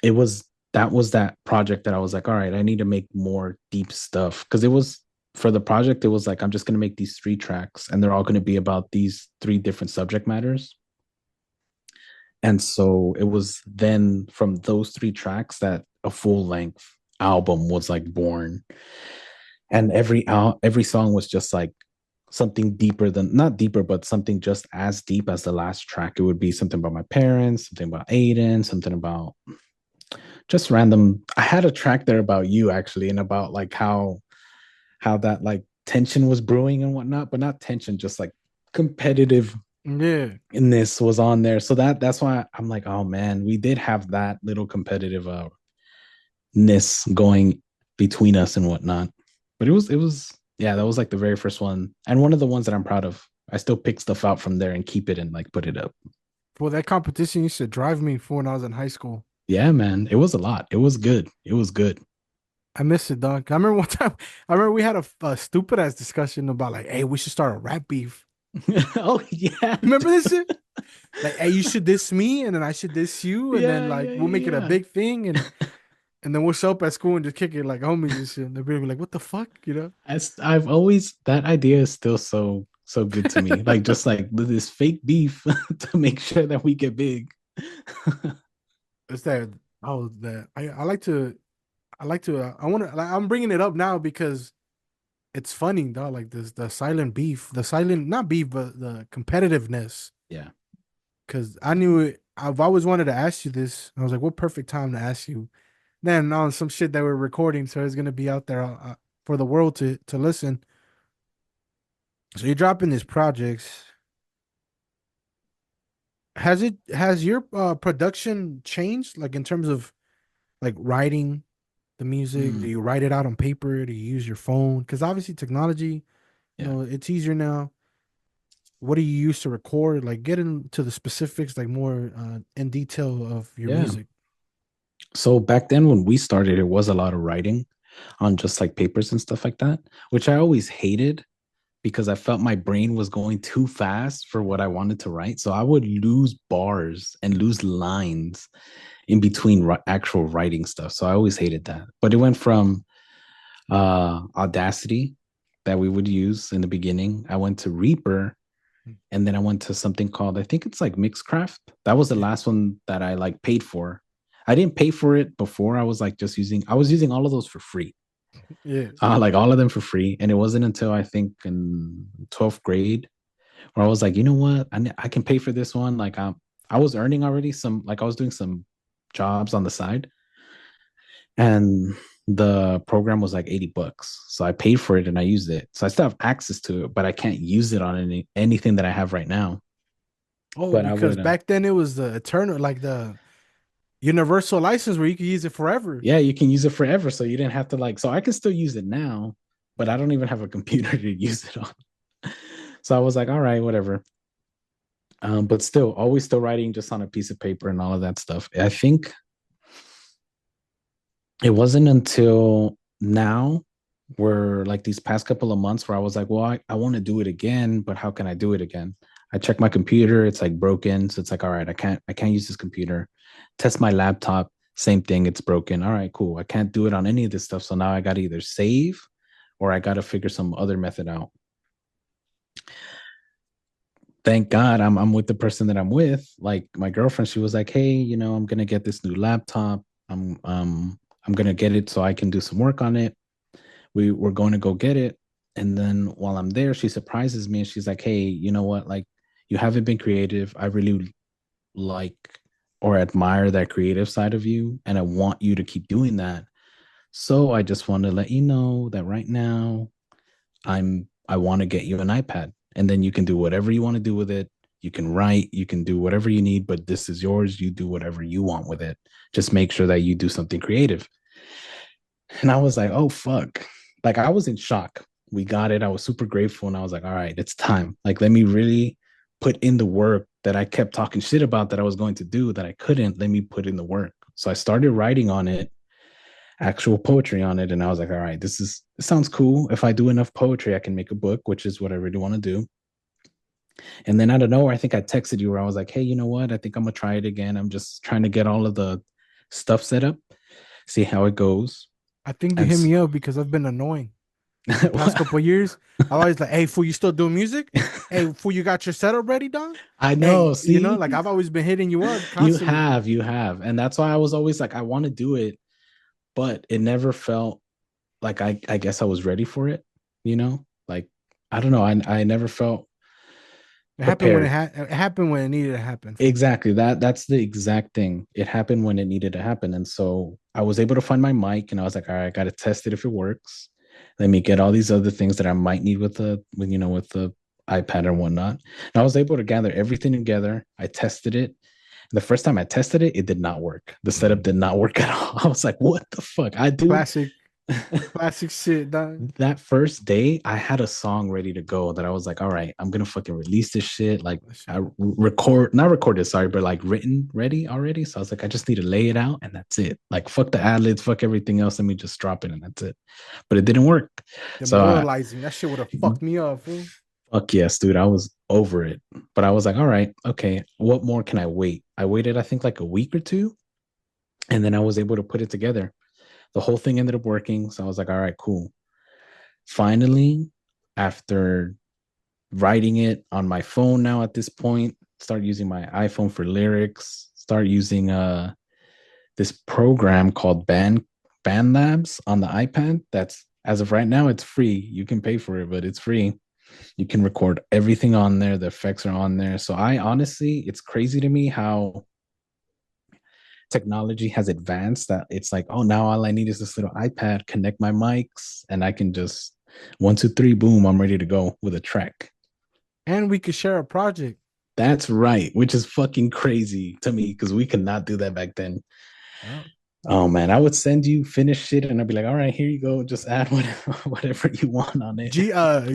it was that was that project that I was like, "All right, I need to make more deep stuff." Because it was for the project, it was like I'm just going to make these 3 tracks, and they're all going to be about these 3 different subject matters. And so it was then from those 3 tracks that a full length album was like born. And every song was just like something deeper than not deeper, but something just as deep as the last track. It would be something about my parents, something about Aiden, something about just random. I had a track there about you actually, and about like how that like tension was brewing and whatnot, but not tension, just like competitiveness Yeah. was on there. So that's why I'm like, oh man, we did have that little competitive ness going between us and whatnot. But it was yeah, that was like the very first one and one of the ones that I'm proud of. I still pick stuff out from there and keep it and like put it up. Well, that competition used to drive me for when I was in high school. Yeah, man, it was a lot. It was good. It was good. I miss it, dog. I remember one time, I remember we had a stupid ass discussion about like, hey, we should start a rap beef. Oh yeah, Remember this shit? Like, hey, you should diss me, and then I should diss you, and then yeah, like yeah, we'll make it a yeah. big thing, and then we'll show up at school and just kick it like homies and shit. And they'll be like, what the fuck, you know? I've always that idea is still so good to me. Like just like this fake beef to make sure that we get big. It's that that I want to like, I'm bringing it up now because it's funny, dog. Like this the silent beef, the silent not beef, but the competitiveness. Yeah. Because I knew it. I've always wanted to ask you this. I was like, what perfect time to ask you. Then on some shit that we're recording, so it's gonna be out there for the world to listen. So you're dropping these projects. Has your production changed, like in terms of like writing the music? Do Mm, you write it out on paper? Do you use your phone? Because obviously technology, yeah. it's easier now. What do you use to record? Like get into the specifics, like more in detail of your Yeah. music. So back then when we started, it was a lot of writing on just like papers and stuff like that, which I always hated because I felt my brain was going too fast for what I wanted to write. So I would lose bars and lose lines in between actual writing stuff. So I always hated that. But it went from Audacity that we would use in the beginning. I went to Reaper, and then I went to something called, I think it's like Mixcraft. That was the Yeah, last one that I like paid for. I didn't pay for it before. I was like just using, I was using all of those for free, yeah. like all of them for free. And it wasn't until I think in 12th grade where I was like, you know what, I can pay for this one. Like I was earning already some, like I was doing some jobs on the side, and the program was like $80. So I paid for it and I used it. So I still have access to it, but I can't use it on anything that I have right now. Oh, But I because would back then it was the eternal, like the universal license where you could use it forever. yeah, you can use it forever. So you didn't have to like, so I can still use it now, but I don't even have a computer to use it on. So I was like, all right, whatever. But still, always still writing just on a piece of paper and all of that stuff. I think it wasn't until now where like these past couple of months where I was like, well, I want to do it again, but how can I do it again? I check my computer, it's like broken. So it's like, all right, I can't use this computer. Test my laptop, same thing, it's broken. All right, cool. I can't do it on any of this stuff. So now I gotta either save or I gotta figure some other method out. Thank God I'm with the person that I'm with. Like my girlfriend, she was like, hey, I'm gonna get this new laptop. I'm gonna get it so I can do some work on it. We were going to go get it. And then while I'm there, she surprises me and she's like, hey, you know what? Like, you haven't been creative. I really like or admire that creative side of you. And I want you to keep doing that. So I just want to let you know that right now I want to get you an iPad. And then you can do whatever you want to do with it. You can write, you can do whatever you need, but this is yours. You do whatever you want with it. Just make sure that you do something creative. And I was like, oh, fuck. Like, I was in shock. We got it. I was super grateful. And I was like, all right, it's time. Like, let me really put in the work that I kept talking shit about that I was going to do that I couldn't. Let me put in the work. So I started writing on it, actual poetry on it. And I was like, all right, this sounds cool. If I do enough poetry, I can make a book, which is what I really want to do. And then out of nowhere, I think I texted you where I was like, hey, you know what? I think I'm going to try it again. I'm just trying to get all of the stuff set up, see how it goes. I think you And hit me up because I've been annoying the past couple of years. I always like, hey, fool, you still doing music? Hey, fool, you got your setup ready, dog? I Hey, know. See, like I've always been hitting you up you constantly. have, you have. And that's why I was always like, I want to do it, but it never felt like I guess I was ready for it, you know? Like, I don't know. I never felt It happened when prepared. it happened when it needed to happen, fool. Exactly. That's the exact thing. It happened when it needed to happen. And so I was able to find my mic and I was like, all right, I gotta test it if it works. Let me get all these other things that I might need with the iPad and whatnot. And I was able to gather everything together. I tested it. The first time I tested it, it did not work. The setup did not work at all. I was like, what the fuck? I do Classic, classic shit, dog. that first day, I had a song ready to go that I was like, all right, I'm gonna fucking release this shit. Like That shit. I record, not recorded, sorry, but like written ready already. So I was like, I just need to lay it out and that's it. Like fuck the ad libs, fuck everything else. Let me just drop it and that's it. But it didn't work. So Demoralizing. That shit would have fucked me up, fool. fuck yes, dude. I was over it. But I was like, all right, okay, what more can I wait? I waited, I think like a week or two, and then I was able to put it together. The whole thing ended up working. So I was like, all right, cool. Finally, after writing it on my phone now at this point, start using my iPhone for lyrics, start using this program called Band Labs on the iPad. That's as of right now, it's free. You can pay for it, but it's free. You can record everything on there. The effects are on there. So I honestly, it's crazy to me how technology has advanced that it's like, oh, now all I need is this little iPad, connect my mics, and I can just 1, 2, 3, boom, I'm ready to go with a track. And we could share a project. That's right, which is fucking crazy to me because we could not do that back then. Yeah. Oh man, I would send you finish shit and I'd be like, all right, here you go. Just add whatever you want on it.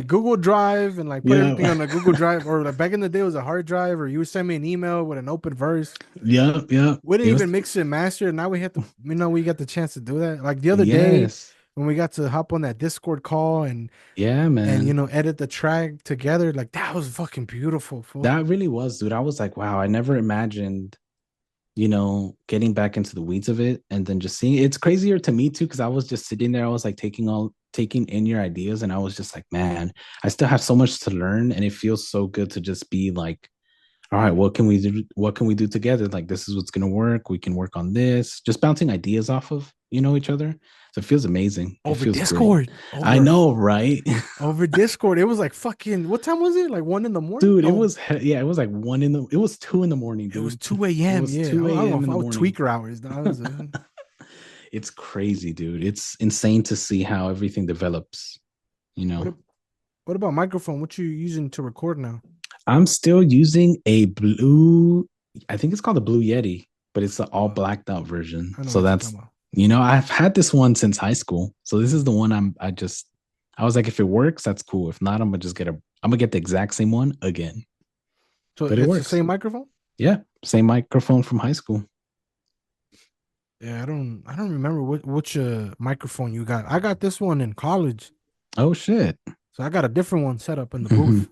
Google Drive and like put everything Yeah. on the Google Drive, or like back in the day it was a hard drive, or you would send me an email with an open verse. Yeah. Yeah. We didn't It even was, mix and master. Now we have to, we got the chance to do that. Like the other day yes. when we got to hop on that Discord call Yeah, and man. edit the track together, like that was fucking beautiful, fool. That really was, dude. I was like, wow, I never imagined, getting back into the weeds of it and then just seeing it. It's crazier to me too, because I was just sitting there, I was like taking in your ideas, and I was just like, man, I still have so much to learn, and it feels so good to just be like, all right, what can we do? What can we do together? Like, this is what's gonna work. We can work on this. Just bouncing ideas off of, each other. So it feels amazing. It Over feels great. Discord. I know, right? Over Discord. It was like fucking what time was it? Like 1 in the morning? Dude, No, it was like it was 2 in the morning, it was dude. 2 It a.m. was Yeah. 2 I don't know a.m. if in I the was morning. tweaker hours. No, I was It's crazy, dude. It's insane to see how everything develops, you what know. a- what about microphone? What you using to record now? I'm still using a blue, I think it's called a Blue Yeti, but it's the all Uh, blacked out version. I know So what you're that's, talking about. I've had this one since high school. So this is the one I was like, if it works, that's cool. If not, I'm gonna get the exact same one again. So But it it's the works. same microphone? Yeah. Same microphone from high school. Yeah, I don't remember which microphone you got. I got this one in college. Oh shit. So I got a different one set up in the booth.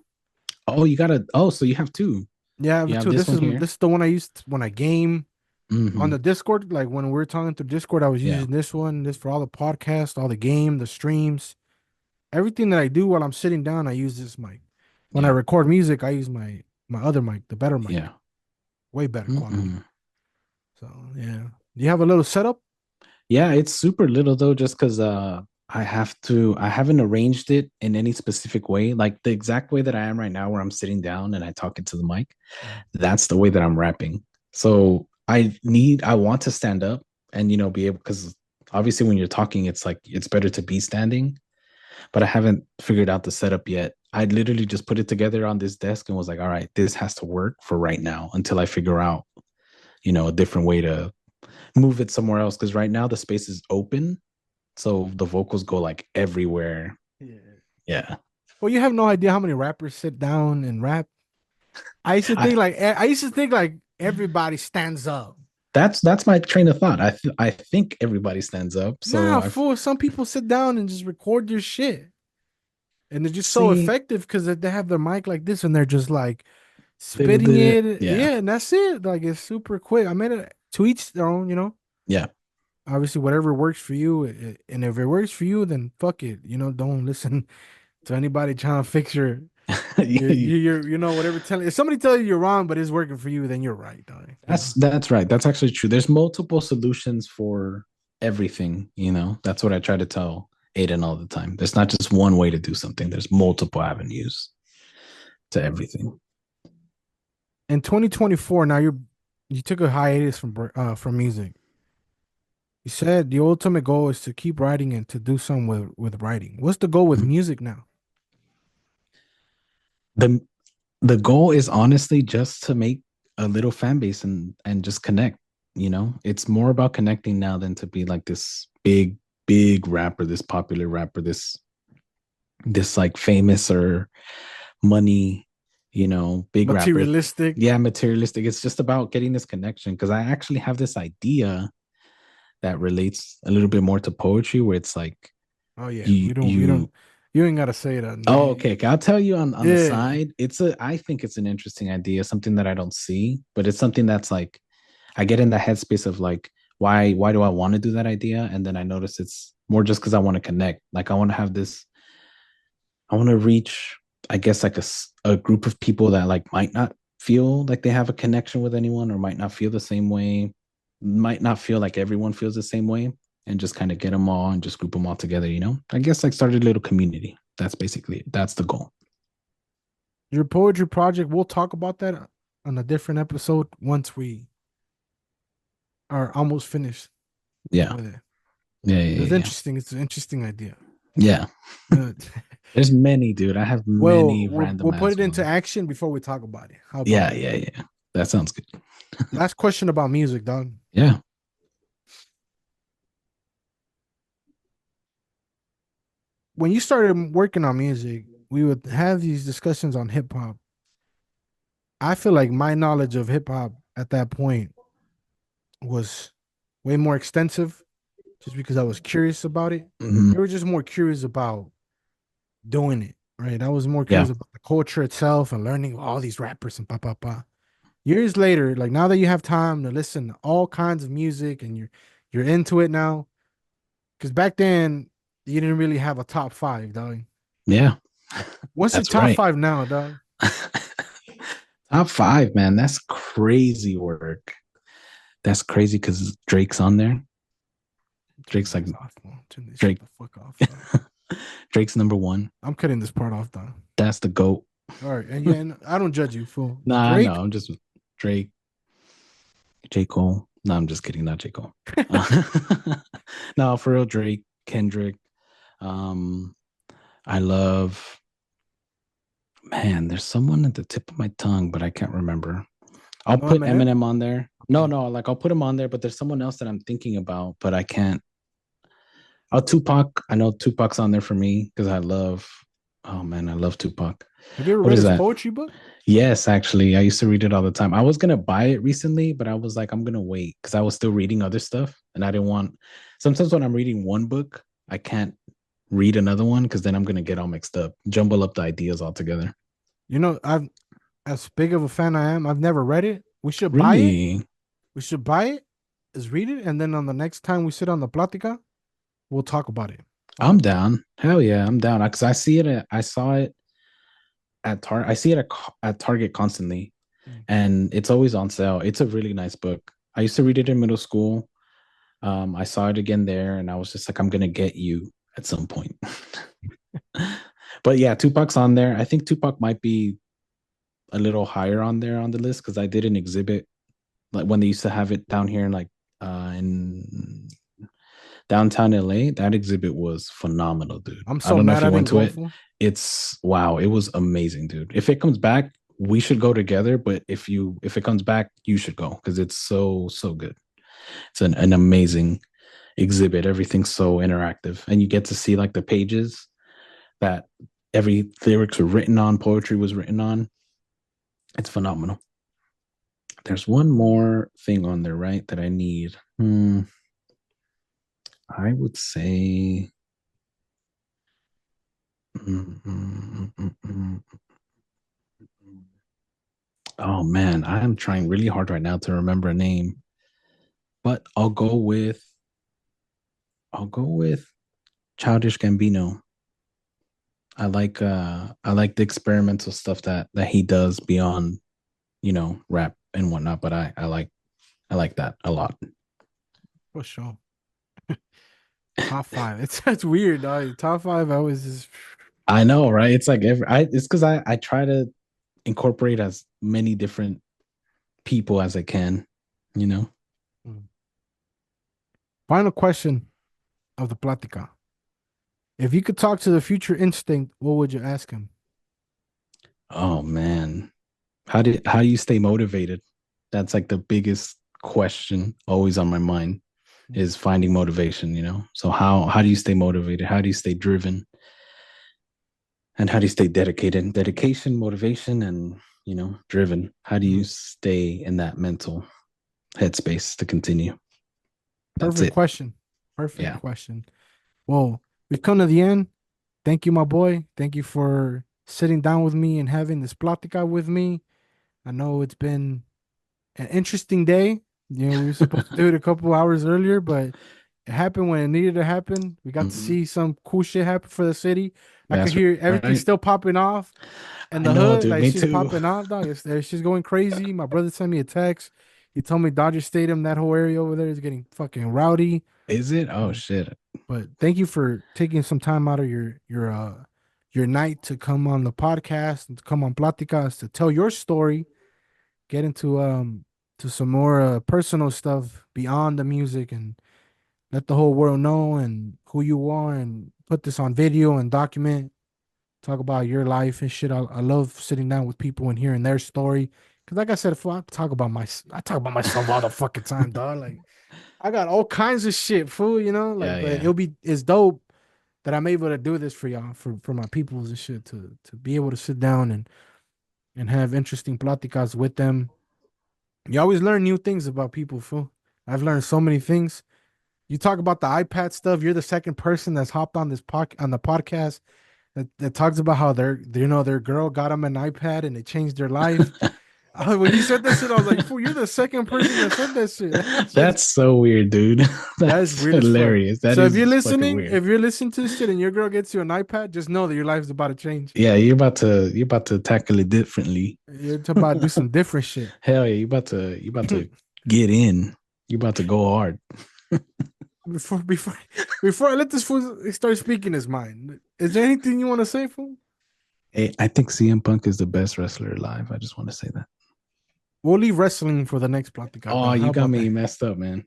So you have two. Yeah, You but have too. this This one is here. this is the one I used when I game on Mm-hmm. the Discord. Like when we are talking through Discord, I was Yeah. using this one. This for all the podcasts, all the game, the streams, everything that I do while I'm sitting down. I use this mic. When I Yeah. record music, I use my other mic, the better mic, Yeah. way better quality. Mm-mm. So yeah, do you have a little setup? Yeah, it's super little though, just because I haven't arranged it in any specific way. Like the exact way that I am right now, where I'm sitting down and I talk into the mic, Mhm. that's the way that I'm rapping. So I want to stand up and be able, because obviously when you're talking, it's like it's better to be standing, but I haven't figured out the setup yet. I literally just put it together on this desk and was like, all right, this has to work for right now until I figure out, a different way to move it somewhere else. Because right now the space is open, so the vocals go like everywhere. Yeah. Yeah. Well, you have no idea how many rappers sit down and rap. I I used to think like everybody stands up. that's my train of thought. I think everybody stands up. So Nah, I fool. Some people sit down and just record your shit, and they're just so see effective because they have their mic like this, and they're just like spitting it. yeah. Yeah, and that's it. Like it's super quick. I made it to each their own. Yeah. Obviously, whatever works for you, and if it works for you, then fuck it. Don't listen to anybody trying to fix whatever telling. If somebody tells you you're wrong, but it's working for you, then you're right, dog. That's right. That's actually true. There's multiple solutions for everything, That's what I try to tell Aiden all the time. There's not just one way to do something. There's multiple avenues to everything. In 2024, now you took a hiatus from music. You said the ultimate goal is to keep writing and to do something with writing. What's the goal with music now? The the goal is honestly just to make a little fan base and just connect. It's more about connecting now than to be like this big rapper, this popular rapper, this like famous or money, big rapper. Materialistic. Yeah, materialistic. It's just about getting this connection, because I actually have this idea that relates a little bit more to poetry, where it's like Oh yeah, you you you ain't gotta say that. oh, okay. Okay. I'll tell you on the Yeah. side. I think it's an interesting idea, something that I don't see, but it's something that's like I get in the headspace of like, why do I want to do that idea? And then I notice it's more just because I want to connect. Like I want to have this, I want to reach, I guess, like a group of people that like might not feel like they have a connection with anyone, or might not feel the same way, might not feel like everyone feels the same way, and just kind of get them all and just group them all together. I guess like start a little community. That's basically it. That's the goal. Your poetry project, we'll talk about that on a different episode once we are almost finished Yeah. with it. Yeah. Yeah. It's Yeah. interesting. It's an interesting idea. Yeah. Uh, There's many, dude. I have well, many we'll random put ass it into ones. action before we talk about it. How about Yeah. that? Yeah. Yeah. That sounds good. Last question about music, dog. Yeah. When you started working on music, we would have these discussions on hip hop. I feel like my knowledge of hip hop at that point was way more extensive just because I was curious about it. Mhm. You were just more curious about doing it, right? I was more Yeah. curious about the culture itself and learning all these rappers and pa pa pa. Years later, like now that you have time to listen to all kinds of music and you're into it now, because back then you didn't really have a top five, dog. Yeah. What's your That's top right. five now, dog? Top five, man. That's crazy work. That's crazy because Drake's on there. Turn Drake's this like off, man. Turn this shit Drake. the fuck off, dog. Drake's number one. I'm cutting this part off, dog. That's the GOAT. All right, and yeah, and I don't judge you, fool. Nah, no, Drake, I'm just Drake, J. Cole. No, I'm just kidding. Not J. Cole. No, for real, Drake, Kendrick. Um, I love, man, there's someone at the tip of my tongue, but I can't remember. I'll no put Eminem. Eminem on there. No, Okay, no, like I'll put him on there, but there's someone else that I'm thinking about, but I can't. Oh, Tupac. I know Tupac's on there for me because oh man, I love Tupac. have you ever What read is his that? poetry book? Yes, actually, I used to read it all the time. I was gonna buy it recently, but I was like, I'm gonna wait because I was still reading other stuff, and I didn't want. Sometimes when I'm reading one book, I can't read another one because then I'm gonna get all mixed up, jumble up the ideas altogether. You know, I've as big of a fan I am, I've never read it. We should buy it. Really, We should buy it, is read it, and then on the next time we sit on the Platica, we'll talk about it. How I'm about that? down. Hell yeah, I'm down because I see it. I saw it at Target. I see it at Target constantly, Mm. and it's always on sale. It's a really nice book. I used to read it in middle school. I saw it again there, and I was just like, I'm gonna get you at some point. But yeah, Tupac's on there. I think Tupac might be a little higher on there on the list because I did an exhibit like when they used to have it down here in downtown LA. That exhibit was phenomenal, dude. I'm I so don't know if mad you I went didn't to go it. for. It's wow, it was amazing, dude. If it comes back, we should go together. But if it comes back, you should go because it's so good. It's an amazing exhibit. Everything's so interactive, and you get to see like the pages that every lyrics were written on, poetry was written on. It's phenomenal. There's one more thing on there, right? That I need. I would say. mm, mm, mm, mm, mm. Oh man, I am trying really hard right now to remember a name, but I'll go with Childish Gambino. I like the experimental stuff that he does beyond, rap and whatnot, but I like that a lot. For sure. Top five. It's weird, dog. Top five, I was just I know, right? It's like it's because I try to incorporate as many different people as I can, you know. Mm. Final question of the Platica. If you could talk to the future instinct, what would you ask him? Oh man, how do you stay motivated? That's like the biggest question always on my mind Mm. is finding motivation, you know. So how do you stay motivated? How do you stay driven? And how do you stay dedicated? Dedication, motivation, and driven. How do you Mm. stay in that mental headspace to continue? That's Perfect it. question. Perfect Yeah. question. Well, we've come to the end. Thank you, my boy. Thank you for sitting down with me and having this Platica with me. I know it's been an interesting day. We were supposed to do it a couple hours earlier, but it happened when it needed to happen. We got to Mhm. see some cool shit happen for the city. I could That's hear everything right. still popping off in I the know, hood. dude. Like Me she's too. popping off, dog. It's she's going crazy. My brother sent me a text. He told me Dodger Stadium, that whole area over there is getting fucking rowdy. Is it? Oh Uh, shit. but thank you for taking some time out of your night to come on the podcast and to come on Platicas to tell your story, get into to some more personal stuff beyond the music, and let the whole world know and who you are, and put this on video and document, talk about your life and shit. I love sitting down with people and hearing their story. Cause like I said, I talk about myself all the fucking time, dog. Like I got all kinds of shit, fool. You know, like, Yeah, but yeah. it's dope that I'm able to do this for y'all, for my peoples and shit, to be able to sit down and have interesting platicas with them. You always learn new things about people, fool. I've learned so many things. You talk about the iPad stuff. You're the second person that's hopped on on the podcast that talks about how their girl got them an iPad and it changed their life. When you said that shit, I was like, "Fool, you're the second person that said that shit." That shit's That's so weird, dude. That's That's weird as fuck. hilarious. That So is fucking weird. if you're listening to this shit and your girl gets you an iPad, just know that your life's about to change. Yeah, you're about to tackle it differently. You're about to do some different shit. Hell yeah, you about to get in. You about to go hard. before before before I let this fool start speaking his mind, is there anything you want to say, fool? Hey, I think CM Punk is the best wrestler alive. I just want to say that. We'll leave wrestling for the next Platica, Oh, dog. How you got about me that? messed up, man.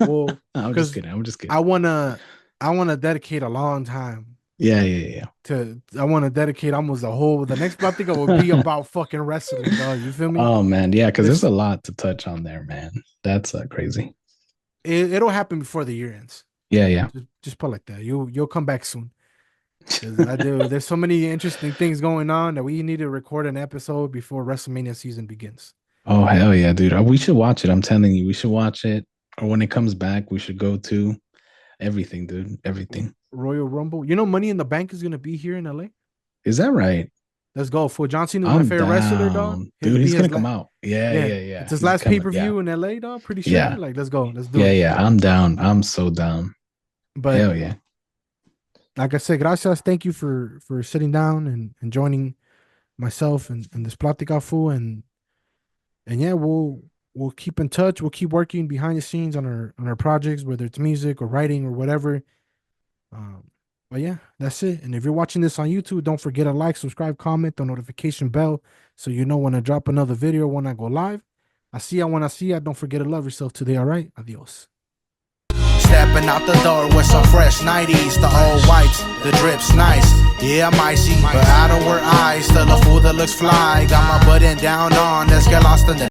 Well, I'm just because kidding. I'm just I kidding. wanna I wanna dedicate a long time Yeah, yeah, yeah. to I want to dedicate almost the next Platica will be about fucking wrestling, dog. You feel me? Oh man, yeah, because there's This a lot to touch on there, man. That's crazy. it'll happen before the year ends. Yeah, yeah. Just put it like that. You'll come back soon. Because I do. There's so many interesting things going on that we need to record an episode before WrestleMania season begins. Oh hell yeah, dude. We should watch it. I'm telling you, we should watch it. Or when it comes back, we should go to everything, dude. Everything. Royal Rumble. You know, Money in the Bank is gonna be here in LA. Is that right? Let's go. For John Cena is my I'm favorite wrestler, dog. down, It'll dude. be He's his gonna come out. Yeah, yeah. yeah, yeah. It's his He's last pay coming. per Yeah, view in LA, dog. Pretty sure. yeah, Like, let's go. Let's do yeah, it. yeah. I'm down. I'm so down. But Hell yeah. like I said, gracias. Thank you for sitting down and joining myself and this Platica Fool. And yeah, we'll keep in touch. We'll keep working behind the scenes on our projects, whether it's music or writing or whatever. But yeah, that's it. And if you're watching this on YouTube, don't forget to like, subscribe, comment, the notification bell, so you know when I drop another video, when I go live. I see ya when I see ya. Don't forget to love yourself today. All right, adios. Stepping out the door with some fresh 90s, the old whites, the drips nice. Yeah, I'm icy, but I don't wear eyes. Still a fool that looks fly. Got my button down on, let's get lost in the